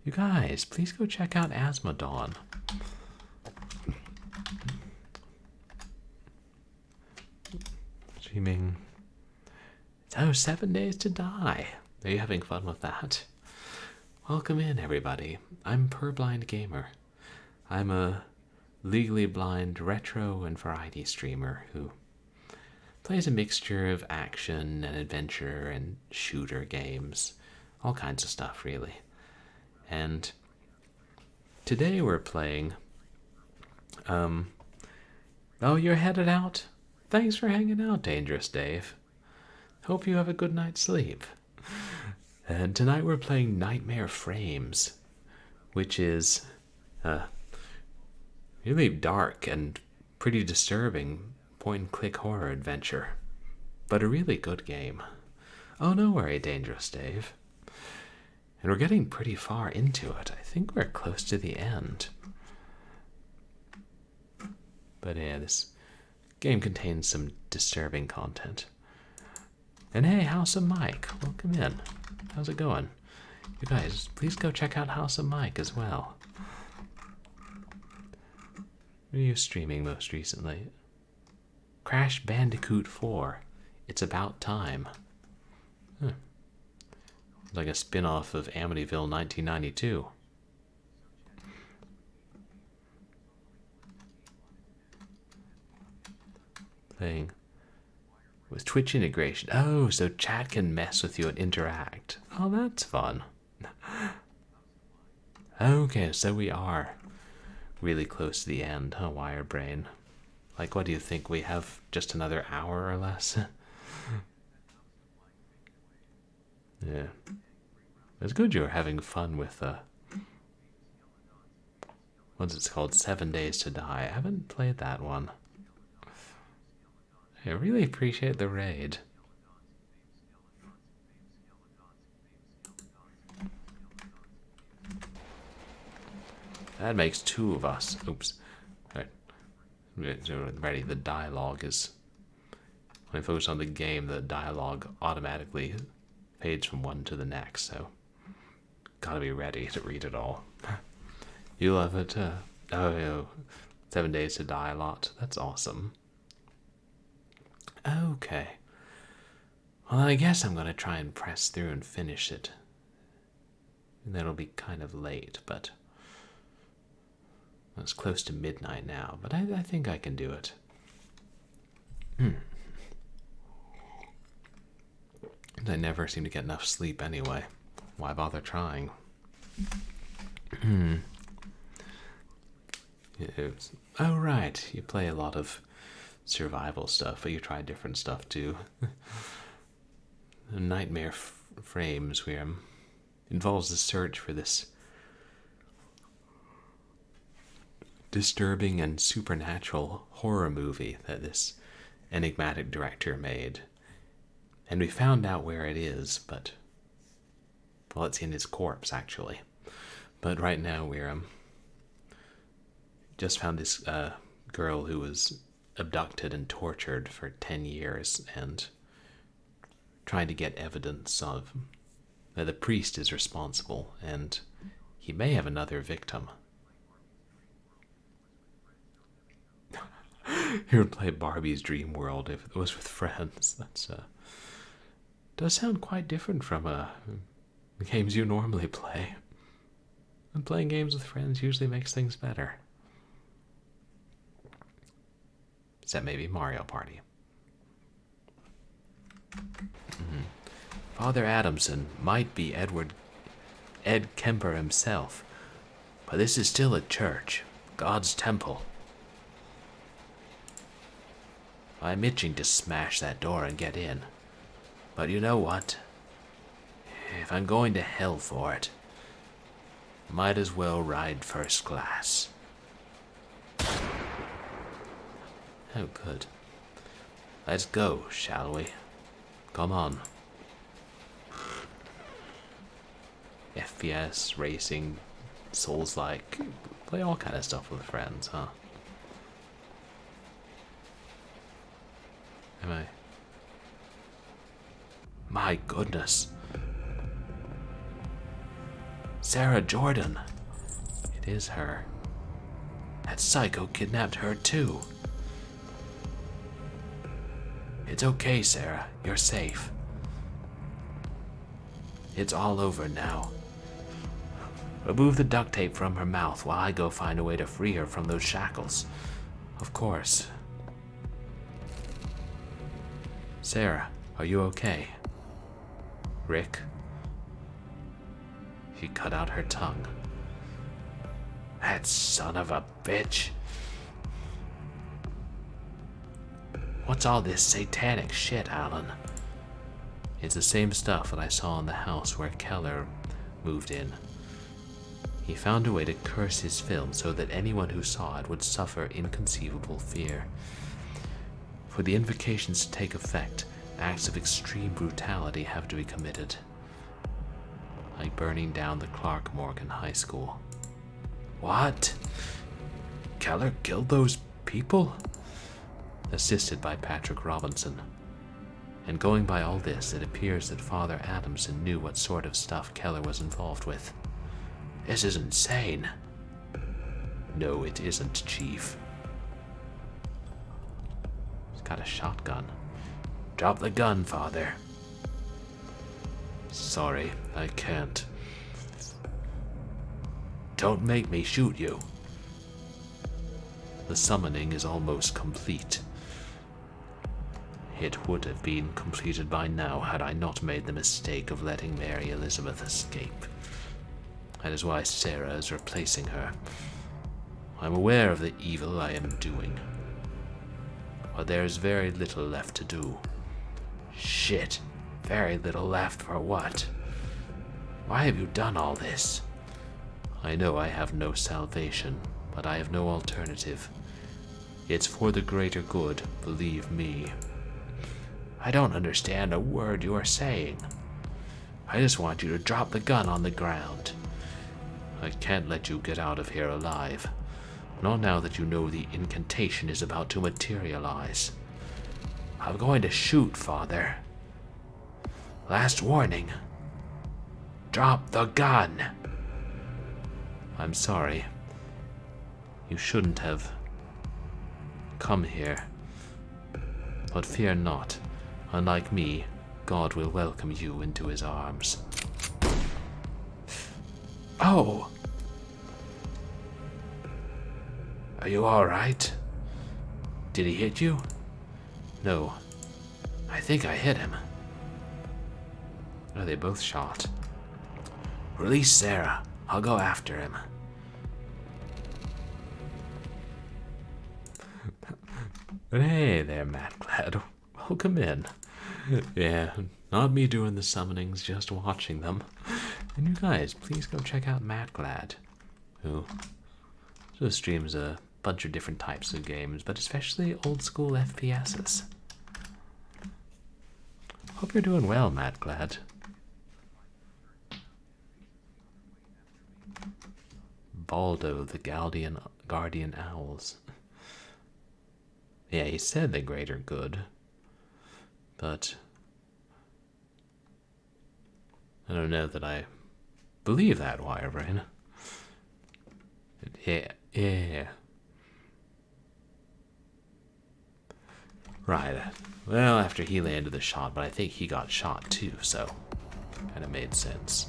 You guys, please go check out Asmodon. Streaming. Oh, 7 Days to Die. Are you having fun with that? Welcome in, everybody. I'm Purblind Gamer. I'm a legally blind retro and variety streamer who plays a mixture of action and adventure and shooter games. All kinds of stuff, really. And today we're playing... Oh, you're headed out? Thanks for hanging out, Dangerous Dave. Hope you have a good night's sleep. And tonight we're playing Nightmare Frames, which is really dark and pretty disturbing point-and-click horror adventure, but a really good game. Oh, no worry, Dangerous Dave. And we're getting pretty far into it. I think we're close to the end. But yeah, this game contains some disturbing content. And hey, House of Mike, welcome in. How's it going? You guys, please go check out House of Mike as well. What are you streaming most recently? Crash Bandicoot 4. It's about time. Like a spin-off of Amityville 1992. Playing with Twitch integration. Oh, so chat can mess with you and interact. Oh, that's fun. Okay, so we are really close to the end, huh, WireBrain? Like, what do you think? We have just another hour or less? Yeah. It's good you're having fun with, what's it called? 7 Days to Die. I haven't played that one. I really appreciate the raid. That makes two of us. Oops. Right. Ready, the dialogue is... When I focus on the game, the dialogue automatically fades from one to the next, so... Gotta be ready to read it all. You love it? Oh, 7 Days to Die a lot. That's awesome. Okay. Well, I guess I'm going to try and press through and finish it. And that'll be kind of late, but... It's close to midnight now, but I think I can do it. I never seem to get enough sleep anyway. Why bother trying? Oh, right. You play a lot of survival stuff, but you try different stuff too. Nightmare Frames, where involves the search for this disturbing and supernatural horror movie that this enigmatic director made. And we found out where it is, but... Well, it's in his corpse, actually. But right now we're just found this girl who was abducted and tortured for 10 years and trying to get evidence of that the priest is responsible and he may have another victim. He would play Barbie's Dream World if it was with friends. That's does sound quite different from the games you normally play. And playing games with friends usually makes things better. Except maybe Mario Party. Father Adamson might be Ed Kemper himself, but this is still a church, God's temple. I'm itching to smash that door and get in. But you know what? If I'm going to hell for it, might as well ride first class. Oh, good. Let's go, shall we? Come on. FPS, racing, Souls-like. Play all kind of stuff with friends, huh? Am I? My goodness. Sarah Jordan. It is her. That psycho kidnapped her too. It's okay, Sarah. You're safe. It's all over now. Remove the duct tape from her mouth while I go find a way to free her from those shackles. Of course. Sarah, are you okay? Rick? She cut out her tongue. That son of a bitch. What's all this satanic shit, Alan? It's the same stuff that I saw in the house where Keller moved in. He found a way to curse his film so that anyone who saw it would suffer inconceivable fear. For the invocations to take effect, acts of extreme brutality have to be committed. Like burning down the Clark Morgan High School. What? Keller killed those people? Assisted by Patrick Robinson. And going by all this, it appears that Father Adamson knew what sort of stuff Keller was involved with. This is insane. No, it isn't, Chief. He's got a shotgun. Drop the gun, Father. Sorry, I can't. Don't make me shoot you. The summoning is almost complete. It would have been completed by now had I not made the mistake of letting Mary Elizabeth escape. That is why Sarah is replacing her. I'm aware of the evil I am doing, but there is very little left to do. Shit. Very little left for what? Why have you done all this? I know I have no salvation, but I have no alternative. It's for the greater good, believe me. I don't understand a word you are saying. I just want you to drop the gun on the ground. I can't let you get out of here alive. Not now that you know the incantation is about to materialize. I'm going to shoot, Father. Last warning. Drop the gun. I'm sorry. You shouldn't have come here. But fear not. Unlike me, God will welcome you into his arms. Oh! Are you alright? Did he hit you? No. I think I hit him. No, they both shot. Release Sarah. I'll go after him. Hey there, MattGlad. Welcome in. Yeah, not me doing the summonings, just watching them. And you guys, please go check out MattGlad, who streams a bunch of different types of games, but especially old school FPSs. Hope you're doing well, MattGlad. Baldo, the Guardian Owls. Yeah, he said the greater good, but I don't know that I believe that, WireBrain. Yeah. Right. Well, after he landed the shot, but I think he got shot too, so kind of made sense.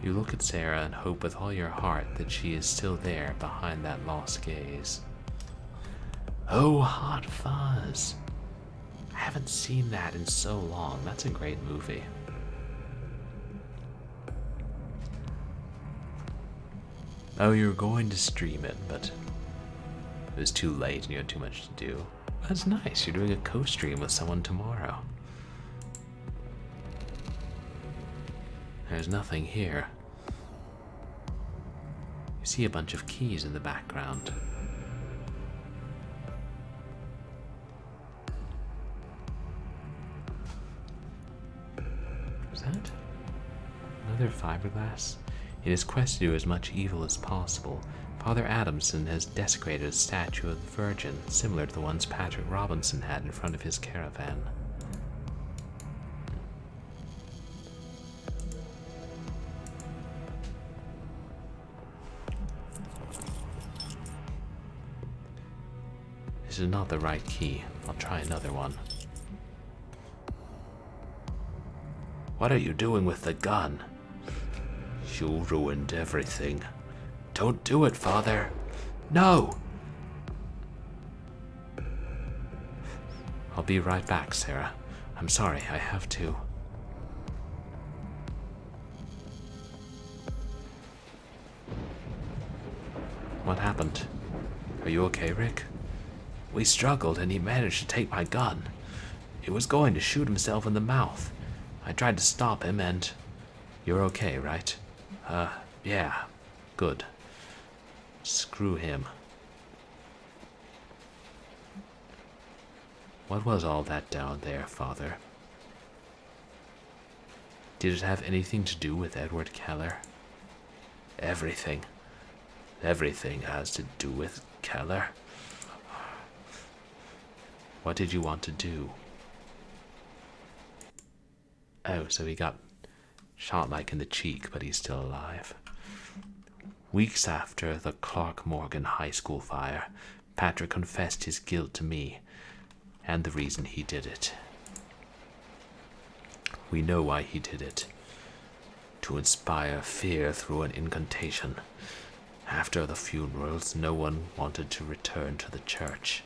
You look at Sarah and hope with all your heart that she is still there behind that lost gaze. Oh, Hot Fuzz. I haven't seen that in so long. That's a great movie. Oh, you were going to stream it, but it was too late and you had too much to do. That's nice. You're doing a co-stream with someone tomorrow. There's nothing here. You see a bunch of keys in the background. Is that another fiberglass? In his quest to do as much evil as possible, Father Adamson has desecrated a statue of the Virgin, similar to the ones Patrick Robinson had in front of his caravan. This is not the right key. I'll try another one. What are you doing with the gun? You ruined everything. Don't do it, Father. No! I'll be right back, Sarah. I'm sorry, I have to. What happened? Are you okay, Rick? We struggled and he managed to take my gun. He was going to shoot himself in the mouth. I tried to stop him and... You're okay, right? Yeah. Good. Screw him. What was all that down there, Father? Did it have anything to do with Edward Keller? Everything. Everything has to do with Keller. What did you want to do? Oh, so he got shot like in the cheek, but he's still alive. Weeks after the Clark Morgan High School fire, Patrick confessed his guilt to me, and the reason he did it. We know why he did it. To inspire fear through an incantation. After the funerals, no one wanted to return to the church.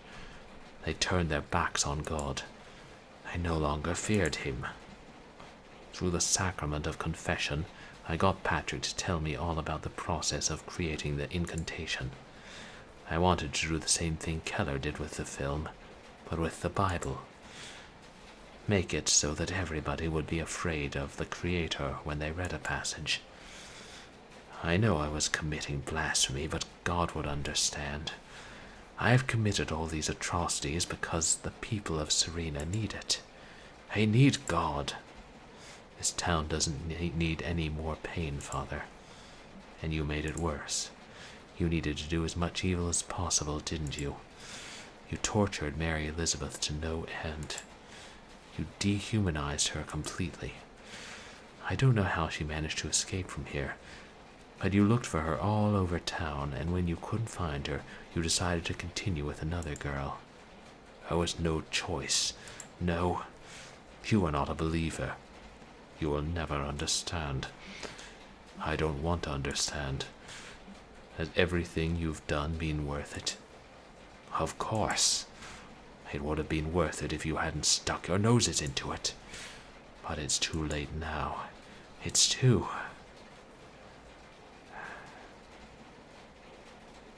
They turned their backs on God. I no longer feared him. Through the sacrament of confession, I got Patrick to tell me all about the process of creating the incantation. I wanted to do the same thing Keller did with the film, but with the Bible. Make it so that everybody would be afraid of the Creator when they read a passage. I know I was committing blasphemy, but God would understand. I have committed all these atrocities because the people of Serena need it. They need God. This town doesn't need any more pain, Father. And you made it worse. You needed to do as much evil as possible, didn't you? You tortured Mary Elizabeth to no end. You dehumanized her completely. I don't know how she managed to escape from here, but you looked for her all over town, and when you couldn't find her, you decided to continue with another girl. There was no choice. No, you are not a believer. You will never understand. I don't want to understand. Has everything you've done been worth it? Of course. It would have been worth it if you hadn't stuck your noses into it. But it's too late now. It's too...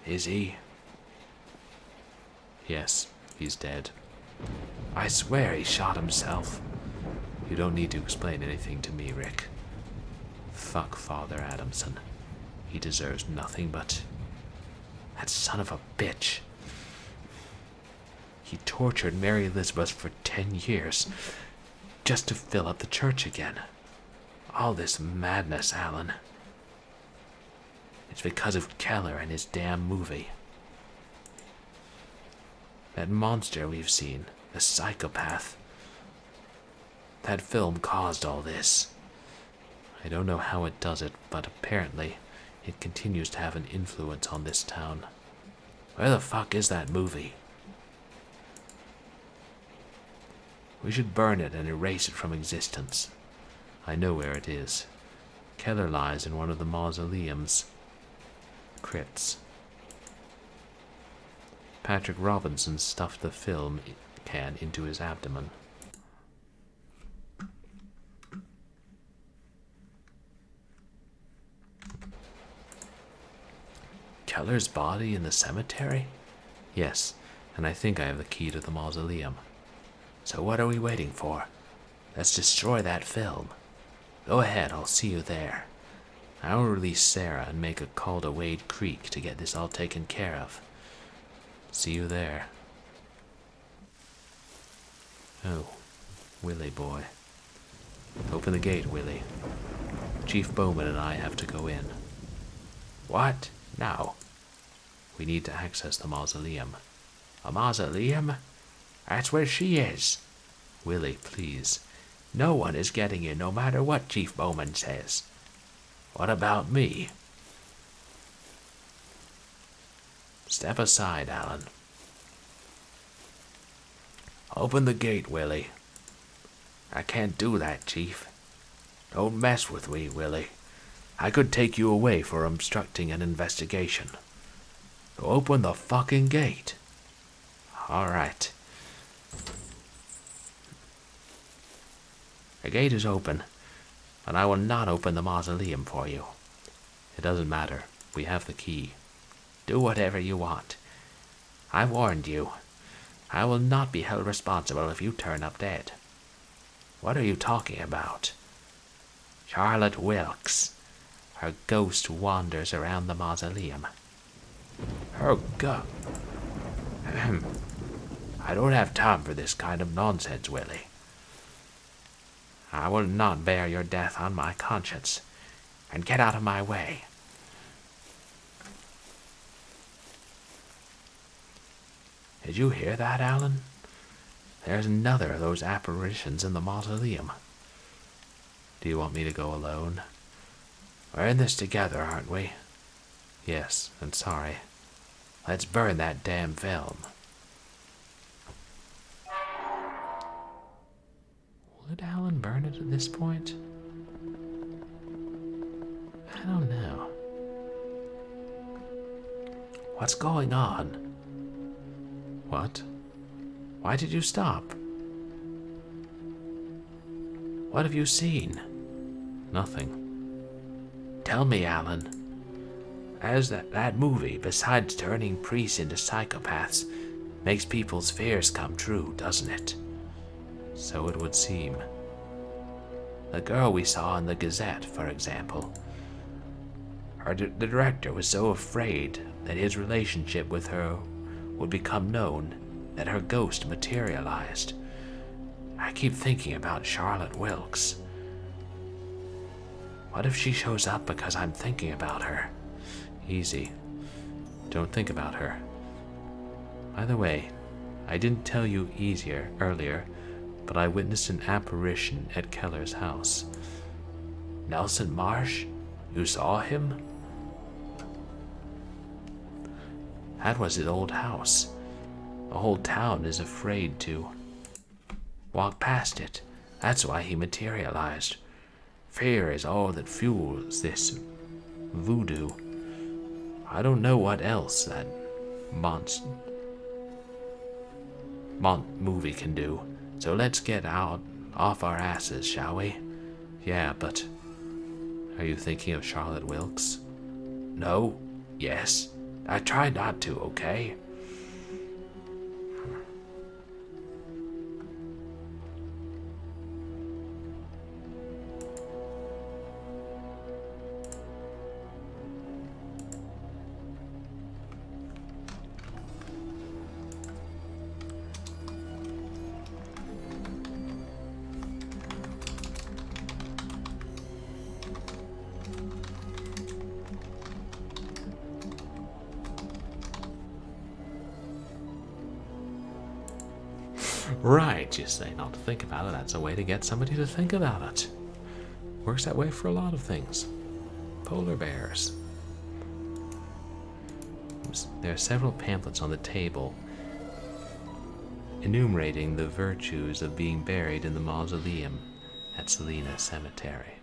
Is he? Yes, he's dead. I swear he shot himself. You don't need to explain anything to me, Rick. Fuck Father Adamson. He deserves nothing but... That son of a bitch. He tortured Mary Elizabeth for 10 years, just to fill up the church again. All this madness, Alan. It's because of Keller and his damn movie. That monster we've seen, the psychopath. That film caused all this. I don't know how it does it, but apparently it continues to have an influence on this town. Where the fuck is that movie? We should burn it and erase it from existence. I know where it is. Keller lies in one of the mausoleum's crypts. Patrick Robinson stuffed the film can into his abdomen. Keller's body in the cemetery? Yes, and I think I have the key to the mausoleum. So what are we waiting for? Let's destroy that film. Go ahead, I'll see you there. I will release Sarah and make a call to Wade Creek to get this all taken care of. See you there. Oh, Willie boy. Open the gate, Willie. Chief Bowman and I have to go in. What? Now? We need to access the mausoleum. A mausoleum? That's where she is. Willie, please. No one is getting in no matter what Chief Bowman says. What about me? Step aside, Alan. Open the gate, Willie. I can't do that, Chief. Don't mess with me, Willie. I could take you away for obstructing an investigation. So open the fucking gate. All right. The gate is open, but I will not open the mausoleum for you. It doesn't matter. We have the key. Do whatever you want. I warned you. I will not be held responsible if you turn up dead. What are you talking about? Charlotte Wilkes. Her ghost wanders around the mausoleum. Her I don't have time for this kind of nonsense, Willie. I will not bear your death on my conscience. And get out of my way. Did you hear that, Alan? There's another of those apparitions in the mausoleum. Do you want me to go alone? We're in this together, aren't we? Yes, I'm sorry. Let's burn that damn film. Would Alan burn it at this point? I don't know. What's going on? What? Why did you stop? What have you seen? Nothing. Tell me, Alan. As that movie, besides turning priests into psychopaths, makes people's fears come true, doesn't it? So it would seem. The girl we saw in the Gazette, for example. The director was so afraid that his relationship with her would become known that her ghost materialized. I keep thinking about Charlotte Wilkes. What if she shows up because I'm thinking about her? Easy. Don't think about her. By the way, I didn't tell you earlier, but I witnessed an apparition at Keller's house. Nelson Marsh? You saw him? That was his old house. The whole town is afraid to walk past it. That's why he materialized. Fear is all that fuels this voodoo. I don't know what else that movie can do, so let's get off our asses, shall we? Yeah, but are you thinking of Charlotte Wilkes? No. Yes. I try not to, okay? Right, you say not to think about it. That's a way to get somebody to think about it. Works that way for a lot of things. Polar bears. There are several pamphlets on the table enumerating the virtues of being buried in the mausoleum at Serena Cemetery.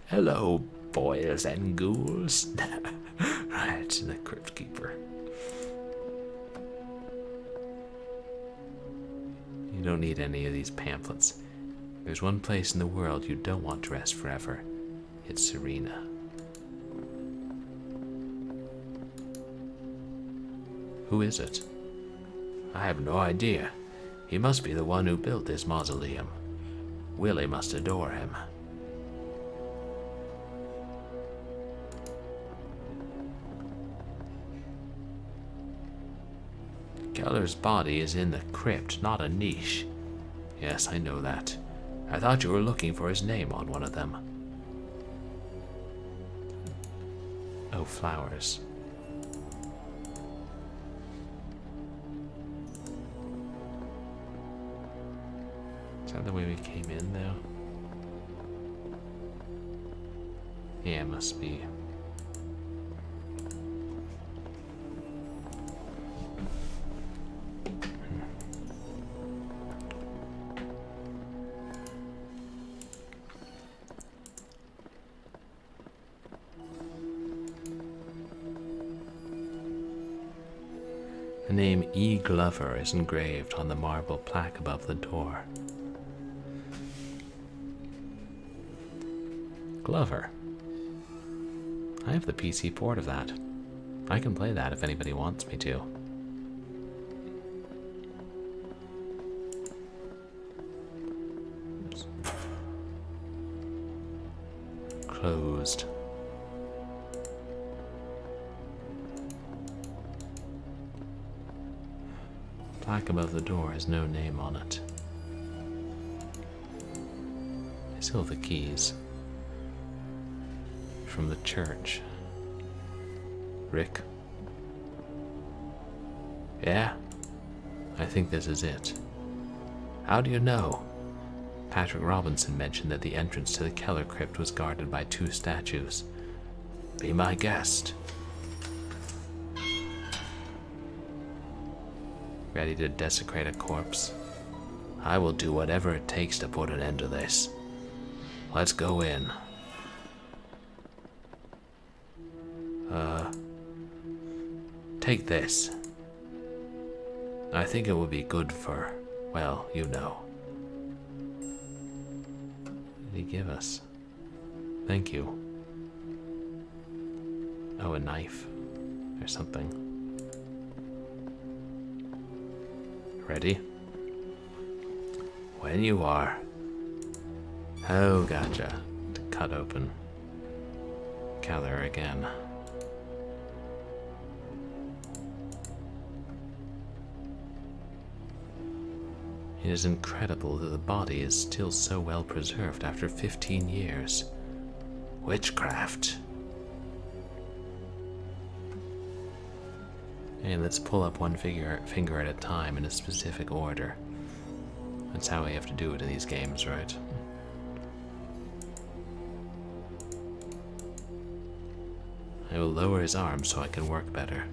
Hello, boys and ghouls. Right, the Crypt Keeper. You don't need any of these pamphlets. There's one place in the world you don't want to rest forever. It's Serena. Who is it? I have no idea. He must be the one who built this mausoleum. Willie must adore him. Keller's body is in the crypt, not a niche. Yes, I know that. I thought you were looking for his name on one of them. Oh, flowers. Is that the way we came in, though? Yeah, it must be. The name E. Glover is engraved on the marble plaque above the door. Glover. I have the PC port of that. I can play that if anybody wants me to. Oops. Closed. Plaque above the door has no name on it. I still have the keys. From the church. Rick? Yeah? I think this is it. How do you know? Patrick Robinson mentioned that the entrance to the Keller crypt was guarded by 2 statues. Be my guest. Ready to desecrate a corpse? I will do whatever it takes to put an end to this. Let's go in. Take this. I think it will be good for, well, you know. What did he give us? Thank you. Oh, a knife. Or something. Ready? When you are. Oh, gotcha. To cut open. Keller again. It is incredible that the body is still so well preserved after 15 years. Witchcraft. Hey, let's pull up one finger at a time in a specific order. That's how we have to do it in these games, right? I will lower his arm so I can work better.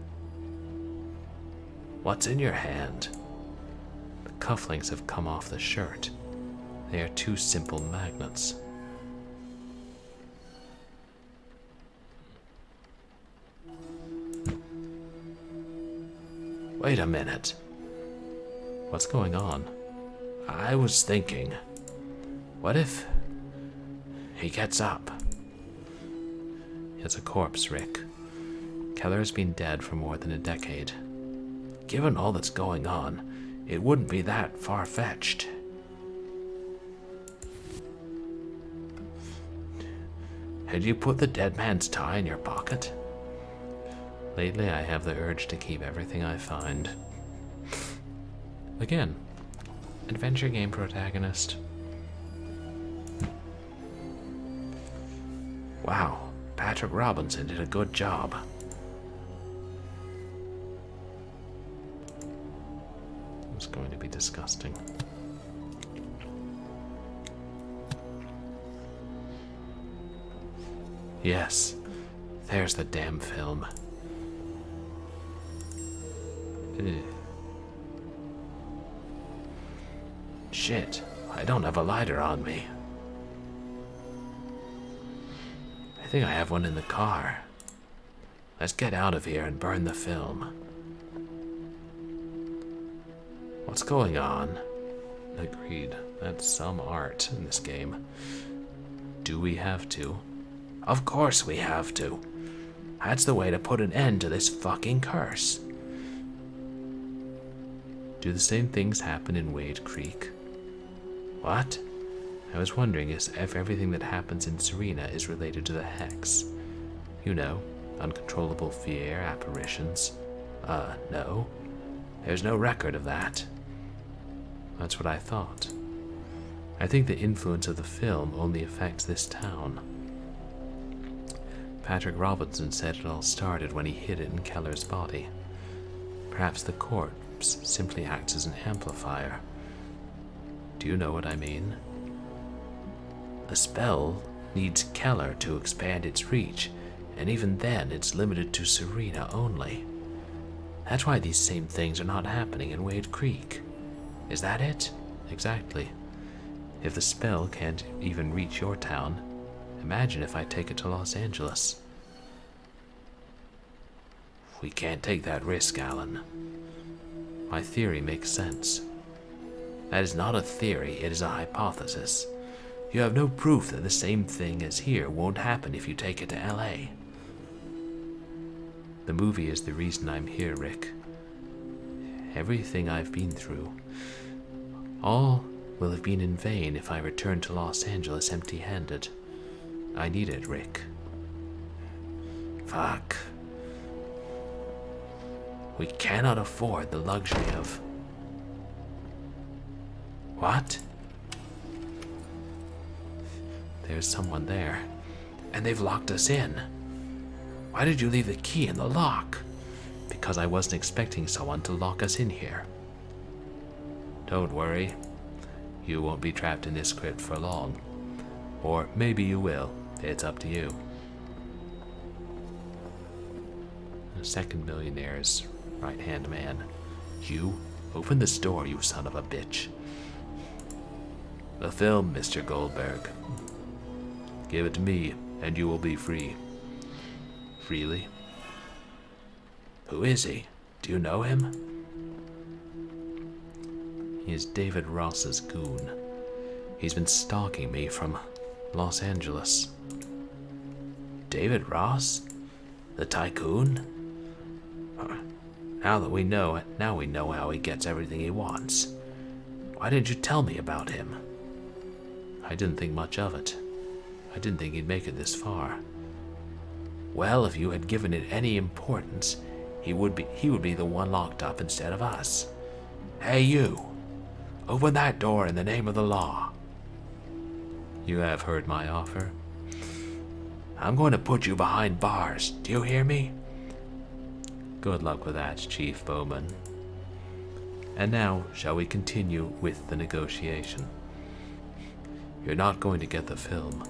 What's in your hand? The cufflinks have come off the shirt. They are 2 simple magnets. Wait a minute. What's going on? I was thinking, what if he gets up? It's a corpse, Rick. Keller has been dead for more than a decade. Given all that's going on, it wouldn't be that far-fetched. Had you put the dead man's tie in your pocket? Lately, I have the urge to keep everything I find. Again, adventure game protagonist. Wow, Patrick Robinson did a good job. It's going to be disgusting. Yes, there's the damn film. Ugh. Shit, I don't have a lighter on me. I think I have one in the car. Let's get out of here and burn the film. What's going on? Agreed. That's some art in this game. Do we have to? Of course we have to. That's the way to put an end to this fucking curse. Do the same things happen in Wade Creek? What? I was wondering if everything that happens in Serena is related to the hex. You know, uncontrollable fear, apparitions. No. There's no record of that. That's what I thought. I think the influence of the film only affects this town. Patrick Robinson said it all started when he hid it in Keller's body. Perhaps the corpse simply acts as an amplifier. Do you know what I mean? A spell needs Keller to expand its reach, and even then it's limited to Serena only. That's why these same things are not happening in Wade Creek. Is that it? Exactly. If the spell can't even reach your town, imagine if I take it to Los Angeles. We can't take that risk, Alan. My theory makes sense. That is not a theory, it is a hypothesis. You have no proof that the same thing as here won't happen if you take it to LA. The movie is the reason I'm here, Rick. Everything I've been through. All will have been in vain if I return to Los Angeles empty-handed. I need it, Rick. Fuck. We cannot afford the luxury of... What? There's someone there, and they've locked us in. Why did you leave the key in the lock? Because I wasn't expecting someone to lock us in here. Don't worry. You won't be trapped in this crypt for long. Or maybe you will. It's up to you. The second millionaire's right-hand man. You, open this door, you son of a bitch. The film, Mr. Goldberg. Give it to me, and you will be free. Freely? Who is he? Do you know him? He is David Ross's goon. He's been stalking me from Los Angeles. David Ross? The tycoon? Now we know how he gets everything he wants. Why didn't you tell me about him? I didn't think much of it. I didn't think he'd make it this far. Well, if you had given it any importance, he would be the one locked up instead of us. Hey, you! Open that door in the name of the law. You have heard my offer. I'm going to put you behind bars. Do you hear me? Good luck with that, Chief Bowman. And now, shall we continue with the negotiation? You're not going to get the film.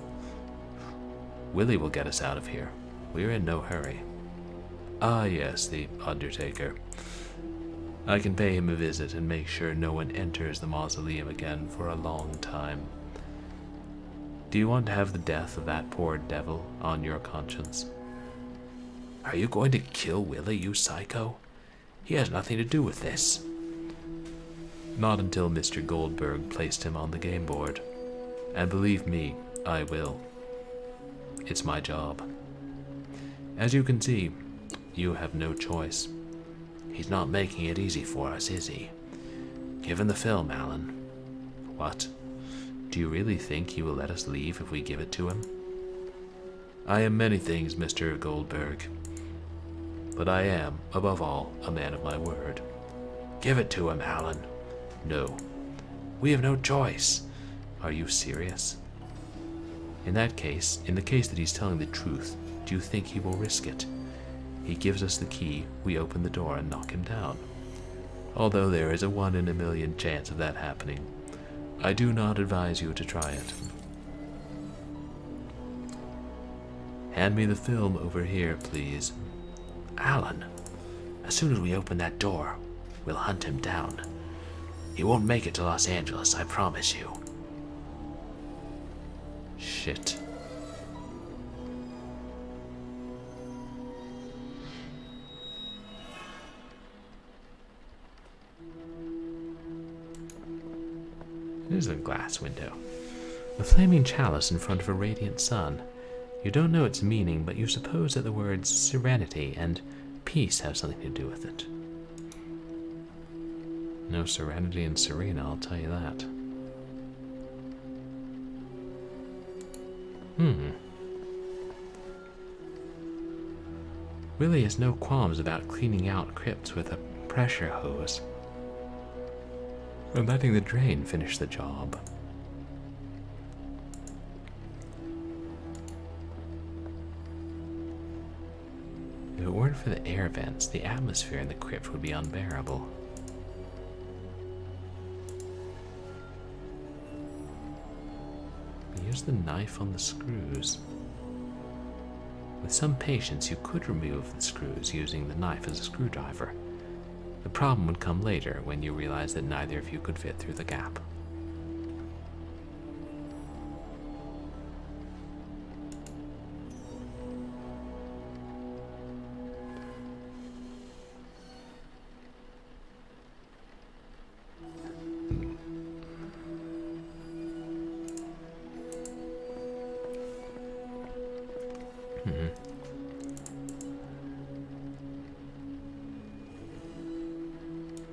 Willie will get us out of here. We're in no hurry. Ah, yes, the Undertaker. I can pay him a visit and make sure no one enters the mausoleum again for a long time. Do you want to have the death of that poor devil on your conscience? Are you going to kill Willie, you psycho? He has nothing to do with this. Not until Mr. Goldberg placed him on the game board. And believe me, I will. It's my job. As you can see, you have no choice. He's not making it easy for us, is he? Give him the film, Alan. What? Do you really think he will let us leave if we give it to him? I am many things, Mr. Goldberg. But I am, above all, a man of my word. Give it to him, Alan. No. We have no choice. Are you serious? In the case that he's telling the truth, do you think he will risk it? He gives us the key, we open the door and knock him down. Although there is a 1 in a million chance of that happening, I do not advise you to try it. Hand me the film over here, please. Alan, as soon as we open that door, we'll hunt him down. He won't make it to Los Angeles, I promise you. Shit. There's a glass window. A flaming chalice in front of a radiant sun. You don't know its meaning, but you suppose that the words serenity and peace have something to do with it. No serenity in Serena, I'll tell you that. Willie has no qualms about cleaning out crypts with a pressure hose and letting the drain finish the job. If it weren't for the air vents, the atmosphere in the crypt would be unbearable. Use the knife on the screws. With some patience, you could remove the screws using the knife as a screwdriver. The problem would come later when you realize that neither of you could fit through the gap.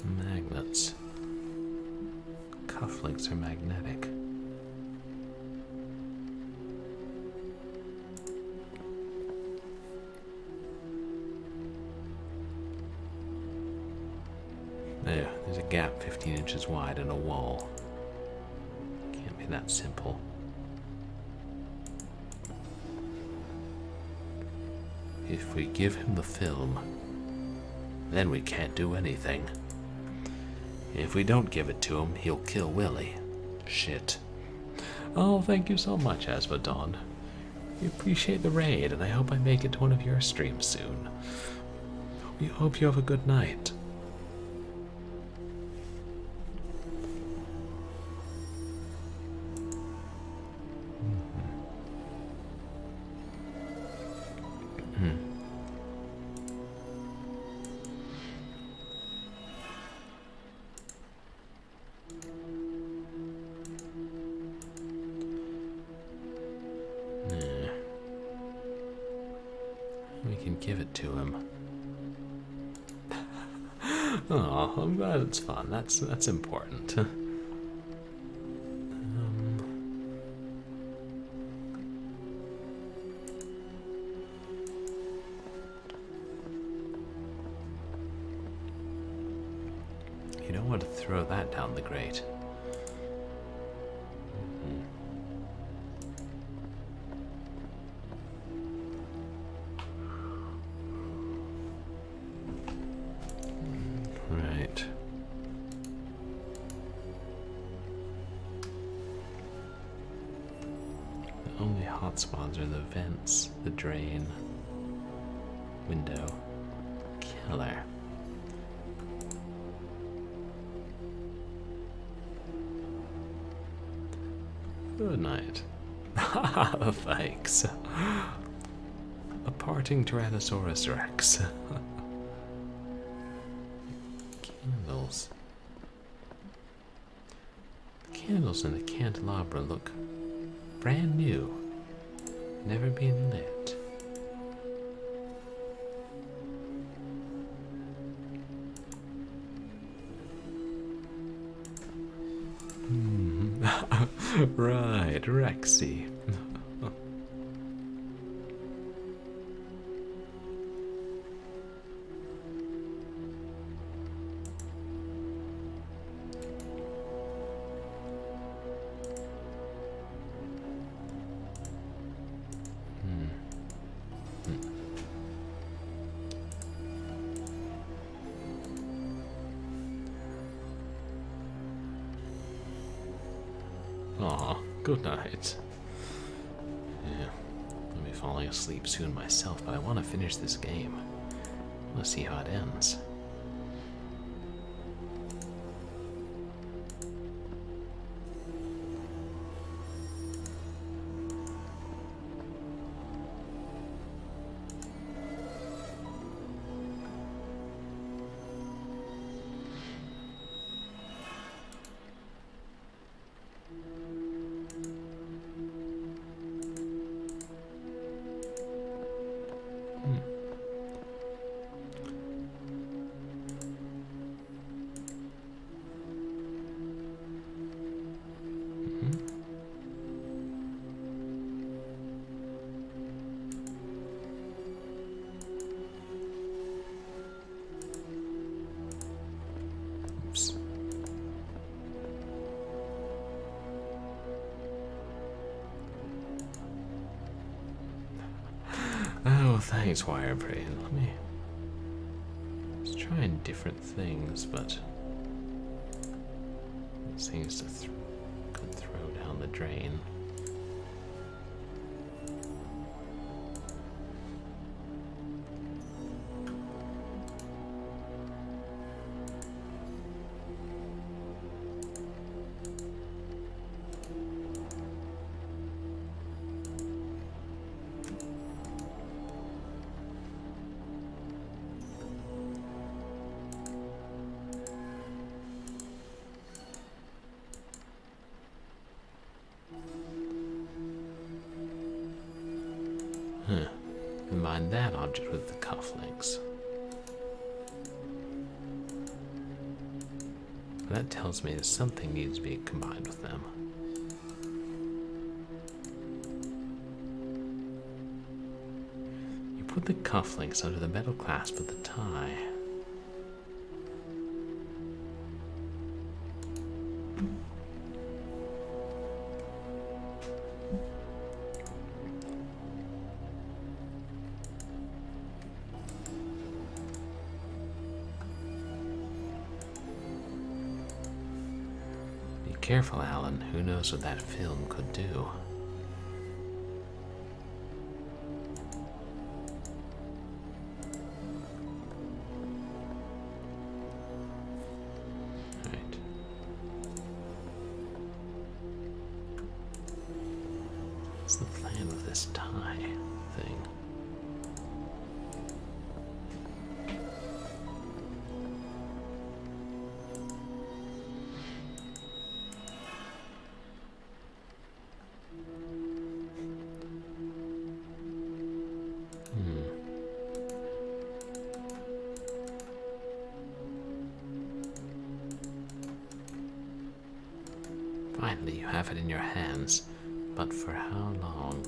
Magnets. Cufflinks are magnetic. There, there's a gap 15 inches wide in a wall. Can't be that simple. If we give him the film, then we can't do anything. If we don't give it to him, he'll kill Willie. Shit. Oh, thank you so much, Asmodon. We appreciate the raid, and I hope I make it to one of your streams soon. We hope you have a good night. We can give it to him. Oh, I'm glad it's fun. That's important. You don't want to throw that down the grate. Right. The only hotspots are the vents, the drain, window, Keller. Good night. Thanks. A parting Tyrannosaurus Rex. Candles. The candles in the candelabra look brand new, never been lit. Right, Rexy. Aw, good night. Yeah, I'll be falling asleep soon myself, but I want to finish this game. I want to see how it ends. Thanks, WireBrain. Let me... Let's try different things, but... These things could throw down the drain. Combine that object with the cufflinks. That tells me that something needs to be combined with them. You put the cufflinks under the metal clasp of the tie. Careful, Alan. Who knows what that film could do? Right. What's the plan with this tie thing? Finally, you have it in your hands, but for how long?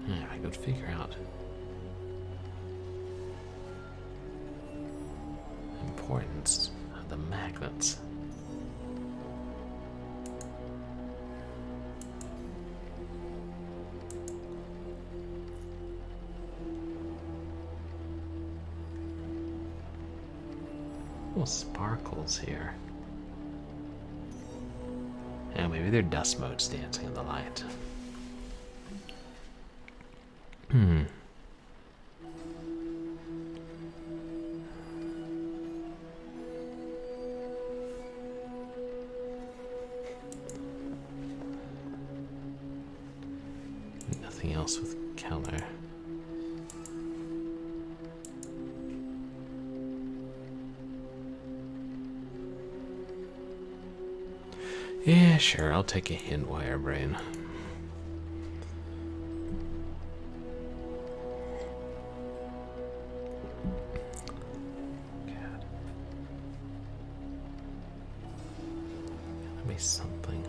I could figure out the importance of the magnets. Little sparkles here. Yeah, maybe they're dust motes dancing in the light. Nothing else with Keller. Yeah, sure, I'll take a hint, WireBrain. God. Gotta be something.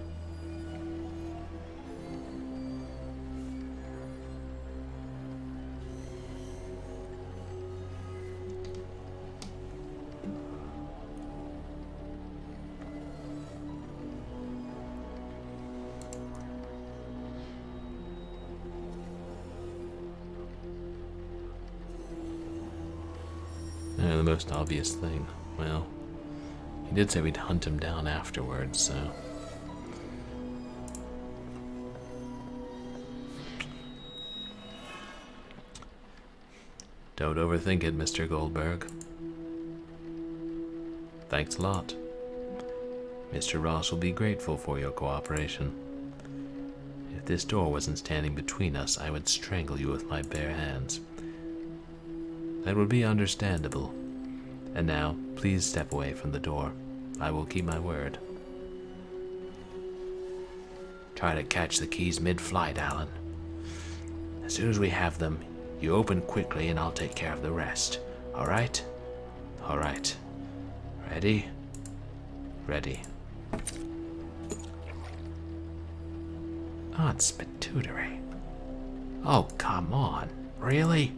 The most obvious thing. Well, he did say we'd hunt him down afterwards, so... Don't overthink it, Mr. Goldberg. Thanks a lot. Mr. Ross will be grateful for your cooperation. If this door wasn't standing between us, I would strangle you with my bare hands. That would be understandable. And now, please step away from the door. I will keep my word. Try to catch the keys mid-flight, Alan. As soon as we have them, you open quickly and I'll take care of the rest. All right? Alright. Ready? Ready. Unspitootery. Oh, come on. Really?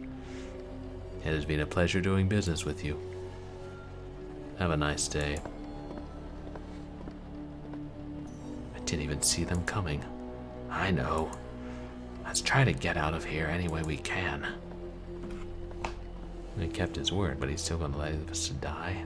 It has been a pleasure doing business with you. Have a nice day. I didn't even see them coming. I know. Let's try to get out of here any way we can. He kept his word, but he's still gonna let us die?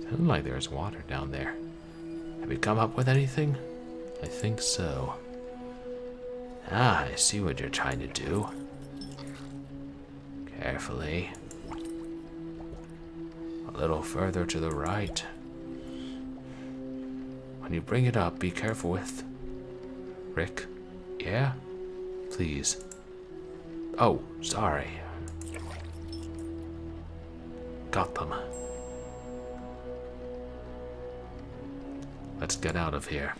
Sounded like there's water down there. Have you come up with anything? I think so. Ah, I see what you're trying to do. Carefully. A little further to the right. When you bring it up, be careful with... Rick? Yeah? Please. Oh, sorry. Got them. Let's get out of here.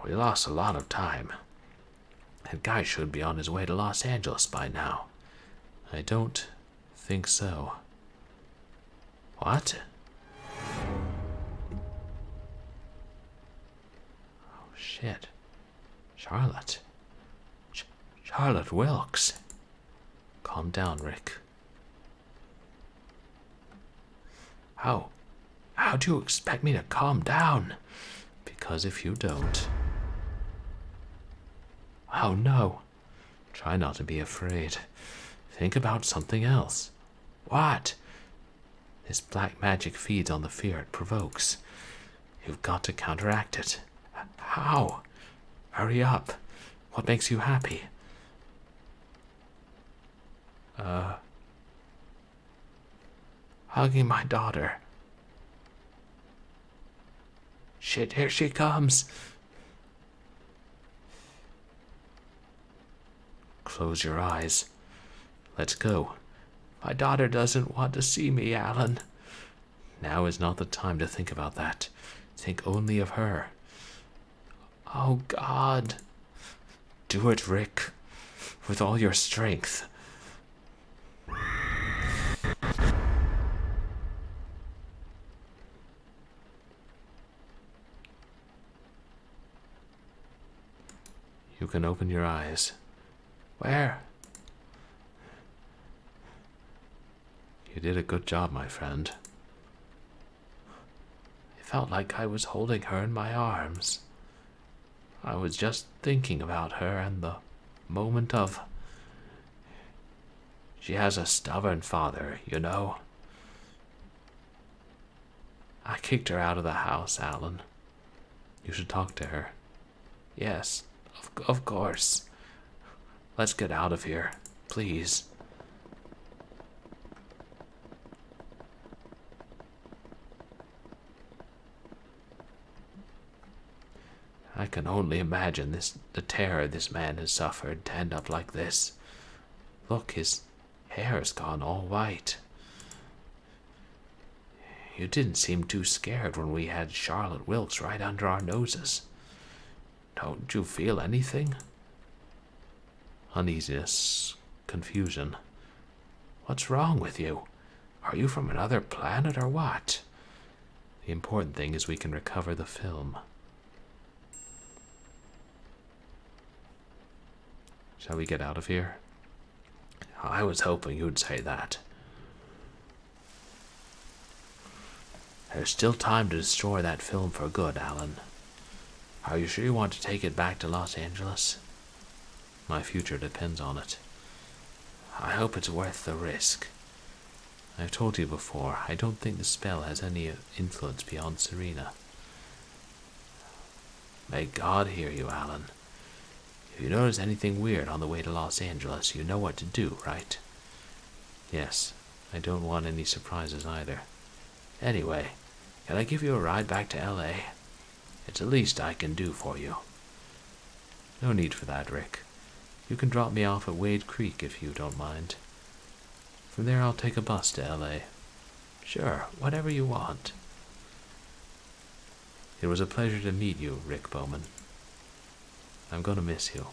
We lost a lot of time. That guy should be on his way to Los Angeles by now. I don't think so. What? Oh, shit. Charlotte. Charlotte Wilkes. Calm down, Rick. How do you expect me to calm down? Because if you don't... Oh no. Try not to be afraid. Think about something else. What? This black magic feeds on the fear it provokes. You've got to counteract it. How? Hurry up. What makes you happy? Hugging my daughter. Shit, here she comes. Close your eyes. Let's go. My daughter doesn't want to see me, Alan. Now is not the time to think about that. Think only of her. Oh, God. Do it, Rick. With all your strength. You can open your eyes. Where? You did a good job, my friend. It felt like I was holding her in my arms. I was just thinking about her and the moment of... She has a stubborn father, you know. I kicked her out of the house, Alan. You should talk to her. Yes, of course. Let's get out of here, please. I can only imagine the terror this man has suffered to end up like this. Look, his hair's gone all white. You didn't seem too scared when we had Charlotte Wilkes right under our noses. Don't you feel anything? Uneasiness, confusion. What's wrong with you? Are you from another planet or what? The important thing is we can recover the film. Shall we get out of here? I was hoping you'd say that. There's still time to destroy that film for good, Alan. Are you sure you want to take it back to Los Angeles? My future depends on it. I hope it's worth the risk. I've told you before, I don't think the spell has any influence beyond Serena. May God hear you, Alan. If you notice anything weird on the way to Los Angeles, you know what to do, right? Yes, I don't want any surprises either. Anyway, can I give you a ride back to L.A.? It's the least I can do for you. No need for that, Rick. You can drop me off at Wade Creek if you don't mind. From there I'll take a bus to LA. Sure, whatever you want. It was a pleasure to meet you, Rick Bowman. I'm gonna miss you.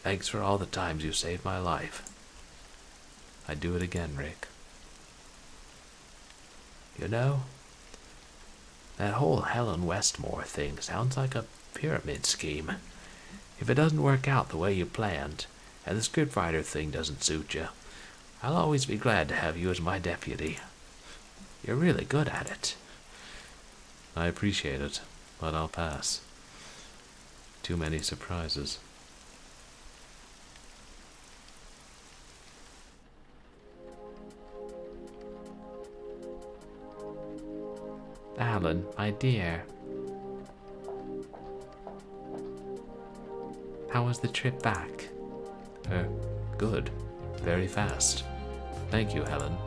Thanks for all the times you saved my life. I'd do it again, Rick. You know, that whole Helen Westmore thing sounds like a pyramid scheme. If it doesn't work out the way you planned, and the scriptwriter thing doesn't suit you, I'll always be glad to have you as my deputy. You're really good at it. I appreciate it, but I'll pass. Too many surprises. Alan, my dear. How was the trip back? Good. Very fast. Thank you, Helen.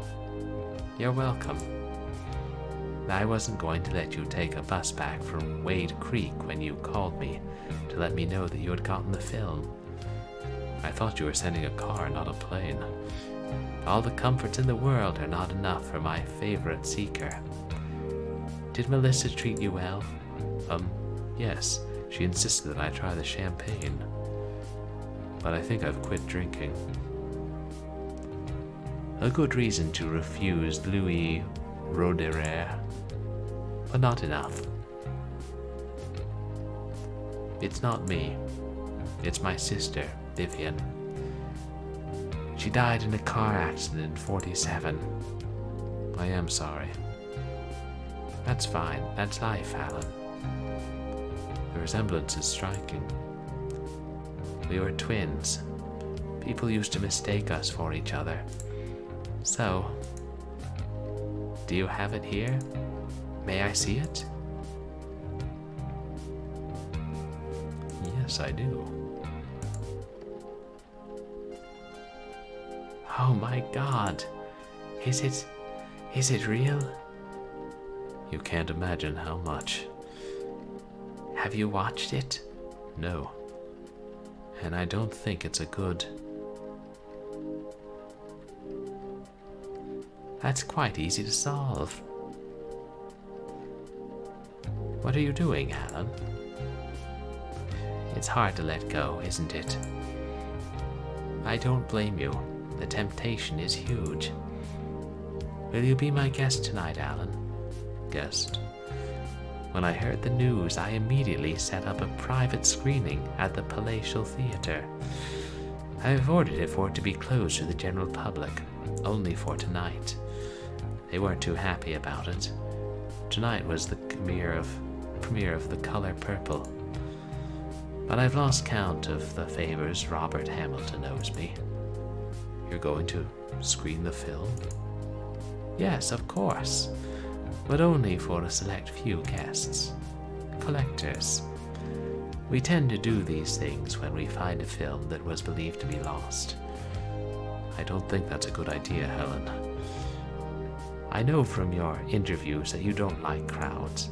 You're welcome. I wasn't going to let you take a bus back from Wade Creek when you called me to let me know that you had gotten the film. I thought you were sending a car, not a plane. All the comforts in the world are not enough for my favorite seeker. Did Melissa treat you well? Yes. She insisted that I try the champagne. But I think I've quit drinking. A good reason to refuse Louis Roederer, but not enough. It's not me. It's my sister, Vivian. She died in a car accident in '47. I am sorry. That's fine. That's life, Alan. The resemblance is striking. We were twins. People used to mistake us for each other. So, do you have it here? May I see it? Yes, I do. Oh my God. Is it real? You can't imagine how much. Have you watched it? No. And I don't think it's a good... That's quite easy to solve. What are you doing, Alan? It's hard to let go, isn't it? I don't blame you. The temptation is huge. Will you be my guest tonight, Alan? Guest. When I heard the news, I immediately set up a private screening at the Palatial Theatre. I've ordered it for it to be closed to the general public, only for tonight. They weren't too happy about it. Tonight was the premiere of The Color Purple. But I've lost count of the favors Robert Hamilton owes me. You're going to screen the film? Yes, of course. But only for a select few guests. Collectors. We tend to do these things when we find a film that was believed to be lost. I don't think that's a good idea, Helen. I know from your interviews that you don't like crowds.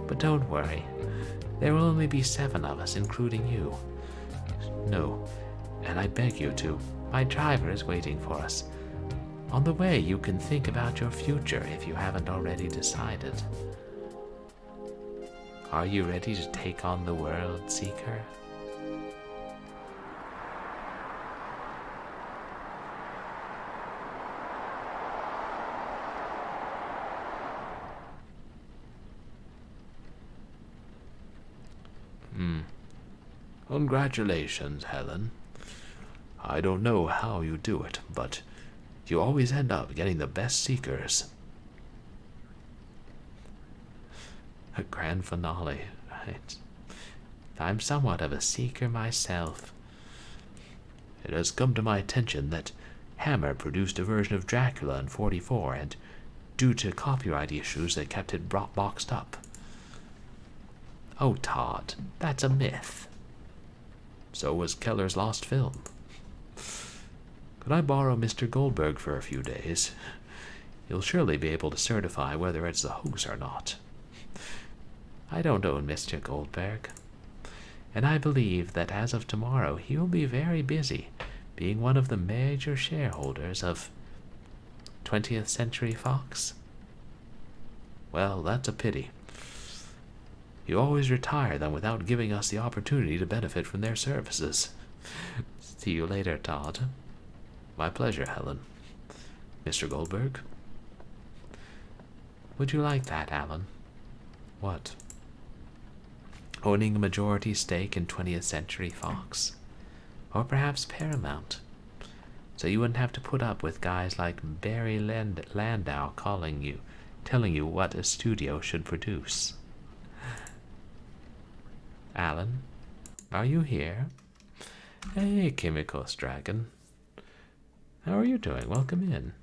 But don't worry. There will only be 7 of us, including you. No, and I beg you to. My driver is waiting for us. On the way, you can think about your future if you haven't already decided. Are you ready to take on the world, Seeker? Congratulations, Helen. I don't know how you do it, but you always end up getting the best seekers. A grand finale, right? I'm somewhat of a seeker myself. It has come to my attention that Hammer produced a version of Dracula in '44, and due to copyright issues, they kept it boxed up. Oh, Todd, that's a myth. So was Keller's lost film. Could I borrow Mr. Goldberg for a few days? You'll surely be able to certify whether it's the hoax or not. I don't own Mr. Goldberg, and I believe that as of tomorrow he will be very busy being one of the major shareholders of 20th Century Fox? Well, that's a pity. You always retire them without giving us the opportunity to benefit from their services. See you later, Todd. My pleasure, Helen. Mr. Goldberg? Would you like that, Alan? What? Owning a majority stake in 20th Century Fox? Or perhaps Paramount? So you wouldn't have to put up with guys like Barry Landau calling you, telling you what a studio should produce. Alan, are you here? Hey, Kimikos Dragon. How are you doing? Welcome in.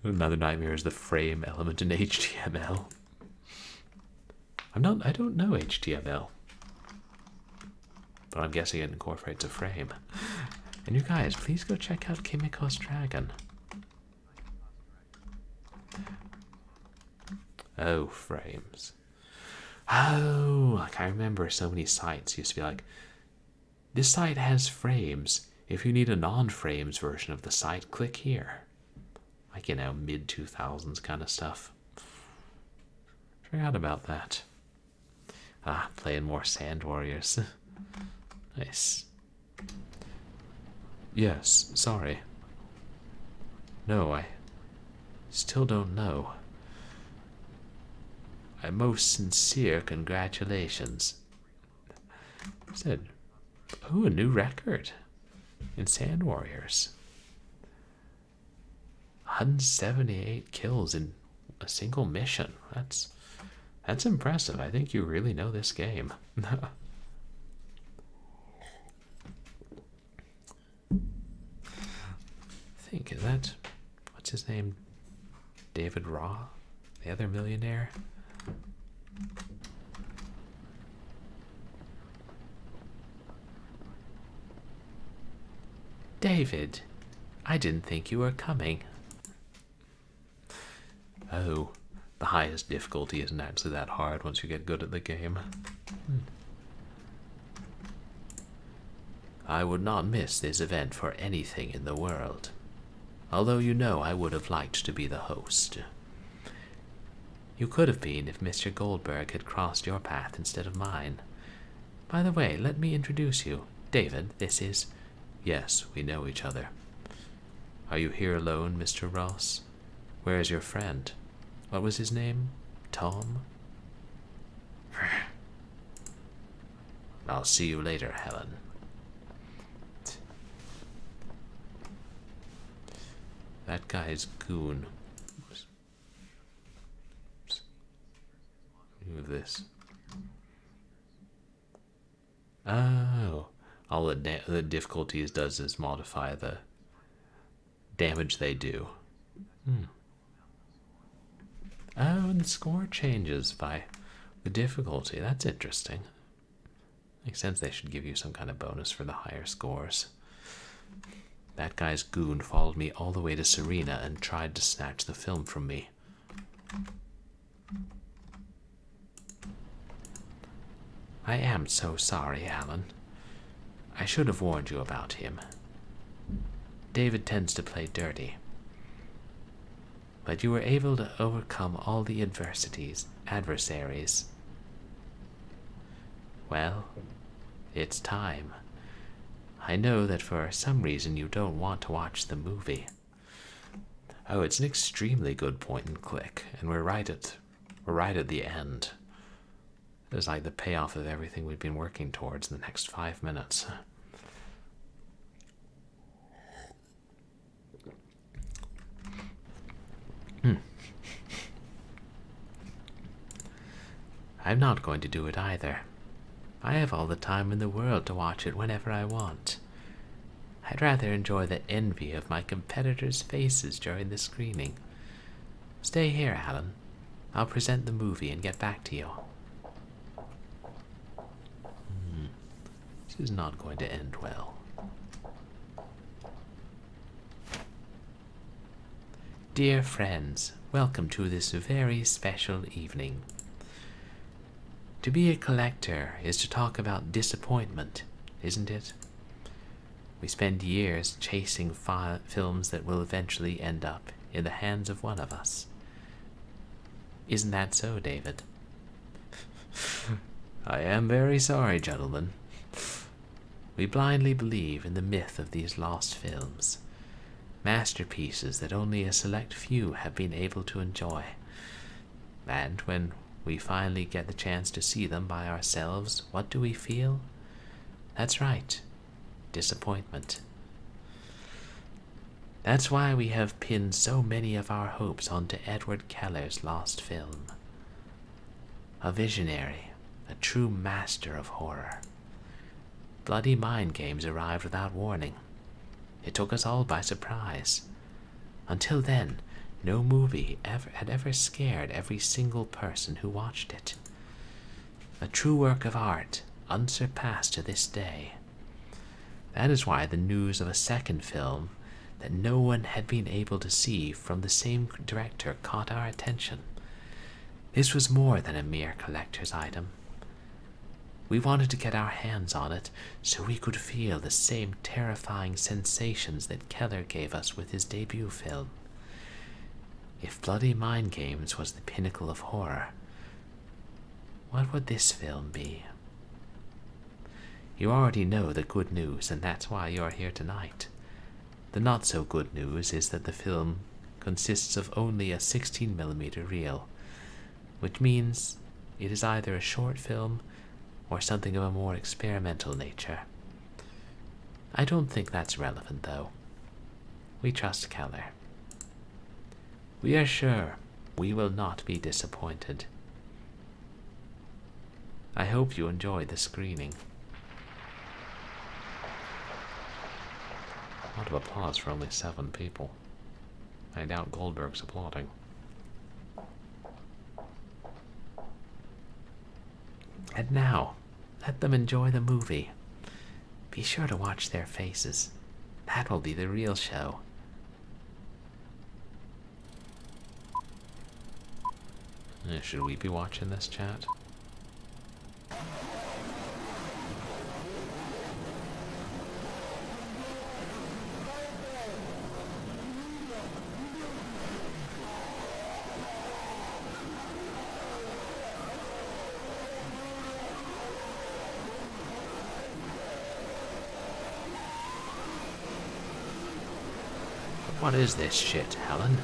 Another nightmare is the frame element in HTML. I don't know HTML. But I'm guessing it incorporates a frame. And you guys, please go check out Kimikos Dragon. Oh, frames. Oh, like I remember so many sites used to be like, this site has frames. If you need a non-frames version of the site, click here. Like, you know, mid-2000s kind of stuff. Forgot about that. Ah, playing more Sand Warriors. Nice. Yes, sorry. No, I still don't know. My most sincere congratulations. Said, oh, a new record in Sand Warriors. 178 kills in a single mission. That's impressive. I think you really know this game. I think, is that, what's his name? David Raw? The other millionaire? David, I didn't think you were coming. Oh, the highest difficulty isn't actually that hard once you get good at the game. I would not miss this event for anything in the world. Although you know I would have liked to be the host. You could have been if Mr. Goldberg had crossed your path instead of mine. By the way, let me introduce you. David, this is... Yes, we know each other. Are you here alone, Mr. Ross? Where is your friend? What was his name? Tom? I'll see you later, Helen. That guy's goon. Move this. Oh. All the difficulties does is modify the damage they do. Oh, and the score changes by the difficulty. That's interesting. Makes sense they should give you some kind of bonus for the higher scores. That guy's goon followed me all the way to Serena and tried to snatch the film from me. I am so sorry, Alan. I should have warned you about him. David tends to play dirty. But you were able to overcome all the adversaries. Well, it's time. I know that for some reason you don't want to watch the movie. Oh, it's an extremely good point and click, and we're right at the end. It's like the payoff of everything we've been working towards in the next 5 minutes. I'm not going to do it either. I have all the time in the world to watch it whenever I want. I'd rather enjoy the envy of my competitors' faces during the screening. Stay here, Alan. I'll present the movie and get back to you. This is not going to end well. Dear friends, welcome to this very special evening. To be a collector is to talk about disappointment, isn't it? We spend years chasing films that will eventually end up in the hands of one of us. Isn't that so, David? I am very sorry, gentlemen. We blindly believe in the myth of these lost films, masterpieces that only a select few have been able to enjoy. And when we finally get the chance to see them by ourselves, what do we feel? That's right, disappointment. That's why we have pinned so many of our hopes onto Edward Keller's lost film. A visionary, a true master of horror. Bloody mind games arrived without warning. It took us all by surprise. Until then, no movie had ever scared every single person who watched it. A true work of art, unsurpassed to this day. That is why the news of a second film that no one had been able to see from the same director caught our attention. This was more than a mere collector's item. We wanted to get our hands on it so we could feel the same terrifying sensations that Keller gave us with his debut film. If Bloody Mind Games was the pinnacle of horror, what would this film be? You already know the good news, and that's why you're here tonight. The not so good news is that the film consists of only a 16mm reel, which means it is either a short film or something of a more experimental nature. I don't think that's relevant, though. We trust Keller. We are sure we will not be disappointed. I hope you enjoyed the screening. A lot of applause for only 7 people. I doubt Goldberg's applauding. And now, let them enjoy the movie. Be sure to watch their faces. That will be the real show. Should we be watching this, chat? What is this shit, Helen?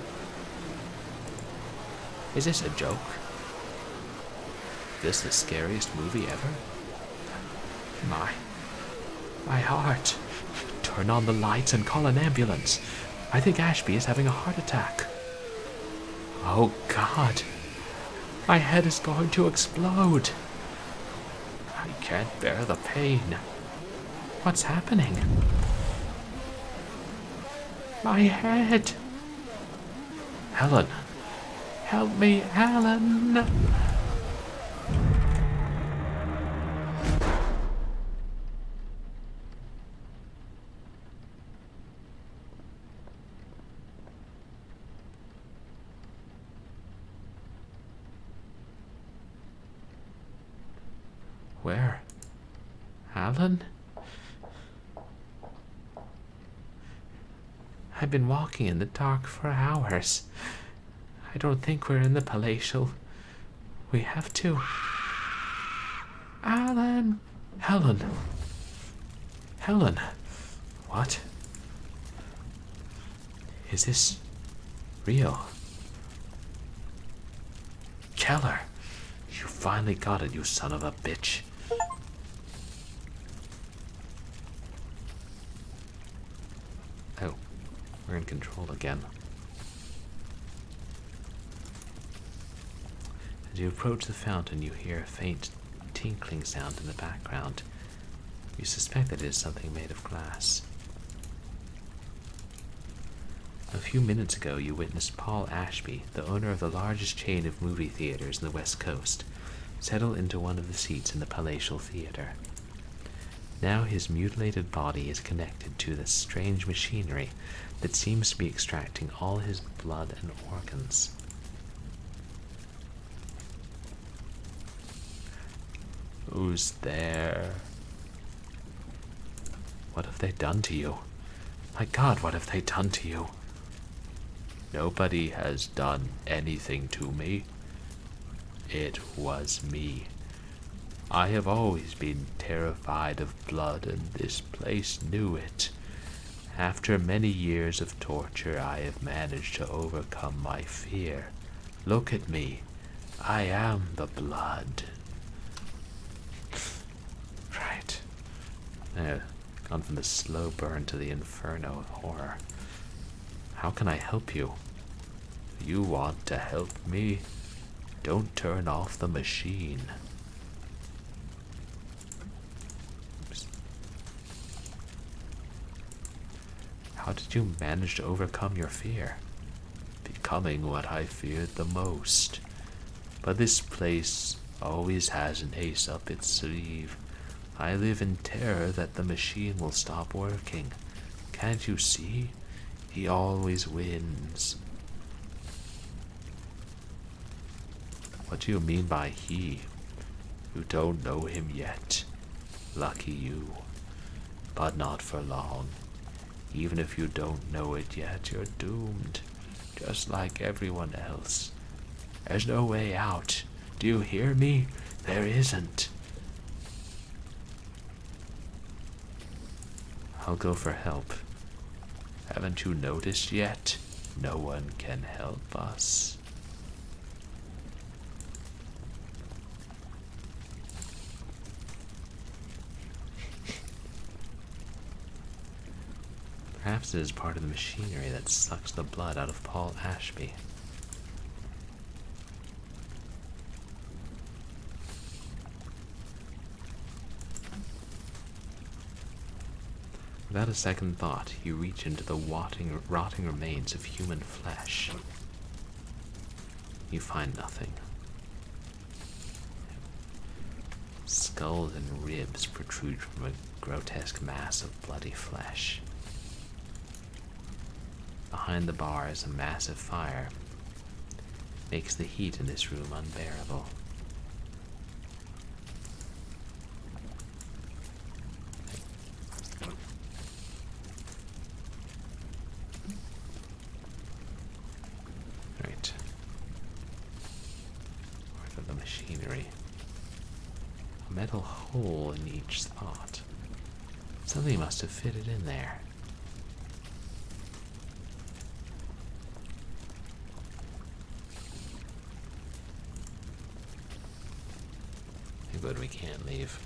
Is this a joke? This the scariest movie ever? My heart. Turn on the lights and call an ambulance. I think Ashby is having a heart attack. Oh God. My head is going to explode. I can't bear the pain. What's happening? My head. Helen. Help me, Helen. Where? Alan? I've been walking in the dark for hours. I don't think we're in the palatial. We have to. Alan! Helen! Helen! What? Is this real? Keller! You finally got it, you son of a bitch. Oh, we're in control again. As you approach the fountain, you hear a faint tinkling sound in the background. You suspect that it is something made of glass. A few minutes ago, you witnessed Paul Ashby, the owner of the largest chain of movie theaters in the West Coast, settle into one of the seats in the palatial theater. Now his mutilated body is connected to this strange machinery that seems to be extracting all his blood and organs. Who's there? What have they done to you? My God, what have they done to you? Nobody has done anything to me. It was me. I have always been terrified of blood, and this place knew it. After many years of torture, I have managed to overcome my fear. Look at me. I am the blood. Right. Gone from the slow burn to the inferno of horror. How can I help you? You want to help me? Don't turn off the machine. Oops. How did you manage to overcome your fear? Becoming what I feared the most. But this place always has an ace up its sleeve. I live in terror that the machine will stop working. Can't you see? He always wins. What do you mean by he? You don't know him yet. Lucky you. But not for long. Even if you don't know it yet, you're doomed. Just like everyone else. There's no way out. Do you hear me? There isn't. I'll go for help. Haven't you noticed yet? No one can help us. Perhaps it is part of the machinery that sucks the blood out of Paul Ashby. Without a second thought, you reach into the rotting remains of human flesh. You find nothing. Skulls and ribs protrude from a grotesque mass of bloody flesh. Behind the bars, a massive fire makes the heat in this room unbearable. Right. Worth of the machinery. A metal hole in each slot. Something must have fitted in there. But we can't leave.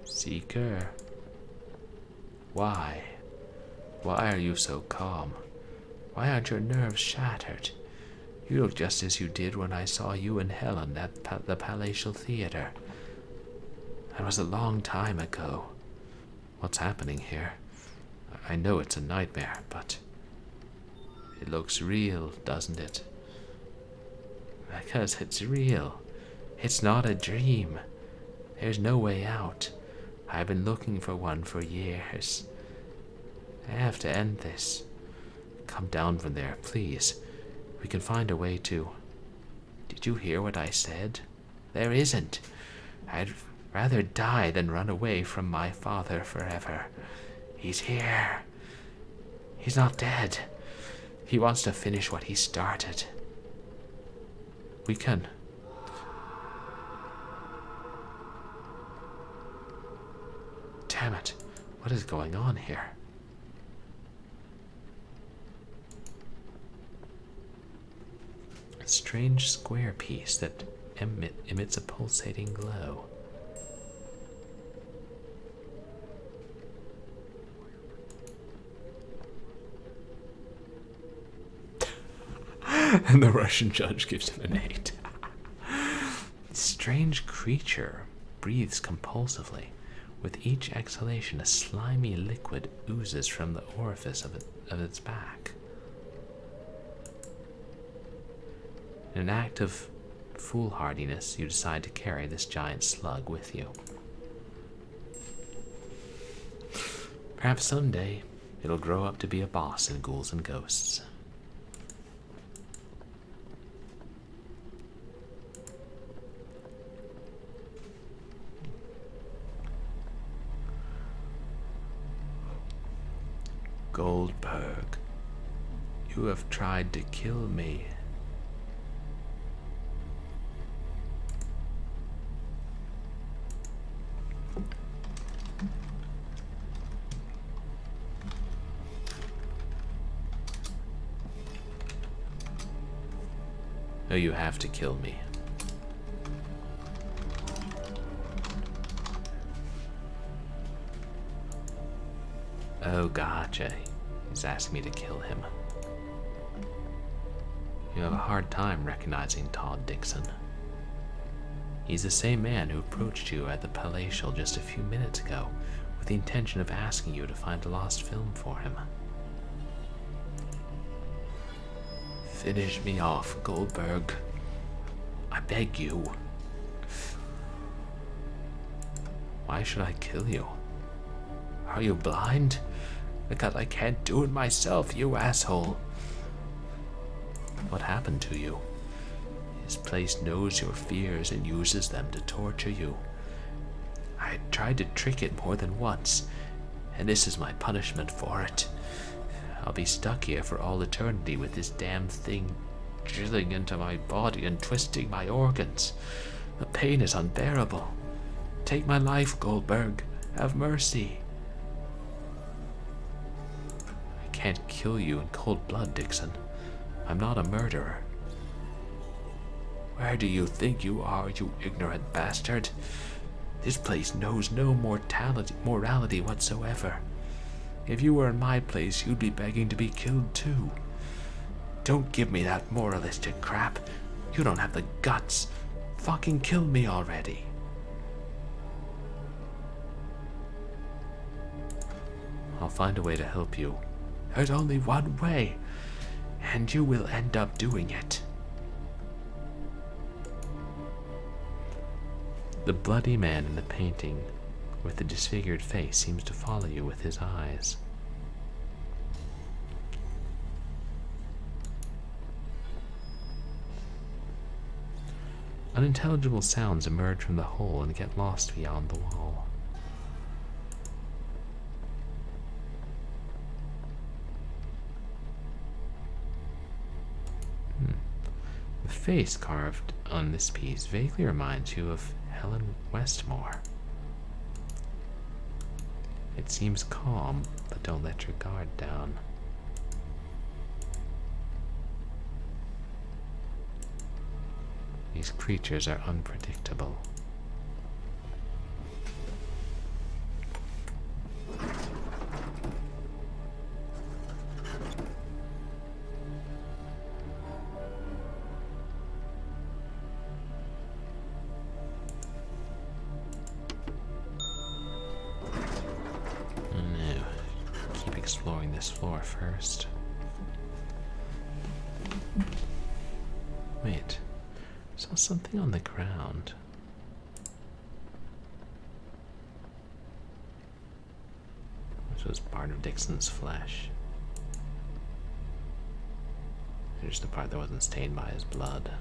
Seeker. Why? Why are you so calm? Why aren't your nerves shattered? You look just as you did when I saw you and Helen at the Palatial Theater. That was a long time ago. What's happening here? I know it's a nightmare, but it looks real, doesn't it? Because it's real. It's not a dream. There's no way out. I've been looking for one for years. I have to end this. Come down from there, please. We can find a way to... Did you hear what I said? There isn't. I'd rather die than run away from my father forever. He's here. He's not dead. He wants to finish what he started. We can. Damn it. What is going on here? A strange square piece that emits a pulsating glow. And the Russian judge gives him an 8. The strange creature breathes compulsively. With each exhalation, a slimy liquid oozes from the orifice of its back. In an act of foolhardiness, you decide to carry this giant slug with you. Perhaps someday it'll grow up to be a boss in Ghouls and Ghosts. Goldberg, you have tried to kill me. Oh, you have to kill me. Oh, gotcha. He's asking me to kill him. You have a hard time recognizing Todd Dixon. He's the same man who approached you at the Palatial just a few minutes ago with the intention of asking you to find a lost film for him. Finish me off, Goldberg. I beg you. Why should I kill you? Are you blind? Because I can't do it myself, you asshole. What happened to you? This place knows your fears and uses them to torture you. I tried to trick it more than once, and this is my punishment for it. I'll be stuck here for all eternity with this damn thing drilling into my body and twisting my organs. The pain is unbearable. Take my life, Goldberg. Have mercy. I can't kill you in cold blood, Dixon. I'm not a murderer. Where do you think you are, you ignorant bastard? This place knows no morality whatsoever. If you were in my place, you'd be begging to be killed too. Don't give me that moralistic crap. You don't have the guts. Fucking kill me already. I'll find a way to help you. There's only one way, and you will end up doing it. The bloody man in the painting with the disfigured face seems to follow you with his eyes. Unintelligible sounds emerge from the hole and get lost beyond the wall. The face carved on this piece vaguely reminds you of Helen Westmore. It seems calm, but don't let your guard down. These creatures are unpredictable. Exploring this floor first. Wait, I saw something on the ground. This was part of Dixon's flesh. Here's the part that wasn't stained by his blood.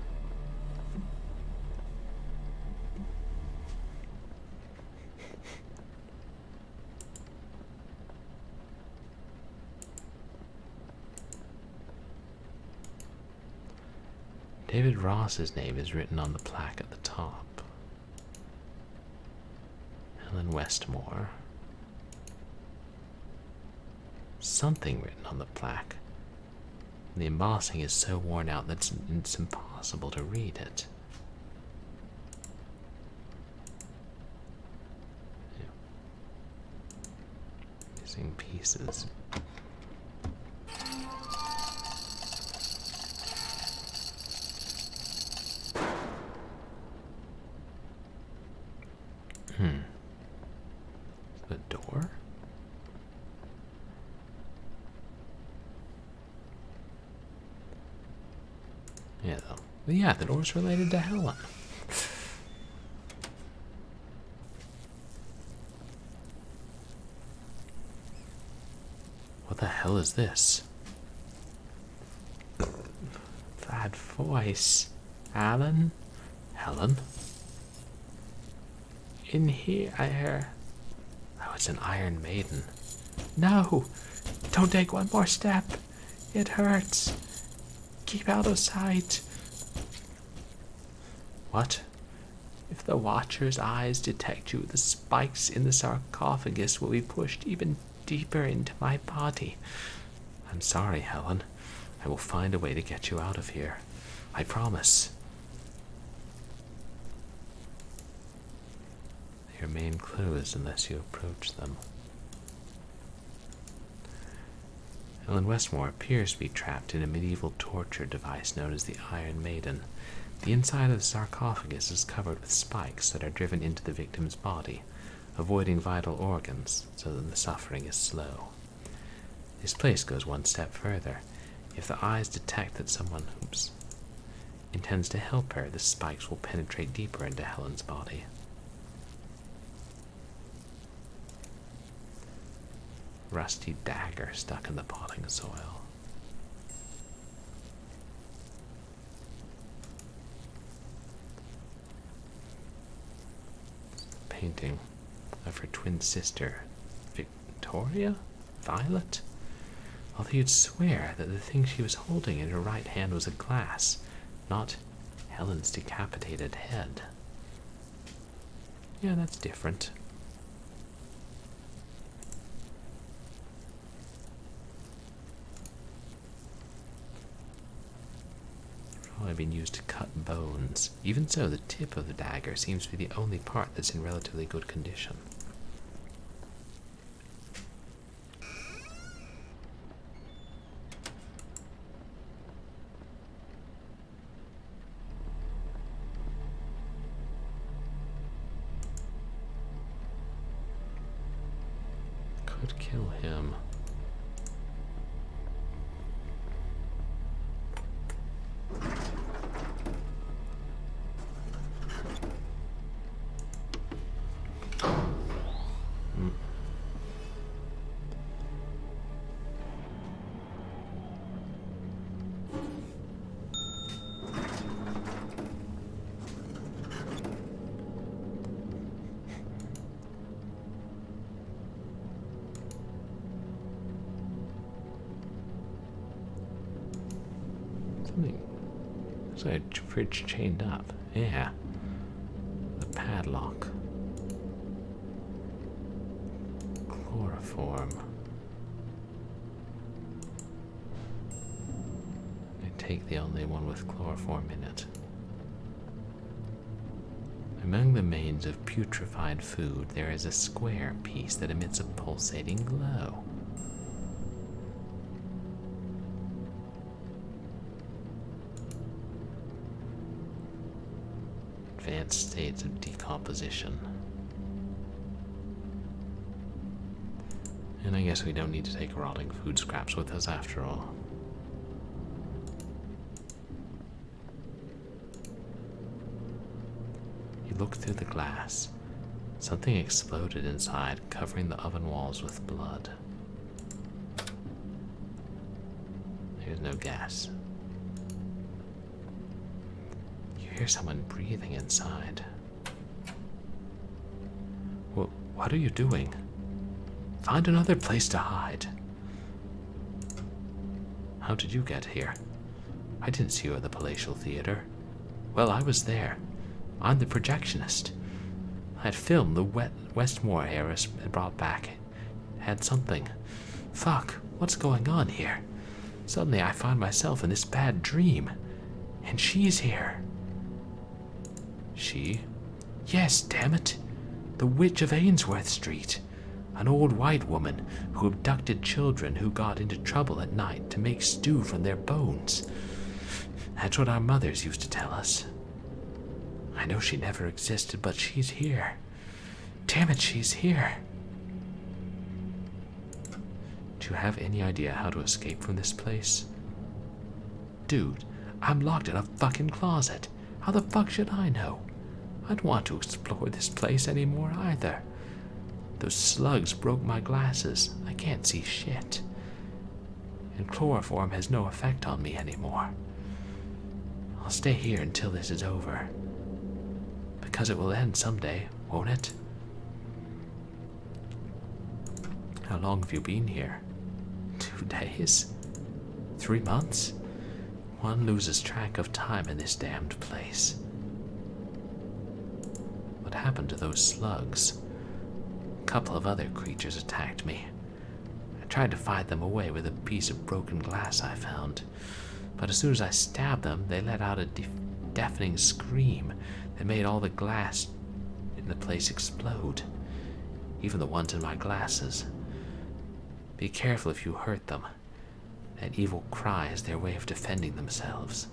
David Ross's name is written on the plaque at the top. Helen Westmore. Something written on the plaque. The embossing is so worn out that it's impossible to read it. Missing pieces. The door? Yeah, the door's related to Helen. What the hell is this? That voice. Alan? Helen? In here, I hear... Oh, it's an Iron Maiden. No! Don't take one more step! It hurts! Keep out of sight! What? If the Watcher's eyes detect you, the spikes in the sarcophagus will be pushed even deeper into my body. I'm sorry, Helen. I will find a way to get you out of here. I promise. They remain closed unless you approach them. Helen Westmore appears to be trapped in a medieval torture device known as the Iron Maiden. The inside of the sarcophagus is covered with spikes that are driven into the victim's body, avoiding vital organs so that the suffering is slow. This place goes one step further. If the eyes detect that someone intends to help her, the spikes will penetrate deeper into Helen's body. Rusty dagger stuck in the potting soil. Painting of her twin sister, Victoria? Violet? Although you'd swear that the thing she was holding in her right hand was a glass, not Helen's decapitated head. Yeah, that's different. Probably been used to cut bones. Even so, the tip of the dagger seems to be the only part that's in relatively good condition. Could kill him. Looks like a fridge chained up. Yeah. The padlock. Chloroform. I take the only one with chloroform in it. Among the remains of putrefied food, there is a square piece that emits a pulsating glow. Advanced states of decomposition. And I guess we don't need to take rotting food scraps with us after all. You look through the glass. Something exploded inside, covering the oven walls with blood. There's no gas. Hear someone breathing inside. What are you doing? Find another place to hide. How did you get here? I didn't see you at the Palatial Theater. Well, I was there. I'm the projectionist. I had filmed the Westmore heiress and brought back. Had something. Fuck, what's going on here? Suddenly I find myself in this bad dream. And she's here. She? Yes, damn it. The Witch of Ainsworth Street. An old white woman who abducted children who got into trouble at night to make stew from their bones. That's what our mothers used to tell us. I know she never existed, but she's here. Damn it, she's here. Do you have any idea how to escape from this place? Dude, I'm locked in a fucking closet. How the fuck should I know? I don't want to explore this place anymore either. Those slugs broke my glasses. I can't see shit. And chloroform has no effect on me anymore. I'll stay here until this is over. Because it will end someday, won't it? How long have you been here? 2 days? 3 months? One loses track of time in this damned place. What happened to those slugs? A couple of other creatures attacked me. I tried to fight them away with a piece of broken glass I found, but as soon as I stabbed them, they let out a deafening scream that made all the glass in the place explode, even the ones in my glasses. Be careful if you hurt them. That evil cry is their way of defending themselves.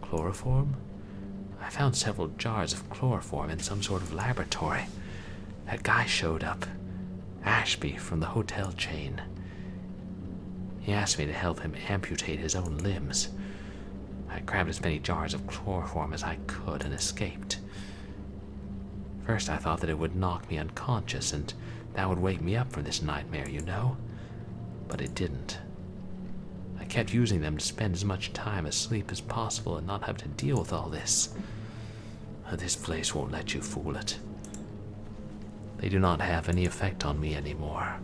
Chloroform? I found several jars of chloroform in some sort of laboratory. That guy showed up. Ashby from the hotel chain. He asked me to help him amputate his own limbs. I grabbed as many jars of chloroform as I could and escaped. First I thought that it would knock me unconscious and that would wake me up from this nightmare, you know. But it didn't. I kept using them to spend as much time asleep as possible and not have to deal with all this. This place won't let you fool it. They do not have any effect on me anymore.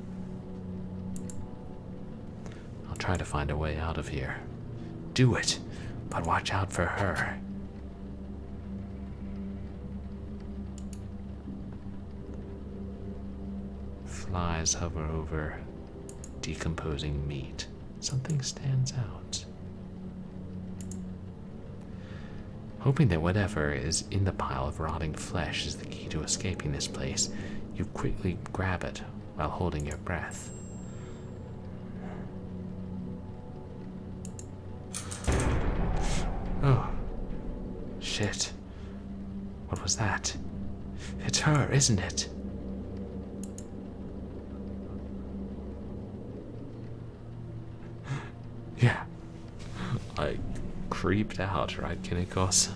I'll try to find a way out of here. Do it, but watch out for her. Flies hover over decomposing meat. Something stands out. Hoping that whatever is in the pile of rotting flesh is the key to escaping this place, you quickly grab it while holding your breath. Oh, shit. What was that? It's her, isn't it? Yeah. I creeped out, right, Kinikos?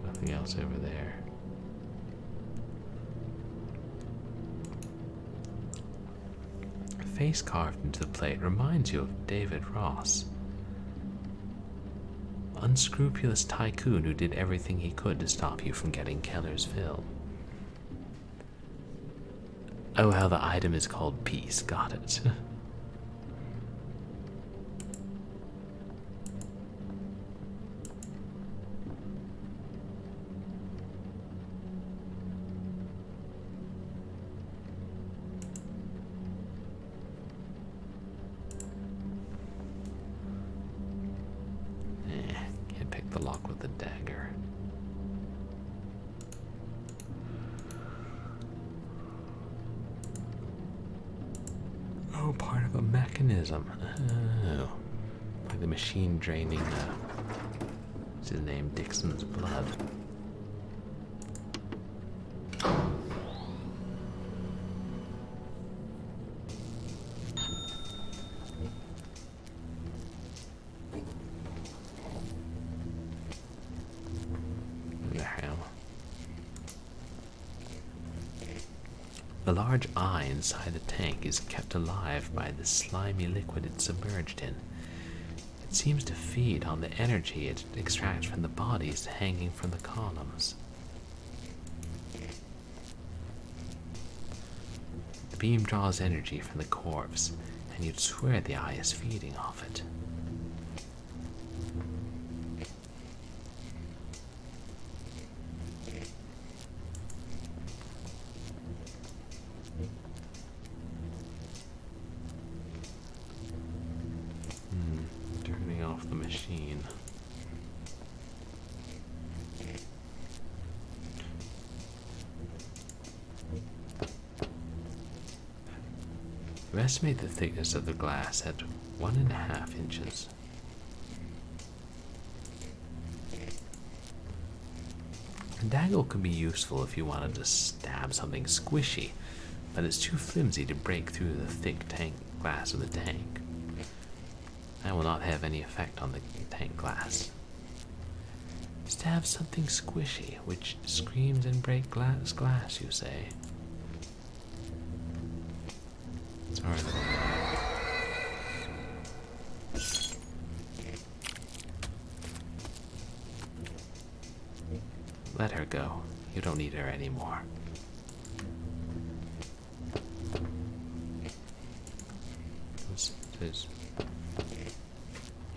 Nothing else over there. A face carved into the plate reminds you of David Ross. Unscrupulous tycoon who did everything he could to stop you from getting Keller's film. Oh, well, the item is called Peace. Got it. The lock with the dagger. Oh, part of a mechanism. Oh, like the machine draining, what's his name, Dixon's blood. The large eye inside the tank is kept alive by the slimy liquid it's submerged in. It seems to feed on the energy it extracts from the bodies hanging from the columns. The beam draws energy from the corpse, and you'd swear the eye is feeding off it. Turning off the machine. You estimate the thickness of the glass at 1.5 inches. A dagger can be useful if you wanted to stab something squishy, but it's too flimsy to break through the thick glass of the tank. That will not have any effect on the tank glass. Stab something squishy, which screams and breaks glass, you say. Sorry. let her go. You don't need her anymore.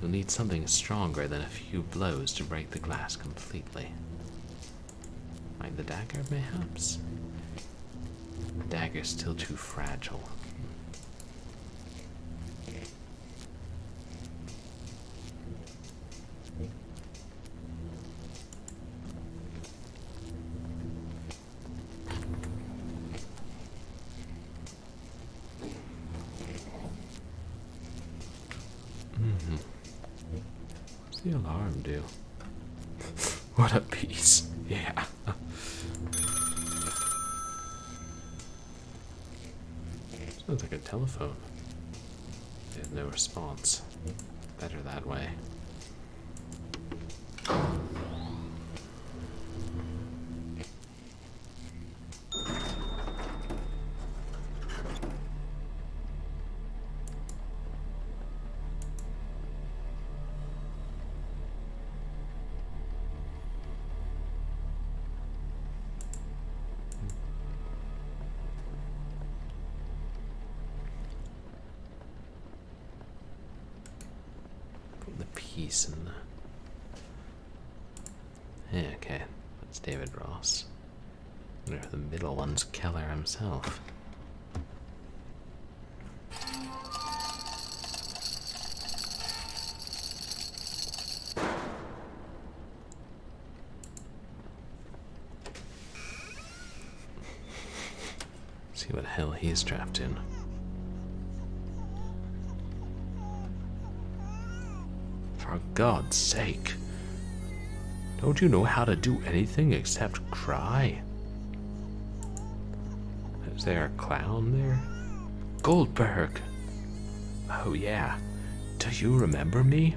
You'll need something stronger than a few blows to break the glass completely. Like the dagger, mayhaps? The dagger's still too fragile. What's the alarm do? What a piece. Yeah. Sounds like a telephone. There's no response. Better that way. Piece in the... Yeah, okay. That's David Ross. I wonder if the middle one's Keller himself. See what hell he's trapped in. For God's sake. Don't you know how to do anything except cry? Is there a clown there? Goldberg! Oh yeah. Do you remember me?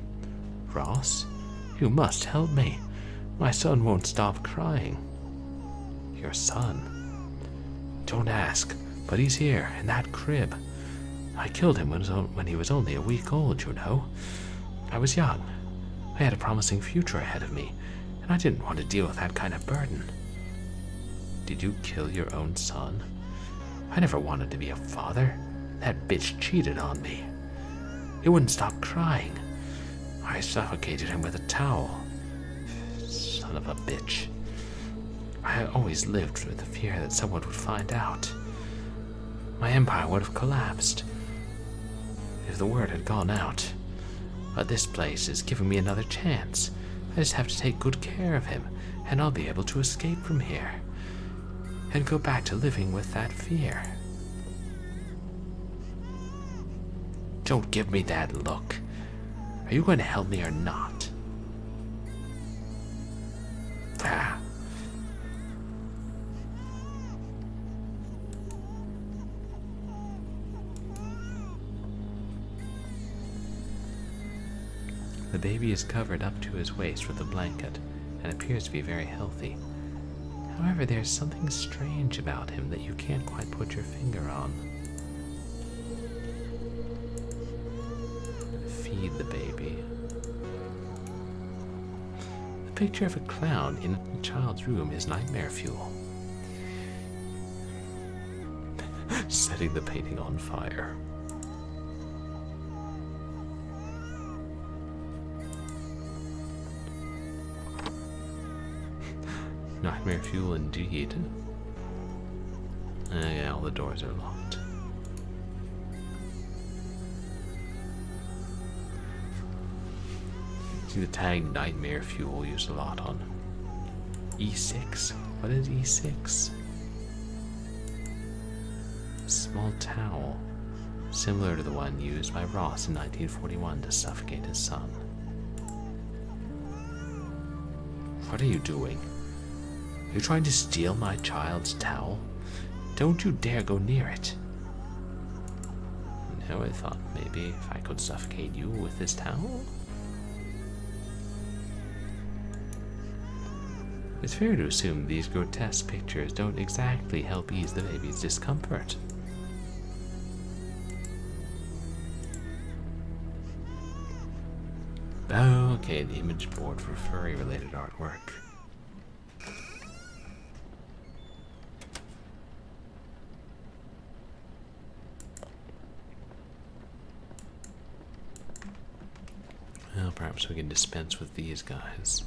Ross? You must help me. My son won't stop crying. Your son? Don't ask, but he's here, in that crib. I killed him when he was only a week old, you know. I was young. I had a promising future ahead of me, and I didn't want to deal with that kind of burden. Did you kill your own son? I never wanted to be a father. That bitch cheated on me. He wouldn't stop crying. I suffocated him with a towel. Son of a bitch. I always lived with the fear that someone would find out. My empire would have collapsed if the word had gone out. But this place is giving me another chance. I just have to take good care of him, and I'll be able to escape from here. And go back to living with that fear. Don't give me that look. Are you going to help me or not? Ah. The baby is covered up to his waist with a blanket and appears to be very healthy. However, there's something strange about him that you can't quite put your finger on. Feed the baby. The picture of a clown in a child's room is nightmare fuel. Setting the painting on fire. Nightmare fuel indeed. Yeah, all the doors are locked. See the tag nightmare fuel used a lot on E6. What is E6? A small towel, similar to the one used by Ross in 1941 to suffocate his son. What are you doing? Are you trying to steal my child's towel? Don't you dare go near it. Now I thought maybe if I could suffocate you with this towel. It's fair to assume these grotesque pictures don't exactly help ease the baby's discomfort. Oh, okay, the image board for furry-related artwork. Now perhaps we can dispense with these guys.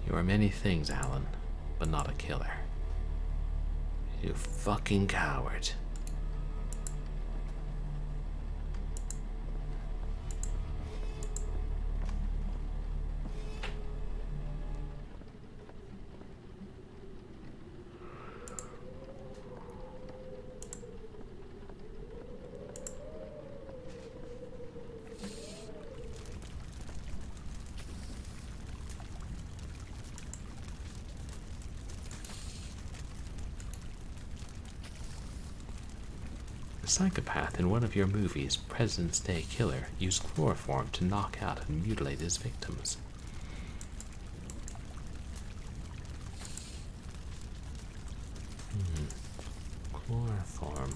You are many things, Alan, but not a killer. You fucking coward. The psychopath in one of your movies, President's Day Killer, used chloroform to knock out and mutilate his victims. Chloroform.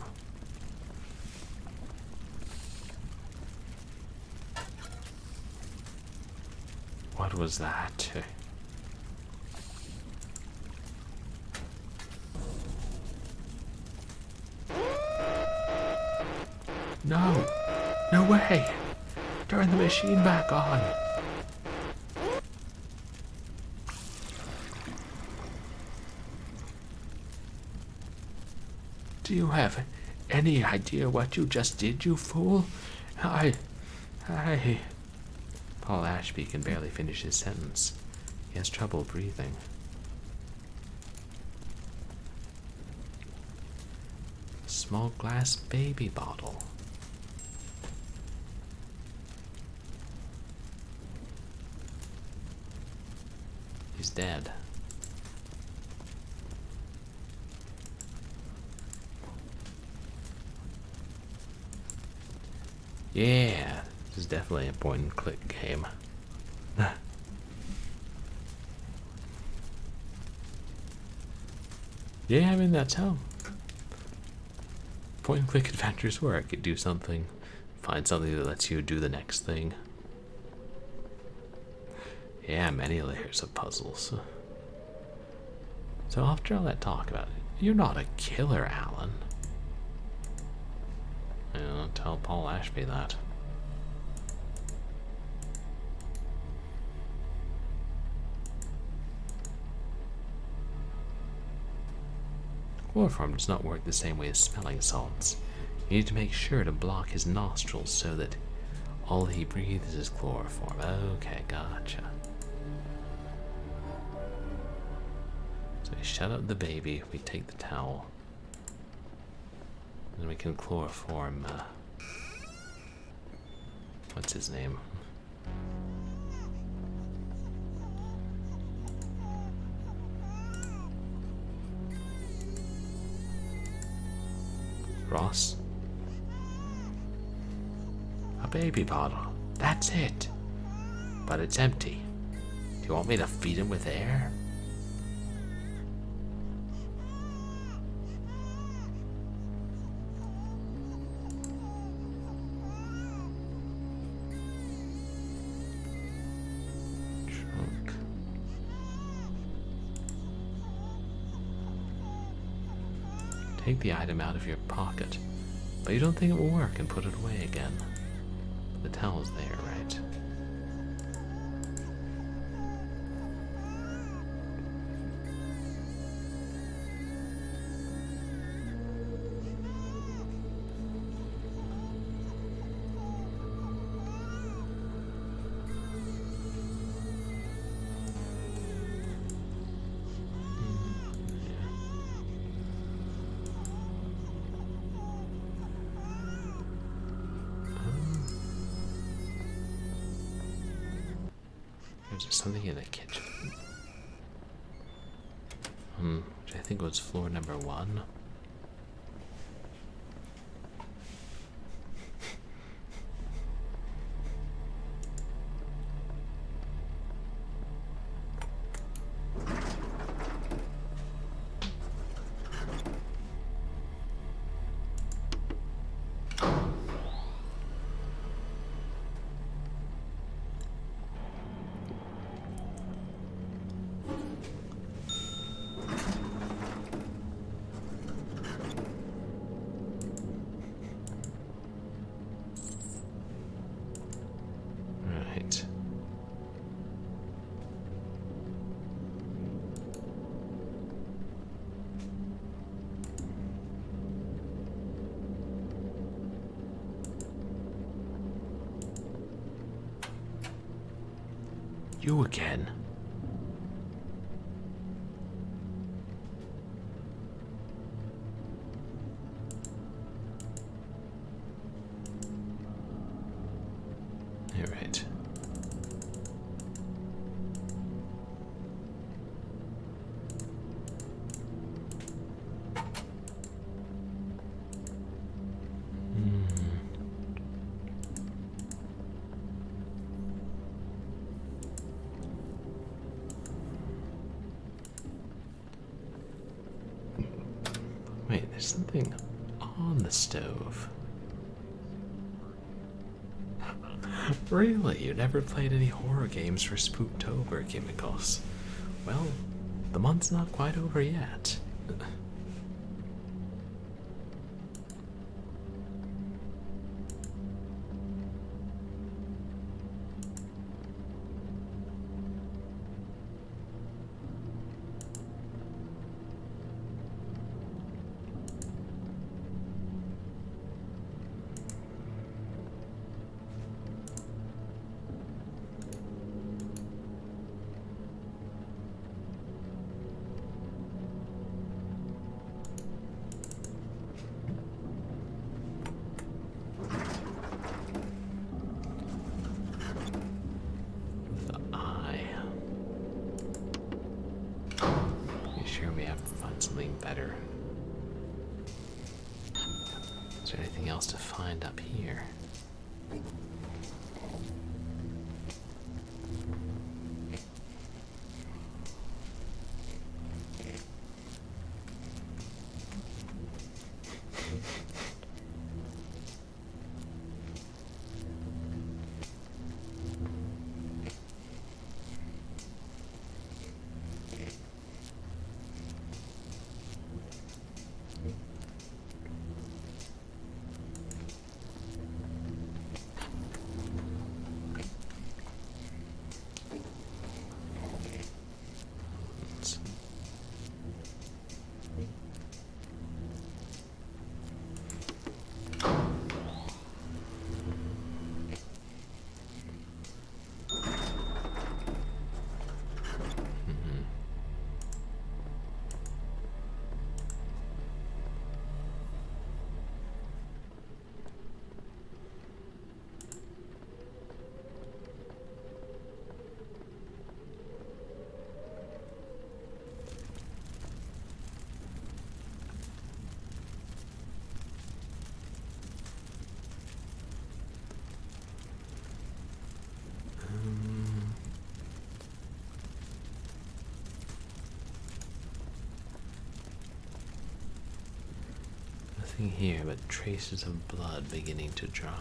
What was that? No! No way! Turn the machine back on! Do you have any idea what you just did, you fool? I... Paul Ashby can barely finish his sentence. He has trouble breathing. Small glass baby bottle. He's dead. Yeah, this is definitely a point and click game. Yeah, I mean, that's how point and click adventures work. You do something, find something that lets you do the next thing. Yeah, many layers of puzzles. So after all that talk about it, you're not a killer, Alan. Yeah, tell Paul Ashby that. Chloroform does not work the same way as smelling salts. You need to make sure to block his nostrils so that all he breathes is chloroform. Okay, gotcha. So we shut up the baby, we take the towel, and we can chloroform, what's his name? Ross? A baby bottle. That's it. But it's empty. Do you want me to feed him with air? Trunk. Take the item out of your pocket, but you don't think it will work and put it away again. But the towel's there, right? There's something in the kitchen. Which I think was floor number 1. you again. All right. Wait, there's something on the stove. Really? You never played any horror games for Spooktober, Chemicals? Well, the month's not quite over yet. Sure we have to find something better. Is there anything else to find up here? Nothing here but traces of blood beginning to dry.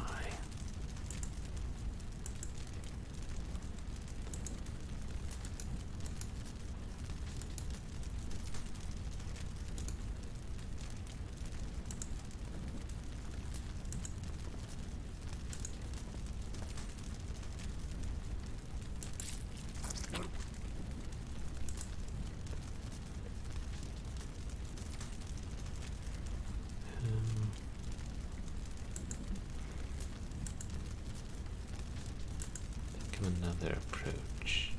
Another approach.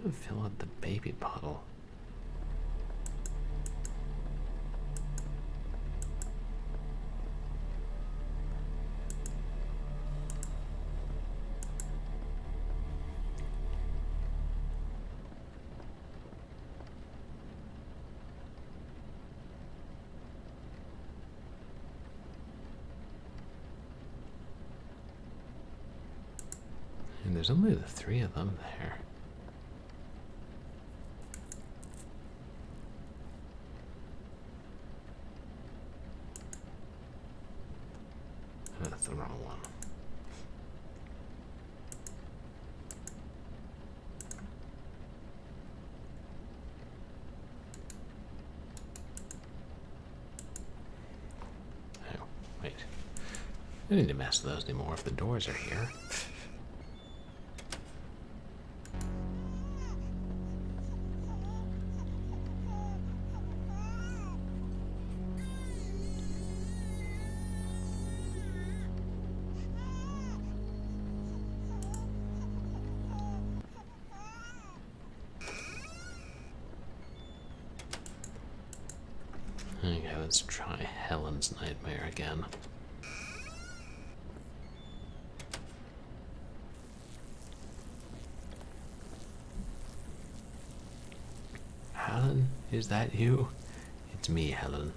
Fill out the baby bottle. And there's only the 3 of them there. I don't need to mess with those anymore if the doors are here. Okay, let's try Helen's nightmare again. Helen, is that you? It's me, Helen.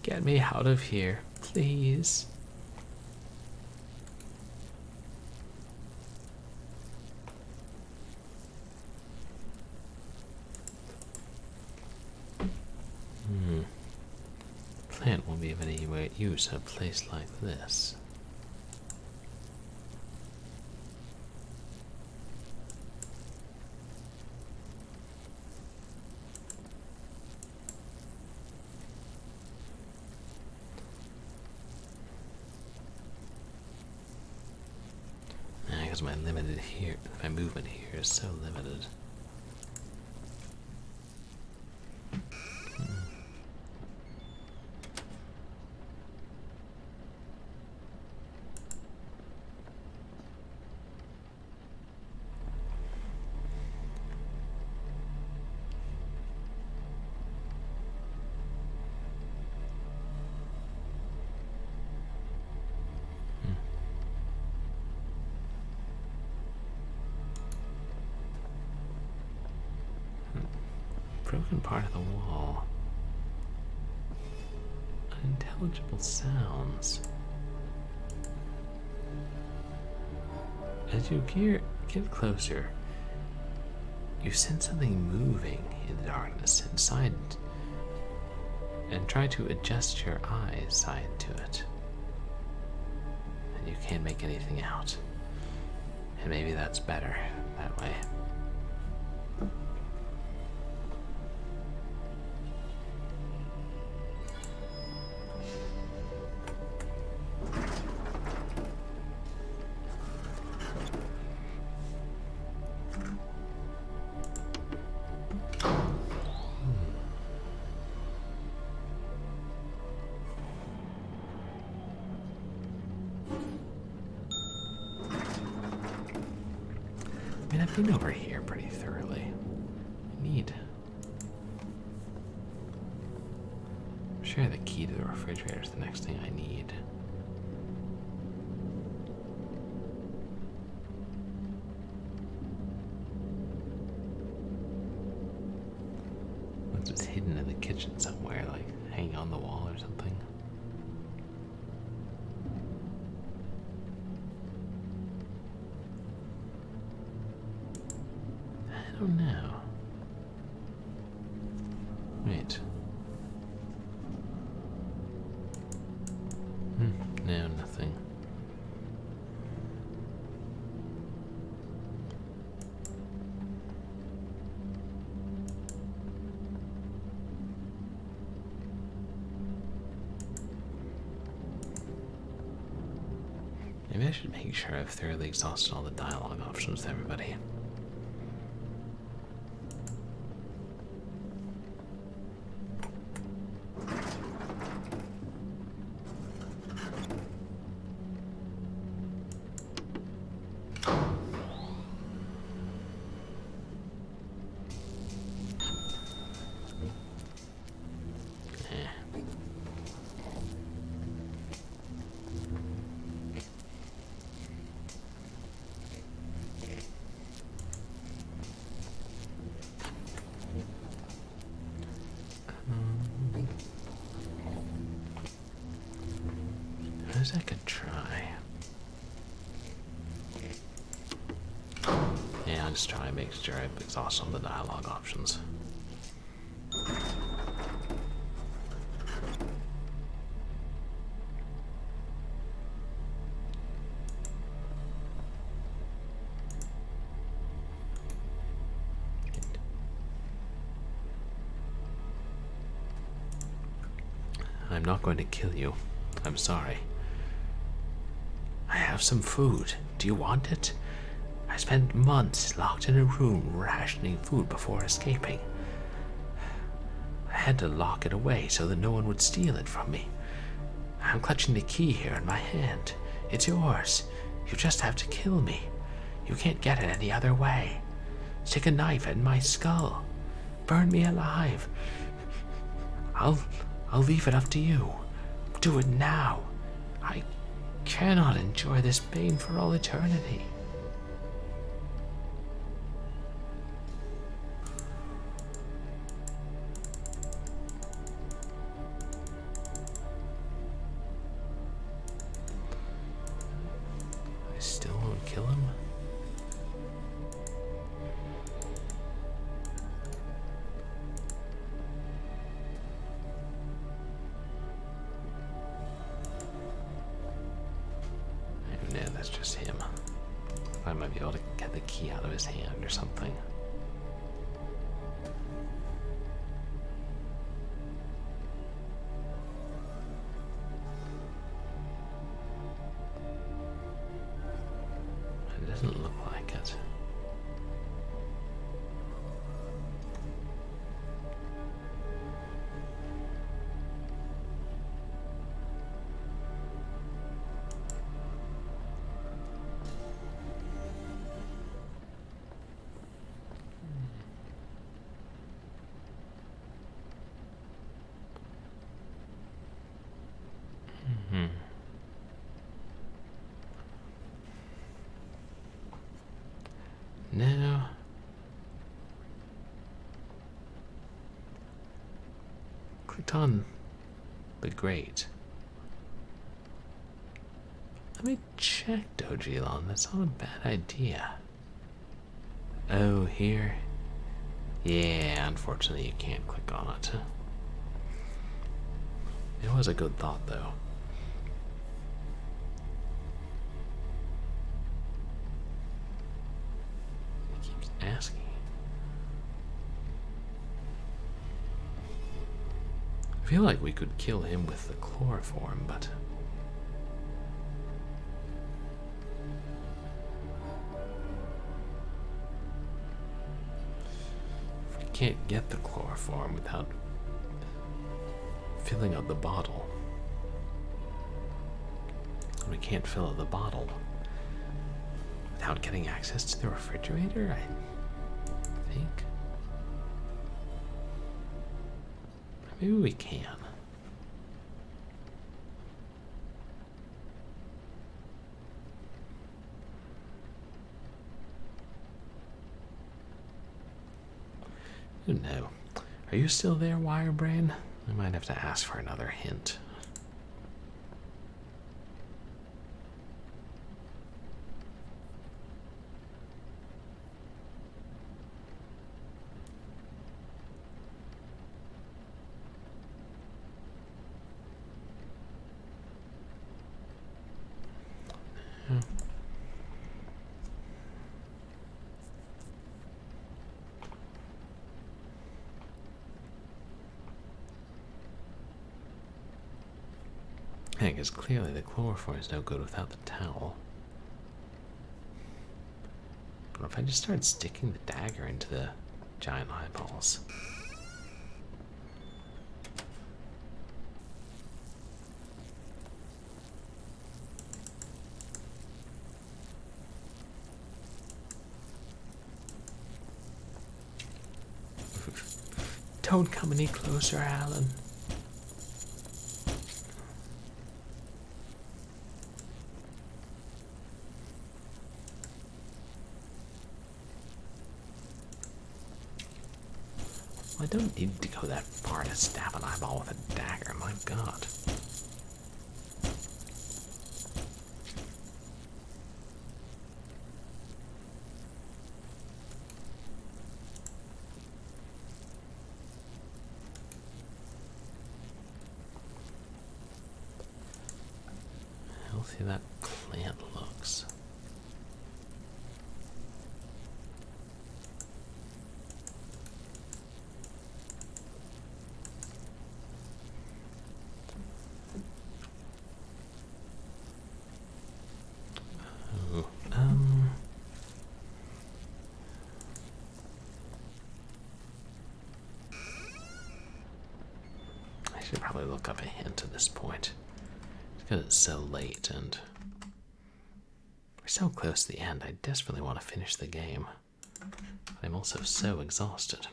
Get me out of here, please. Plant won't be of any use in a place like this. Because my movement here is so limited. Broken part of the wall. Unintelligible sounds. As you get closer, you sense something moving in the darkness inside and try to adjust your eyesight to it. And you can't make anything out. And maybe that's better that way. I mean, I've been over here pretty thoroughly. I'm sure the key to the refrigerator is the next thing I need. Once it's hidden in the kitchen somewhere, like hanging on the wall or something. I don't know. Wait. No, nothing. Maybe I should make sure I've thoroughly exhausted all the dialogue options with everybody. I could try. Yeah, I'll just try and make sure I've exhausted all the dialogue options. I'm not going to kill you. I'm sorry. I have some food. Do you want it? I spent months locked in a room rationing food before escaping. I had to lock it away so that no one would steal it from me. I'm clutching the key here in my hand. It's yours. You just have to kill me. You can't get it any other way. Stick a knife in my skull. Burn me alive. I'll leave it up to you. Do it now. I cannot enjoy this pain for all eternity. I still won't kill him. No, that's just him. I might be able to get the key out of his hand or something. It doesn't look like it. Now, clicked on the grate. Let me check Dojilon. That's not a bad idea. Oh, here. Yeah, unfortunately you can't click on it. It was a good thought, though. He keeps asking. I feel like we could kill him with the chloroform, but if we can't get the chloroform without filling up the bottle, we can't fill up the bottle without getting access to the refrigerator, I think. Maybe we can. Oh no. Are you still there, WireBrain? I might have to ask for another hint. I think it's clearly the chloroform is no good without the towel. But if I just start sticking the dagger into the giant eyeballs. Don't come any closer, Alan. I don't need to go that far to stab an eyeball with a dagger, my god. How healthy that plant looks. probably look up a hint at this point. Because it's so late and we're so close to the end. I desperately want to finish the game. But I'm also so exhausted.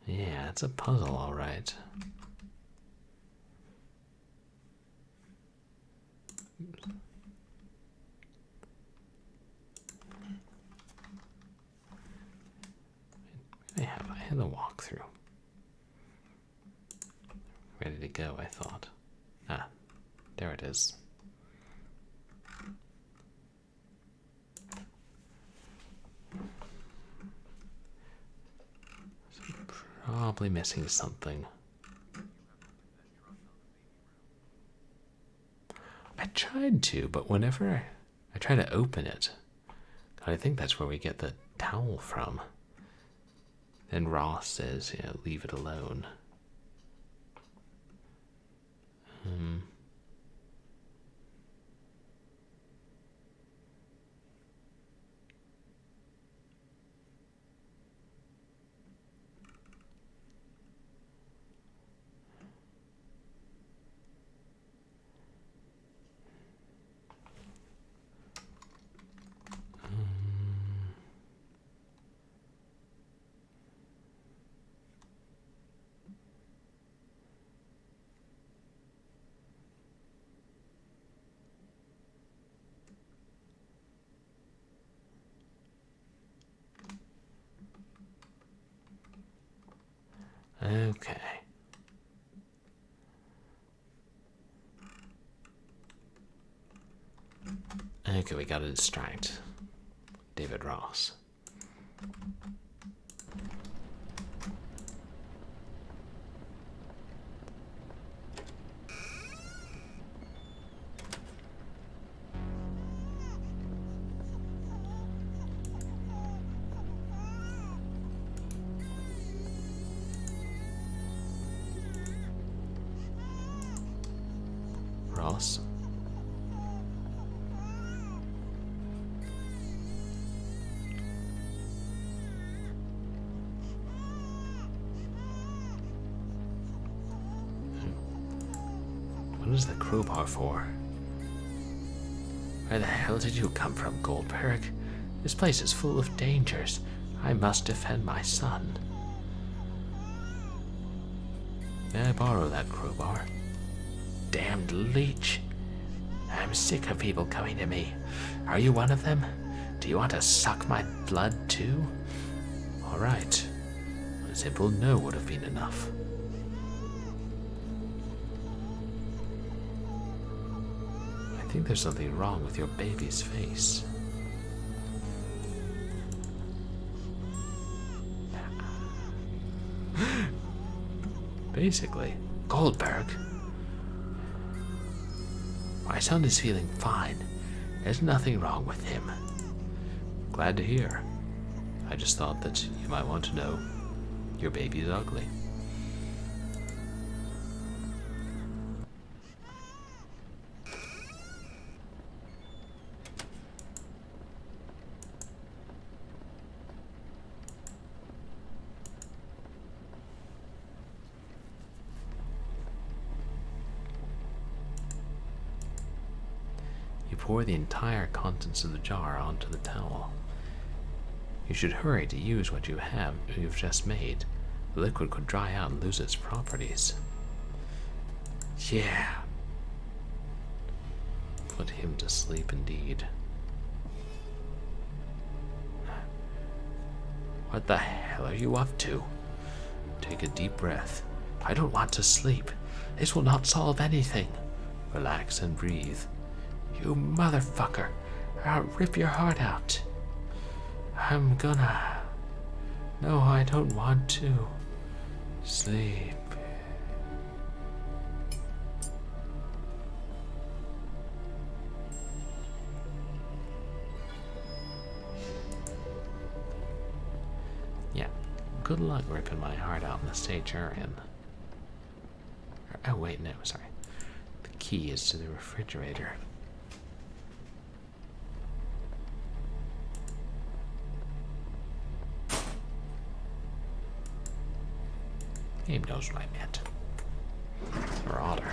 Yeah, it's a puzzle, all right. I had a walkthrough. Ready to go, I thought. Ah, there it is. So probably missing something. I tried to, but whenever I try to open it, I think that's where we get the towel from. And Ross says, you know, leave it alone. Okay. Okay, we gotta distract David Ross. Ross. What is the crowbar for? Where the hell did you come from, Goldberg? This place is full of dangers. I must defend my son. May I borrow that crowbar? Damned leech. I'm sick of people coming to me. Are you one of them? Do you want to suck my blood too? All right. A simple no would have been enough. I think there's something wrong with your baby's face. Basically, Goldberg. My son is feeling fine. There's nothing wrong with him. Glad to hear. I just thought that you might want to know your baby is ugly. You pour the entire contents of the jar onto the towel. You should hurry to use what you've just made. The liquid could dry out and lose its properties. Yeah. Put him to sleep indeed. What the hell are you up to? Take a deep breath. I don't want to sleep. This will not solve anything. Relax and breathe. You motherfucker. I'll rip your heart out. I'm gonna... No, I don't want to. Sleep. Yeah, good luck ripping my heart out in the state you're in. Oh wait, no, sorry. The key is to the refrigerator. Game knows what I meant. Or otter.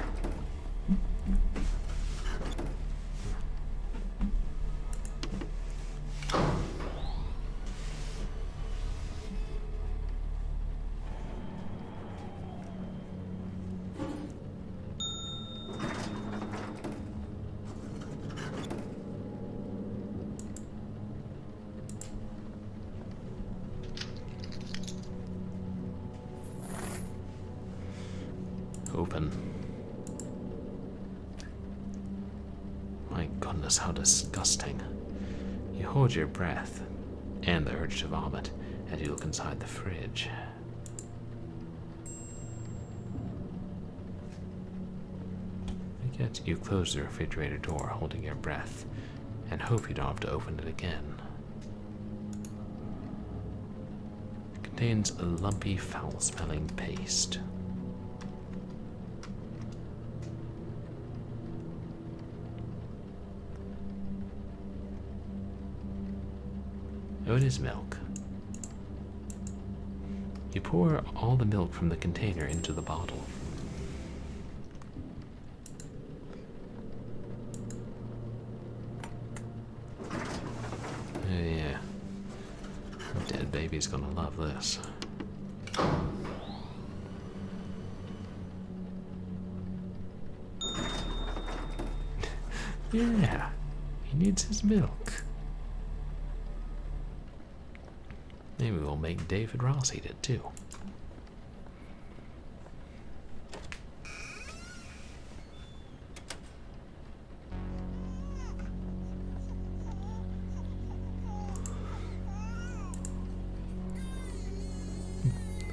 Open. My goodness, how disgusting. You hold your breath and the urge to vomit as you look inside the fridge. Yet you close the refrigerator door holding your breath and hope you don't have to open it again. It contains a lumpy, foul-smelling paste. Oh, it is milk. You pour all the milk from the container into the bottle. Oh, yeah. Dead baby's gonna love this. Yeah, he needs his milk. Maybe we'll make David Ross eat it too.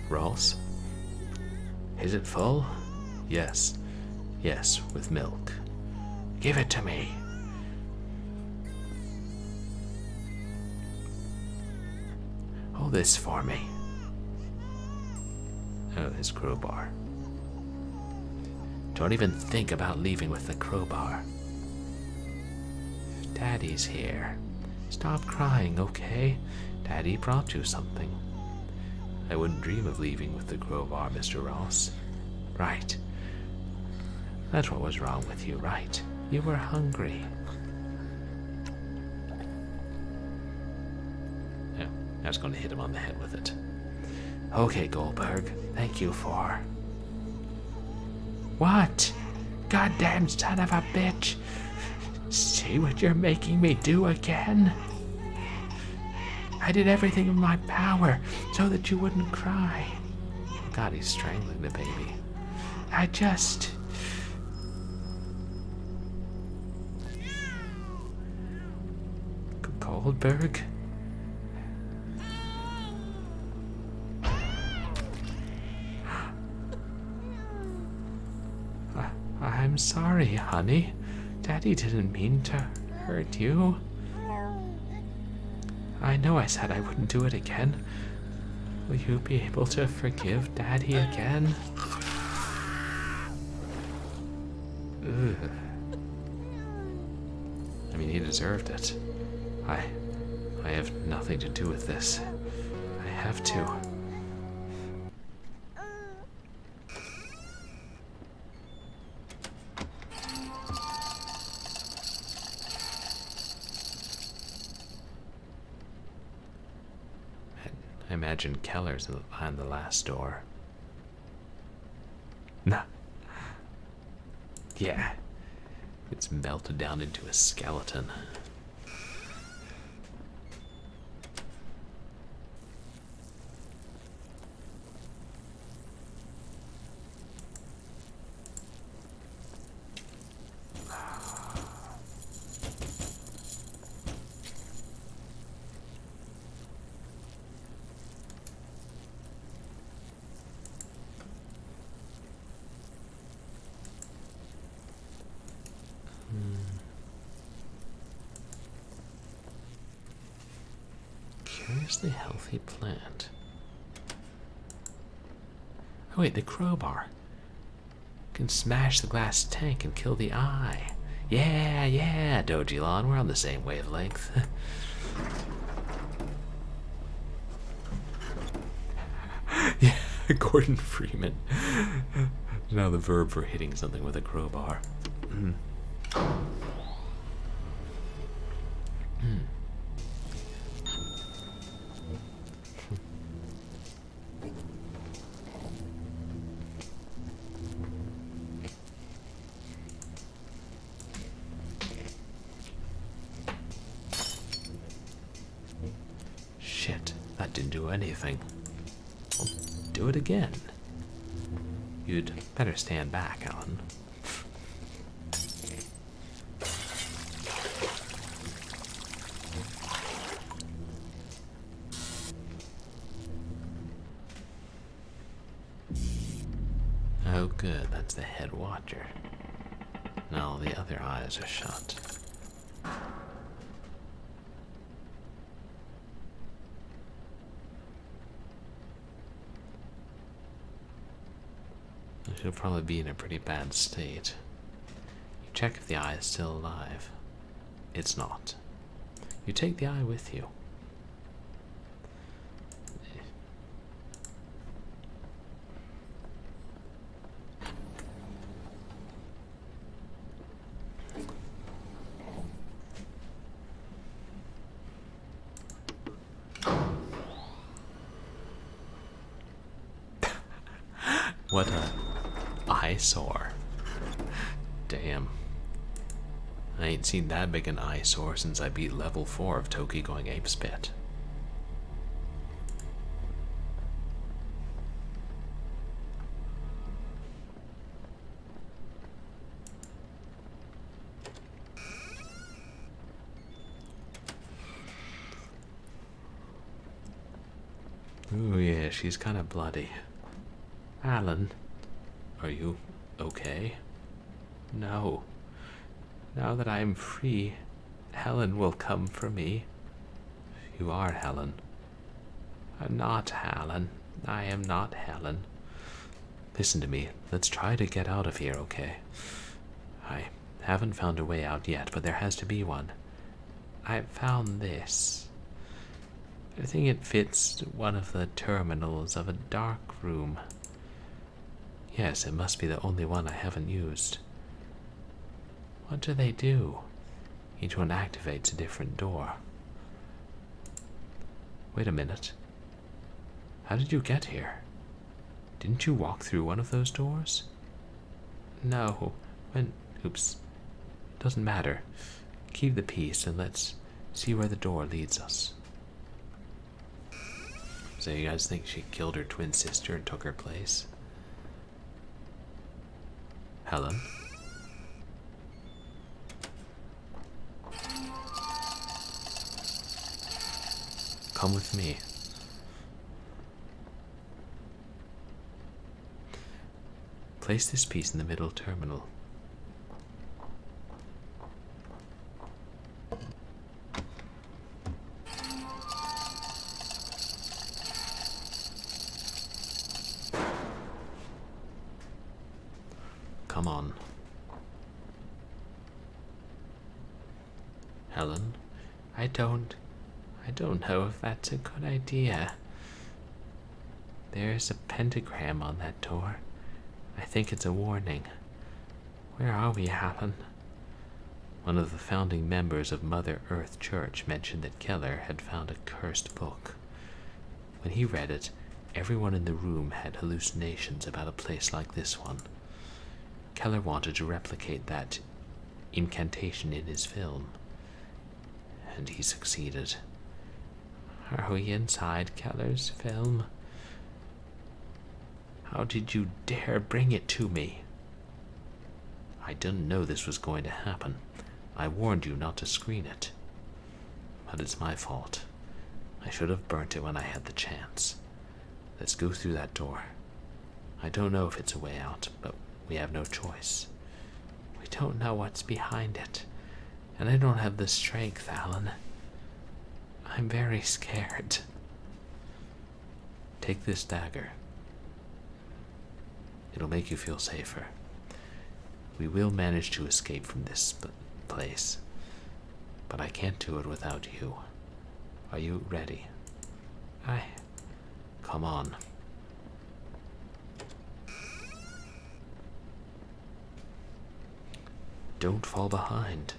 Ross? Is it full? Yes. Yes, with milk. Give it to me. Hold this for me. Oh, his crowbar. Don't even think about leaving with the crowbar. Daddy's here. Stop crying, okay? Daddy brought you something. I wouldn't dream of leaving with the crowbar, Mr. Ross. Right. That's what was wrong with you, right? You were hungry. Yeah, I was going to hit him on the head with it. Okay, Goldberg. Thank you for... What? Goddamn son of a bitch! See what you're making me do again? I did everything in my power so that you wouldn't cry. God, he's strangling the baby. I just... Goldberg? I'm sorry, honey. Daddy didn't mean to hurt you. I know I said I wouldn't do it again. Will you be able to forgive Daddy again? Ugh. I mean, he deserved it. I have nothing to do with this. I have to. I imagine Keller's behind the last door. Nah. Yeah. It's melted down into a skeleton. Curiously healthy plant. Oh wait, the crowbar can smash the glass tank and kill the eye. Yeah, Dojilon, we're on the same wavelength. Yeah, Gordon Freeman. Now the verb for hitting something with a crowbar. Shit, that didn't do anything. Well, do it again. You'd better stand back, Alan. Oh good, that's the head watcher. Now the other eyes are shut. She'll probably be in a pretty bad state. You check if the eye is still alive. It's not. You take the eye with you. What a eyesore. Damn. I ain't seen that big an eyesore since I beat level 4 of Toki going ape spit. Ooh yeah, she's kind of bloody. Alan, are you okay? No. Now that I am free, Helen will come for me. You are Helen. I'm not Helen. I am not Helen. Listen to me. Let's try to get out of here, okay? I haven't found a way out yet, but there has to be one. I found this. I think it fits one of the terminals of a dark room. Yes, it must be the only one I haven't used. What do they do? Each one activates a different door. Wait a minute. How did you get here? Didn't you walk through one of those doors? No. Oops. Doesn't matter. Keep the piece and let's see where the door leads us. So you guys think she killed her twin sister and took her place? Helen? Come with me. Place this piece in the middle terminal. Come on. Helen, I don't know if that's a good idea. There's a pentagram on that door. I think it's a warning. Where are we, Helen? One of the founding members of Mother Earth Church mentioned that Keller had found a cursed book. When he read it, everyone in the room had hallucinations about a place like this one. Keller wanted to replicate that incantation in his film, and he succeeded. Are we inside Keller's film? How did you dare bring it to me? I didn't know this was going to happen. I warned you not to screen it. But it's my fault. I should have burnt it when I had the chance. Let's go through that door. I don't know if it's a way out, but we have no choice. We don't know what's behind it, and I don't have the strength, Alan. I'm very scared. Take this dagger. It'll make you feel safer. We will manage to escape from this place, but I can't do it without you. Are you ready? Come on. Don't fall behind.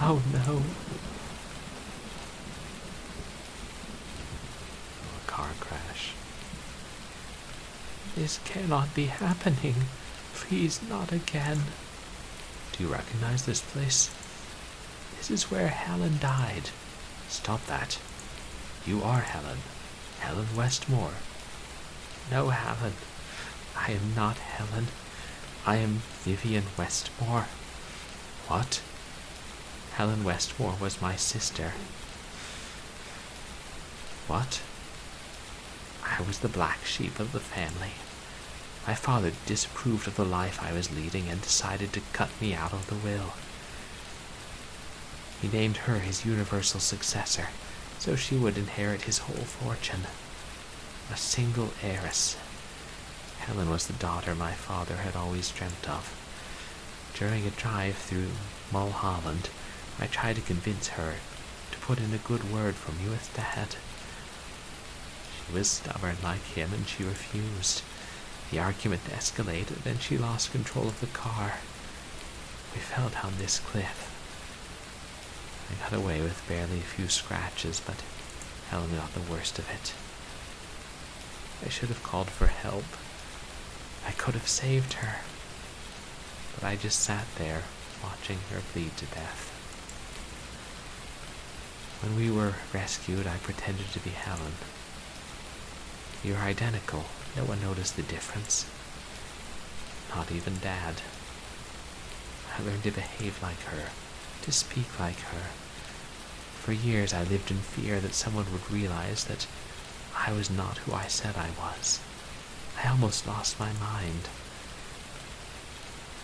Oh no. A car crash. This cannot be happening. Please, not again. Do you recognize this place? This is where Helen died. Stop that. You are Helen. Helen Westmore. No, Helen. I am not Helen. I am Vivian Westmore. What? Helen Westmore was my sister. What? I was the black sheep of the family. My father disapproved of the life I was leading and decided to cut me out of the will. He named her his universal successor, so she would inherit his whole fortune. A single heiress. Helen was the daughter my father had always dreamt of. During a drive through Mulholland, I tried to convince her to put in a good word for me with Dad. She was stubborn like him and she refused. The argument escalated and she lost control of the car. We fell down this cliff. I got away with barely a few scratches, but Helen got the worst of it. I should have called for help. I could have saved her. But I just sat there, watching her bleed to death. When we were rescued, I pretended to be Helen. You're identical. No one noticed the difference. Not even Dad. I learned to behave like her, to speak like her. For years I lived in fear that someone would realize that I was not who I said I was. I almost lost my mind.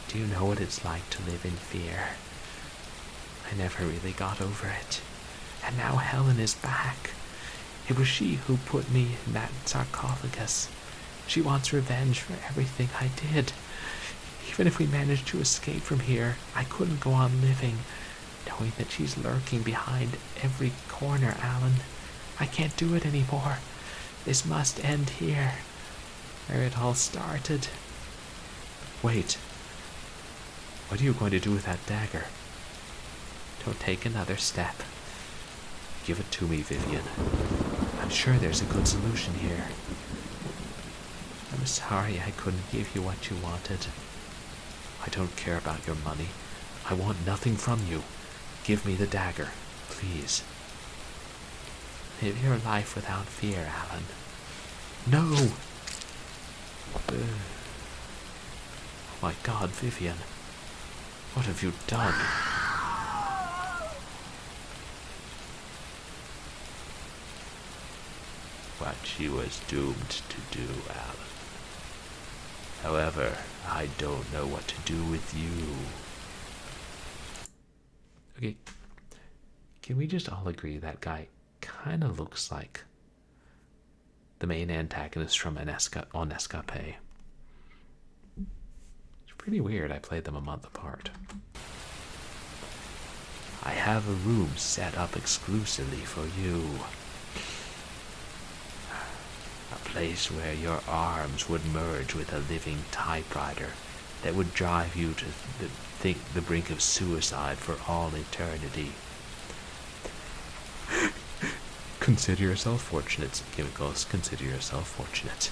Do you know what it's like to live in fear? I never really got over it. And now Helen is back. It was she who put me in that sarcophagus. She wants revenge for everything I did. Even if we managed to escape from here, I couldn't go on living, knowing that she's lurking behind every corner, Alan. I can't do it anymore. This must end here, where it all started. Wait. What are you going to do with that dagger? Don't take another step. Give it to me, Vivian. I'm sure there's a good solution here. I'm sorry I couldn't give you what you wanted. I don't care about your money. I want nothing from you. Give me the dagger, please. Live your life without fear, Alan. No! Oh my God, Vivian. What have you done? What she was doomed to do, Alan. However, I don't know what to do with you. Okay, can we just all agree that guy kind of looks like the main antagonist from on Escape? It's pretty weird. I played them a month apart. I have a room set up exclusively for you. A place where your arms would merge with a living typewriter that would drive you to the brink of suicide for all eternity. Consider yourself fortunate, Chemicals. Consider yourself fortunate.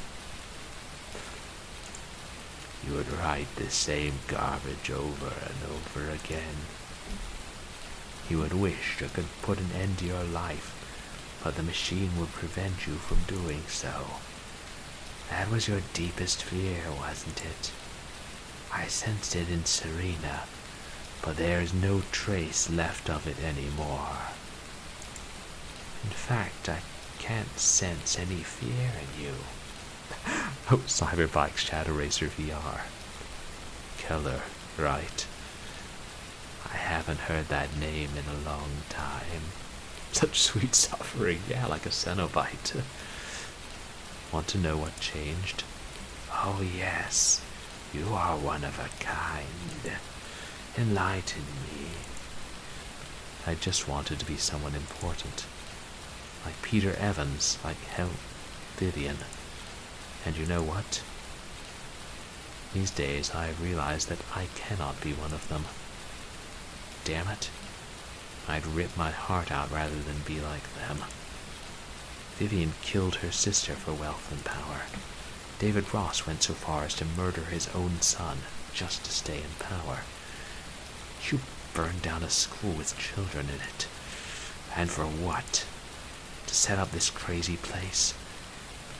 You would write the same garbage over and over again. You would wish you could put an end to your life, but the machine would prevent you from doing so. That was your deepest fear, wasn't it? I sensed it in Serena, but there is no trace left of it anymore. In fact, I can't sense any fear in you. Oh, Cyberbike's Shadow Racer VR. Keller, right. I haven't heard that name in a long time. Such sweet suffering, yeah, like a Cenobite. Want to know what changed? Oh yes, you are one of a kind. Enlighten me. I just wanted to be someone important. Like Peter Evans, like Vivian. And you know what? These days I have realized that I cannot be one of them. Damn it. I'd rip my heart out rather than be like them. Vivian killed her sister for wealth and power. David Ross went so far as to murder his own son just to stay in power. You burned down a school with children in it. And for what? To set up this crazy place?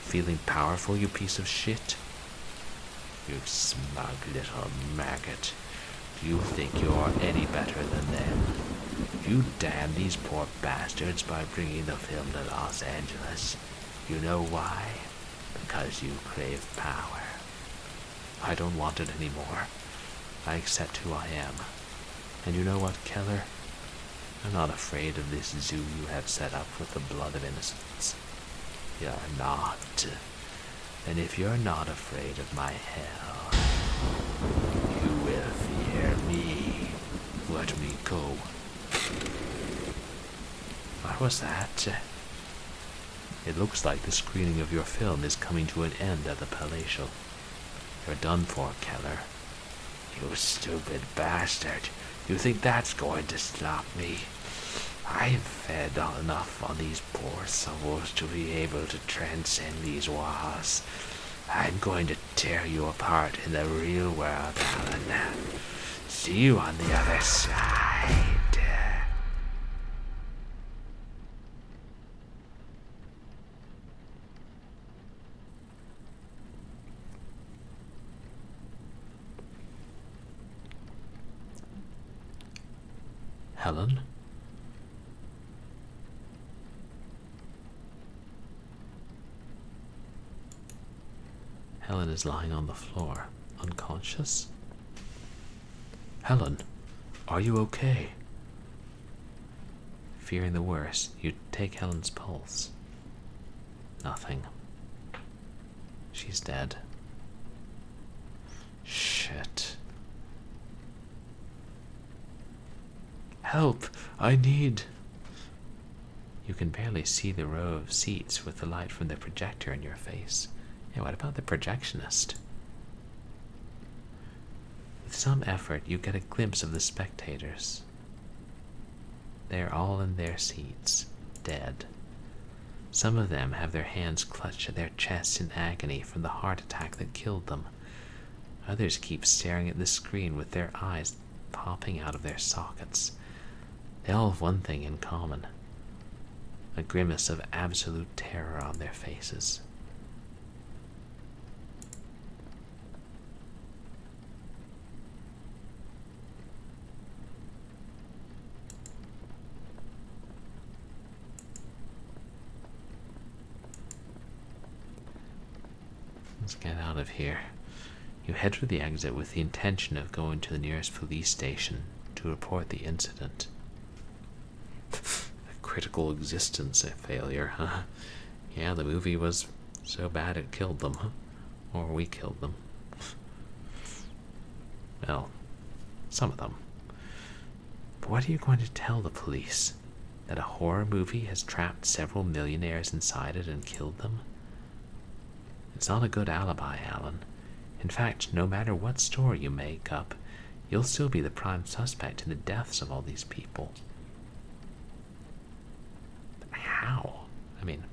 Feeling powerful, you piece of shit? You smug little maggot. Do you think you're any better than them? You damned these poor bastards by bringing the film to Los Angeles. You know why? Because you crave power. I don't want it anymore. I accept who I am. And you know what, Keller? I'm not afraid of this zoo you have set up with the blood of innocents. You're not. And if you're not afraid of my hell, you will fear me. Let me go. What was that? It looks like the screening of your film is coming to an end at the Palatial. You're done for, Keller. You stupid bastard. You think that's going to stop me? I've fed enough on these poor souls to be able to transcend these walls. I'm going to tear you apart in the real world, Alan. See you on the other side. Helen? Helen is lying on the floor, unconscious. Helen, are you okay? Fearing the worst, you take Helen's pulse. Nothing. She's dead. Shit. Help! I need... You can barely see the row of seats with the light from the projector in your face. Yeah, what about the projectionist? With some effort, you get a glimpse of the spectators. They're all in their seats, dead. Some of them have their hands clutched at their chests in agony from the heart attack that killed them. Others keep staring at the screen with their eyes popping out of their sockets. They all have one thing in common: a grimace of absolute terror on their faces. Let's get out of here. You head for the exit with the intention of going to the nearest police station to report the incident. A critical existence failure, huh? Yeah, the movie was so bad it killed them, huh? Or we killed them. Well, some of them. But what are you going to tell the police? That a horror movie has trapped several millionaires inside it and killed them? It's not a good alibi, Alan. In fact, no matter what story you make up, you'll still be the prime suspect in the deaths of all these people. But how? I mean,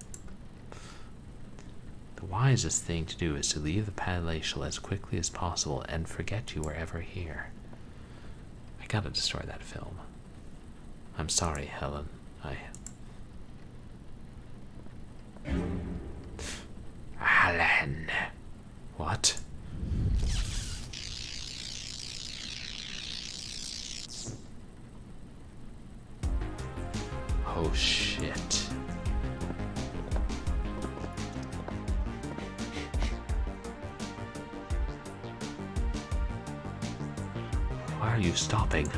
the wisest thing to do is to leave the Palatial as quickly as possible and forget you were ever here. I gotta destroy that film. I'm sorry, Helen. Alan. What? Oh shit. Why are you stopping?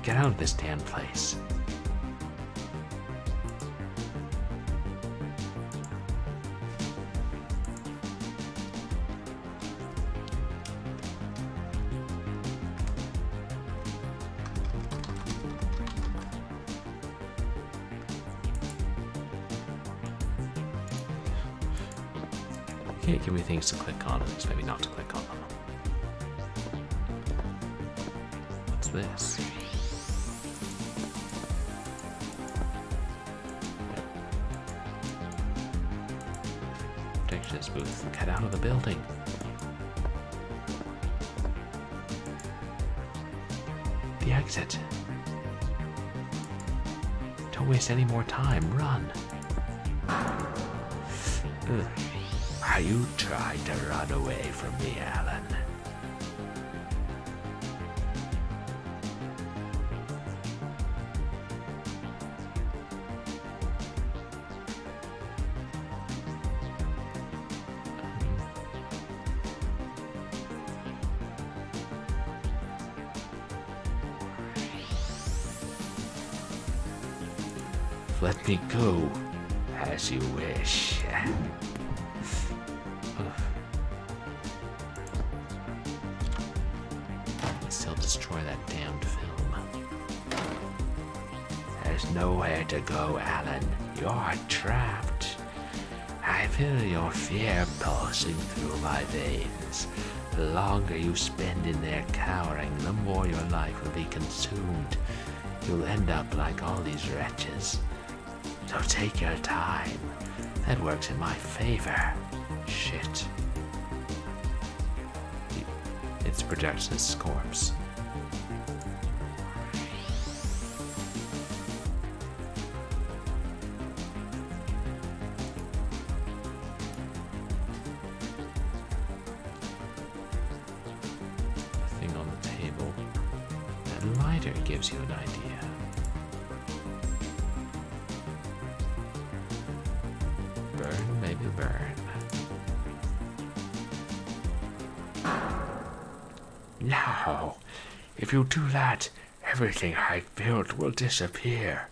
Get out of this damn place. You can't give me things to click on, at least maybe not to click on them. What's this? Protectionist booth. Get out of the building. The exit. Don't waste any more time. Run. Ugh. Are you trying to run away from me, Alan? Let me go, as you wish. Still destroy that damned film. There's nowhere to go, Alan. You're trapped. I feel your fear pulsing through my veins. The longer you spend in there cowering, the more your life will be consumed. You'll end up like all these wretches. So take your time. That works in my favor. Shit. It's projectionist's corpse. Thing on the table. That lighter gives you an idea. Burn, baby, burn. No! If you do that, everything I built will disappear.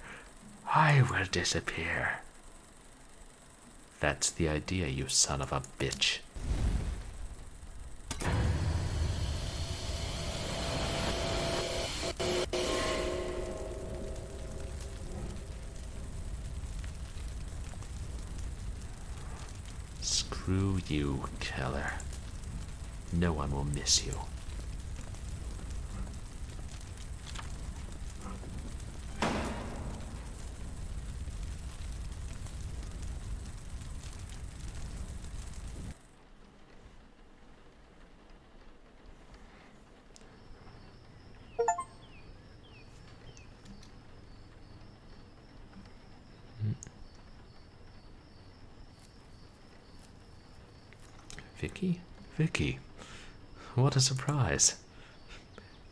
I will disappear. That's the idea, you son of a bitch. Screw you, Keller. No one will miss you. Vicki? Vicki. What a surprise.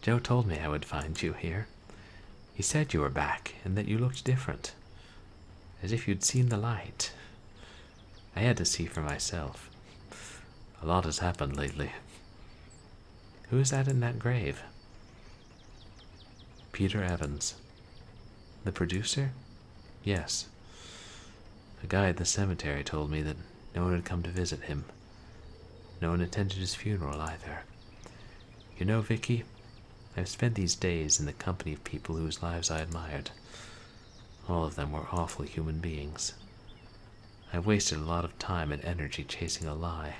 Joe told me I would find you here. He said you were back and that you looked different. As if you'd seen the light. I had to see for myself. A lot has happened lately. Who is that in that grave? Peter Evans. The producer? Yes. A guy at the cemetery told me that no one had come to visit him. No one attended his funeral either. You know, Vicki, I've spent these days in the company of people whose lives I admired. All of them were awful human beings. I've wasted a lot of time and energy chasing a lie.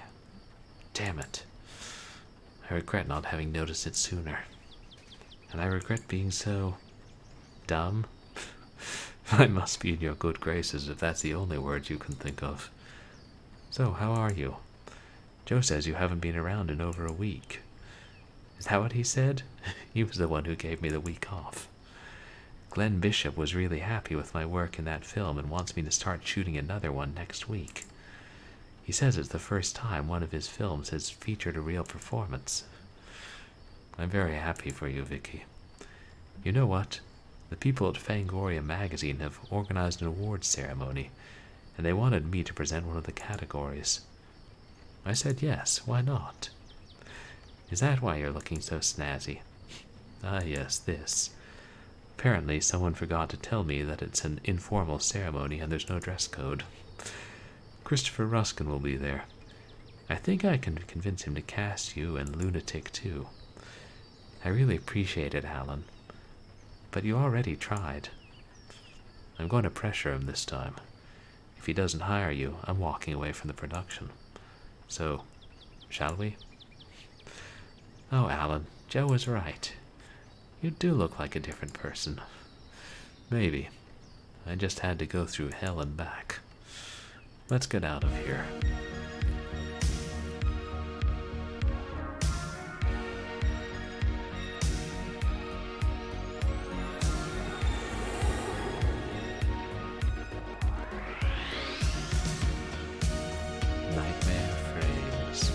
Damn it. I regret not having noticed it sooner. And I regret being so... dumb. I must be in your good graces if that's the only word you can think of. So, how are you? Joe says you haven't been around in over a week. Is that what he said? He was the one who gave me the week off. Glenn Bishop was really happy with my work in that film and wants me to start shooting another one next week. He says it's the first time one of his films has featured a real performance. I'm very happy for you, Vicki. You know what? The people at Fangoria magazine have organized an awards ceremony, and they wanted me to present one of the categories. I said yes, why not? Is that why you're looking so snazzy? Ah yes, this. Apparently someone forgot to tell me that it's an informal ceremony and there's no dress code. Christopher Ruskin will be there. I think I can convince him to cast you and Lunatic too. I really appreciate it, Alan. But you already tried. I'm going to pressure him this time. If he doesn't hire you, I'm walking away from the production. So, shall we? Oh, Alan, Joe was right. You do look like a different person. Maybe. I just had to go through hell and back. Let's get out of here. Nightmare frames.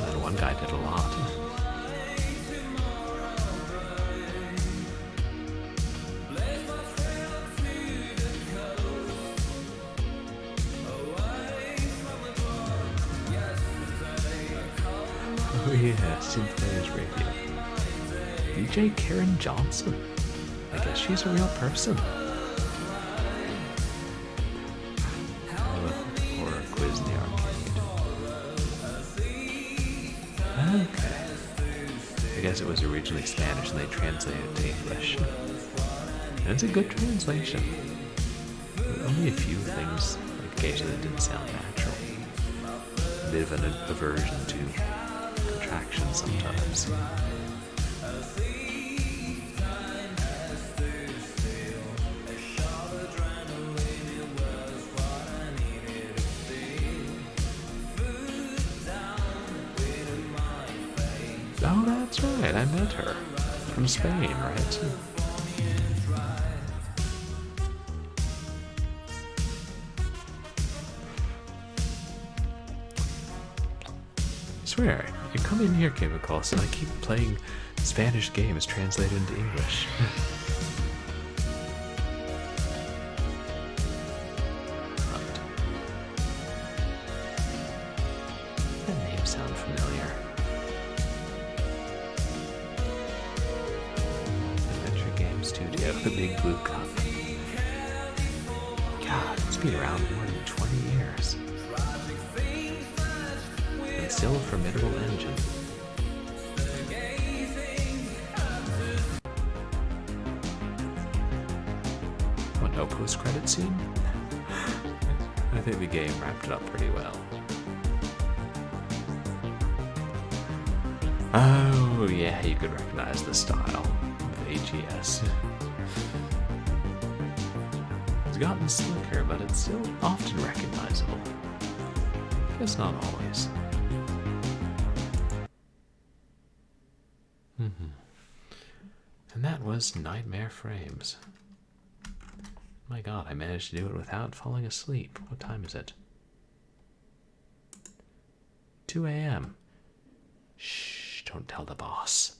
That one guy did a lot. Oh yeah, Synthphase Radio. DJ Karen Johnson. I guess she's a real person. Horror quiz in the arcade. Okay. I guess it was originally Spanish and they translated it to English. And it's a good translation. Only a few things occasionally didn't sound natural. A bit of an aversion to contraction sometimes. Oh, that's right, I met her. From Spain, right? I swear, you come in here, Chemicals, and I keep playing Spanish games translated into English. Right. That name sounds familiar. Adventure Game Studio, the Big Blue Cup. God, it's been around more than 20 years. And still a formidable engine. What, no post-credit scene? I think the game wrapped it up pretty well. Oh, yeah, you could recognize the style of AGS. It's gotten slicker, but it's still often recognizable. Guess not always. And that was Nightmare Frames. My god, I managed to do it without falling asleep. What time is it? 2 a.m. Shh, don't tell the boss.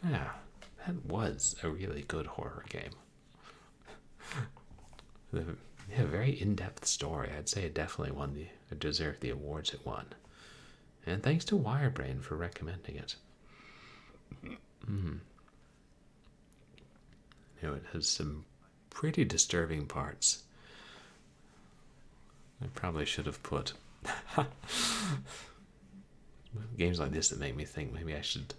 Yeah, that was a really good horror game. Yeah, very in-depth story. I'd say it definitely it deserved the awards it won. And thanks to WireBrain for recommending it. You know, it has some pretty disturbing parts. I probably should have put games like this that make me think maybe I should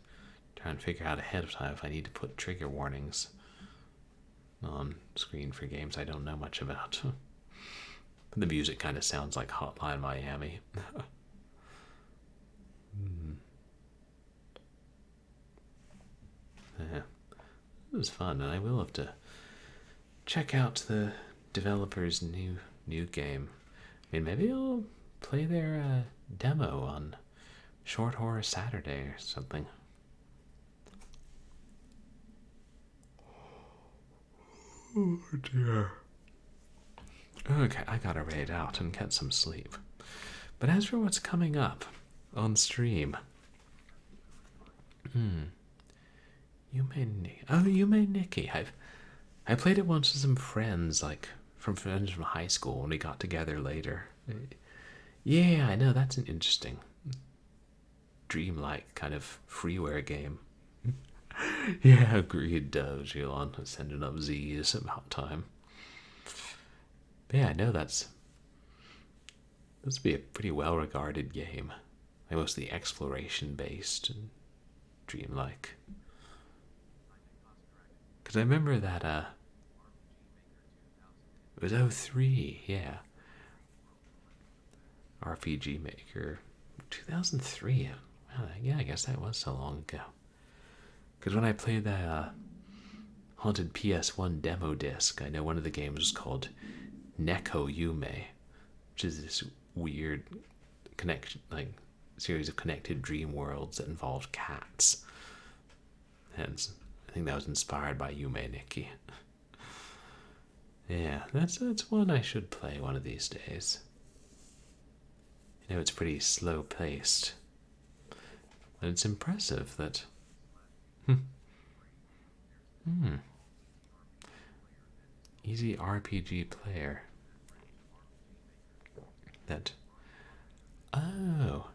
try and figure out ahead of time if I need to put trigger warnings on screen for games I don't know much about. The music kind of sounds like Hotline Miami. Yeah, it was fun, and I will have to check out the developer's new game. I mean, maybe I'll play their demo on Short Horror Saturday or something. Oh dear. Okay, I gotta raid out and get some sleep. But as for what's coming up on stream, You May Nikki. I played it once with some friends, like friends from high school, when we got together later. Yeah, I know, that's an interesting dreamlike kind of freeware game. Yeah, agreed, Doge. Elon sending up Z's about time. But yeah, I know that's supposed to be a pretty well-regarded game. Like mostly exploration-based and dreamlike. Because I remember that, it was '03, yeah. RPG Maker. 2003. Wow, yeah, I guess that was so long ago. Because when I played that Haunted PS1 demo disc, I know one of the games was called Neko Yume, which is this weird connection, like series of connected dream worlds that involved cats. And I think that was inspired by Yume Nikki. Yeah, that's one I should play one of these days. You know, it's pretty slow paced. And it's impressive that. Easy RPG player. That. Oh.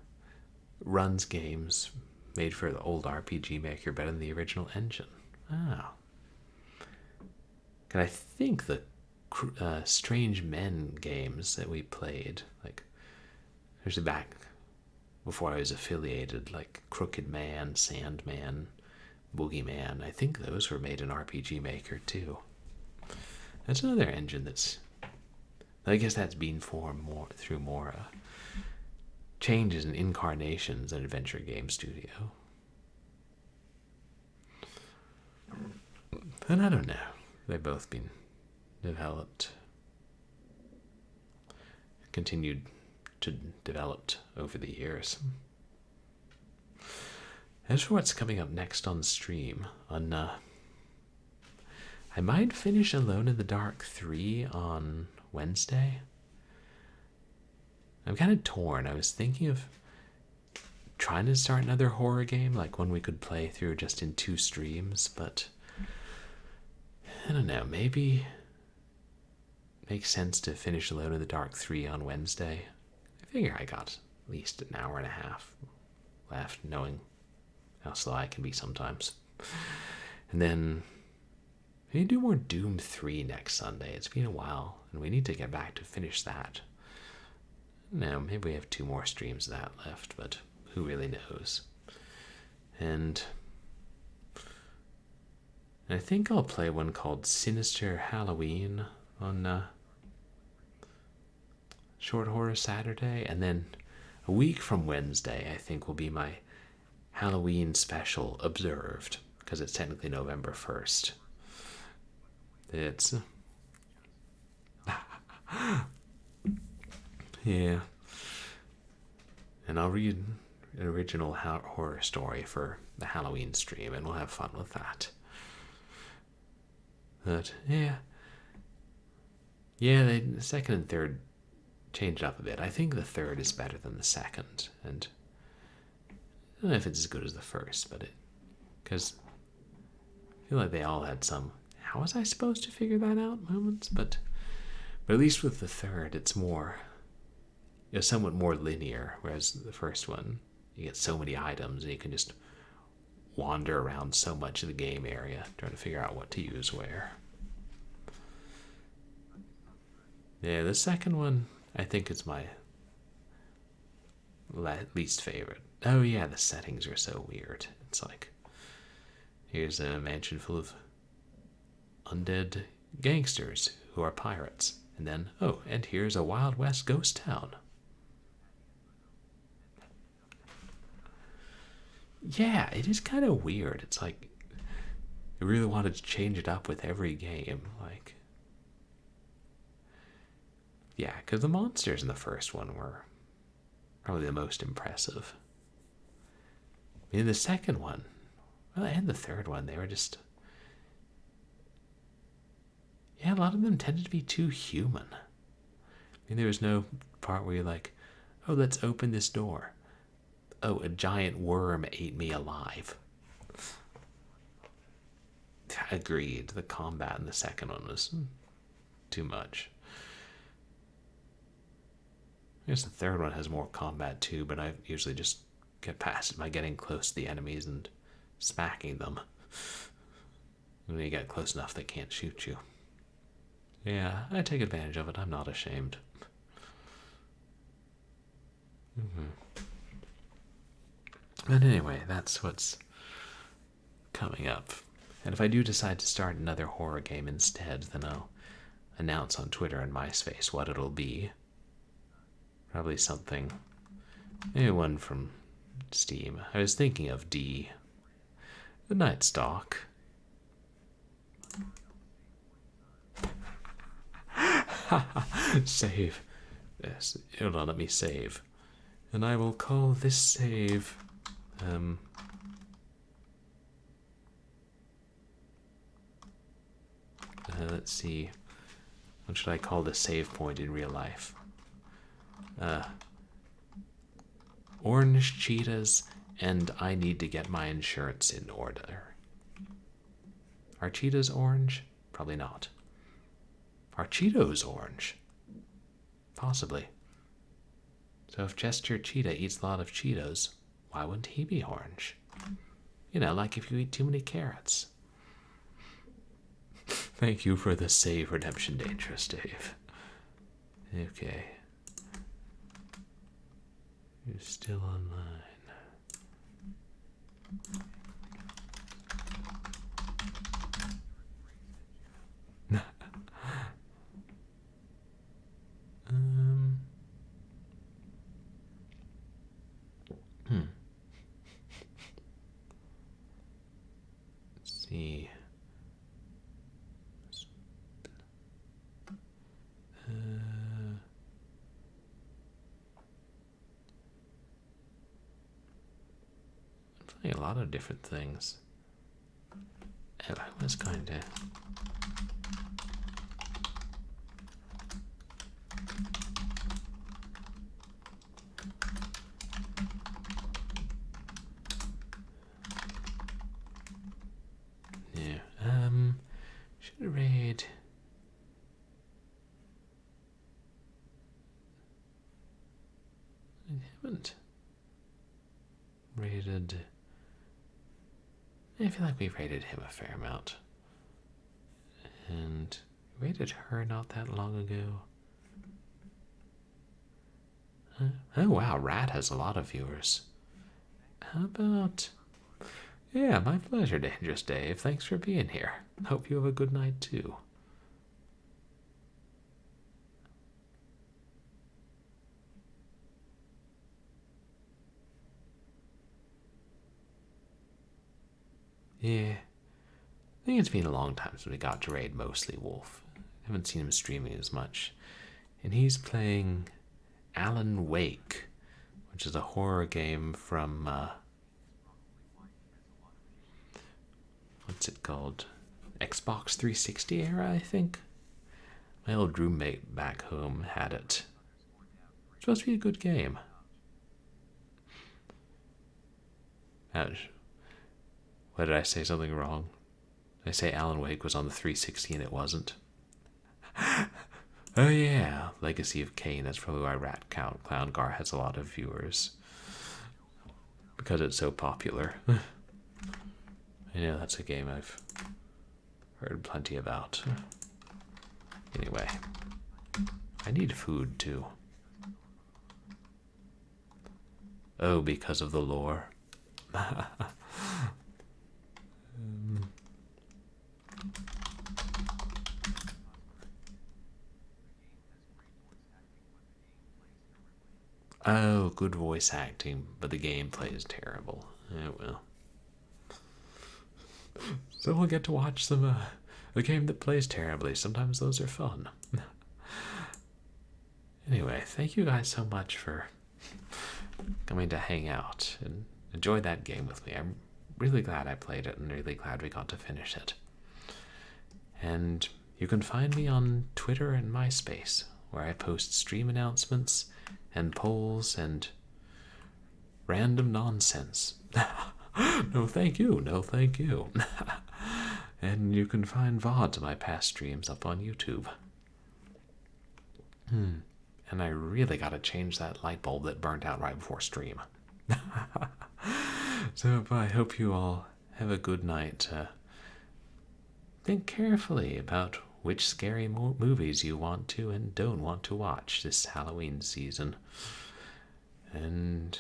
Runs games made for the old RPG Maker better than the original engine. Oh. And I think the Strange Men games that we played, like, especially back before I was affiliated, like Crooked Man, Sandman, Boogeyman, I think those were made in RPG Maker too. That's another engine that's, I guess that's been formed more through more changes and incarnations in Adventure Game Studio. And I don't know, they've both been developed, continued to develop over the years. As for what's coming up next on stream, I might finish Alone in the Dark 3 on Wednesday. I'm kind of torn. I was thinking of trying to start another horror game, like one we could play through just in 2 streams, but I don't know, maybe it makes sense to finish Alone in the Dark 3 on Wednesday. I figure I got at least an hour and a half left, knowing how slow I can be sometimes. And then maybe do more Doom 3 next Sunday. It's been a while, and we need to get back to finish that. No, maybe we have 2 more streams of that left, but who really knows? And I think I'll play one called Sinister Halloween on Short Horror Saturday, and then a week from Wednesday, I think, will be my Halloween special, Observed, because it's technically November 1st. It's yeah, and I'll read an original horror story for the Halloween stream, and we'll have fun with that. But yeah, the second and third changed up a bit. I think the third is better than the second, and I don't know if it's as good as the first, but because I feel like they all had some how was I supposed to figure that out moments, but at least with the third, it's more, somewhat more linear, whereas the first one, you get so many items and you can just wander around so much of the game area trying to figure out what to use where. Yeah, the second one, I think, is my least favorite. Oh yeah, the settings are so weird. It's like, here's a mansion full of undead gangsters who are pirates. And then, oh, and here's a Wild West ghost town. Yeah, it is kind of weird. It's like, I really wanted to change it up with every game. Like, yeah, because the monsters in the first one were probably the most impressive. In the second one, well, and the third one, they were just, yeah, a lot of them tended to be too human. I mean, there was no part where you're like, oh, let's open this door. Oh, a giant worm ate me alive. Agreed. The combat in the second one was too much. I guess the third one has more combat too, but I usually just get past it by getting close to the enemies and smacking them. When you get close enough, they can't shoot you. Yeah, I take advantage of it. I'm not ashamed. But anyway, that's what's coming up. And if I do decide to start another horror game instead, then I'll announce on Twitter and MySpace what it'll be. Probably something, maybe one from Steam. I was thinking of D. The Night Stalk. Save. Yes, hold on, let me save. And I will call this save, let's see. What should I call the save point in real life? Orange cheetahs, and I need to get my insurance in order. Are cheetahs orange? Probably not. Are Cheetos orange? Possibly. So if Chester Cheetah eats a lot of Cheetos, why wouldn't he be orange? You know, like if you eat too many carrots. Thank you for the save redemption dangerous, Dave. Okay. You're still online. Let's see. A lot of different things. Oh, I was going to. Yeah. Should raid. I haven't raided. I feel like we rated him a fair amount. And we rated her not that long ago. Oh wow, Rat has a lot of viewers. How about... Yeah, my pleasure, Dangerous Dave. Thanks for being here. Hope you have a good night too. Yeah, I think it's been a long time since we got to raid mostly Wolf. I haven't seen him streaming as much. And he's playing Alan Wake, which is a horror game from, what's it called? Xbox 360 era, I think? My old roommate back home had it. It's supposed to be a good game. What did I say something wrong? Did I say Alan Wake was on the 360 and it wasn't? Oh yeah, Legacy of Kain. That's probably why Rat Count Clown Gar has a lot of viewers. Because it's so popular. I know that's a game I've heard plenty about. Anyway, I need food too. Oh, because of the lore. Oh, good voice acting, but the gameplay is terrible. Oh well. So we'll get to watch some a game that plays terribly. Sometimes those are fun. Anyway, thank you guys so much for coming to hang out and enjoy that game with me. I'm really glad I played it and really glad we got to finish it. And you can find me on Twitter and MySpace, where I post stream announcements and polls and random nonsense. No thank you, no thank you. And you can find VODs of my past streams up on YouTube. And I really gotta change that light bulb that burnt out right before stream. So I hope you all have a good night. Think carefully about which scary movies you want to and don't want to watch this Halloween season. And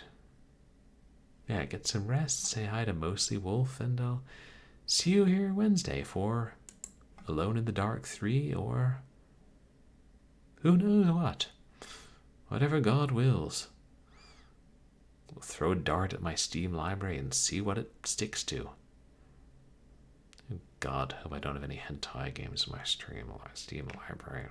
yeah, get some rest, say hi to Mostly Wolf, and I'll see you here Wednesday for Alone in the Dark 3 or who knows what. Whatever God wills. We'll throw a dart at my Steam library and see what it sticks to. God, hope I don't have any hentai games in my Steam library.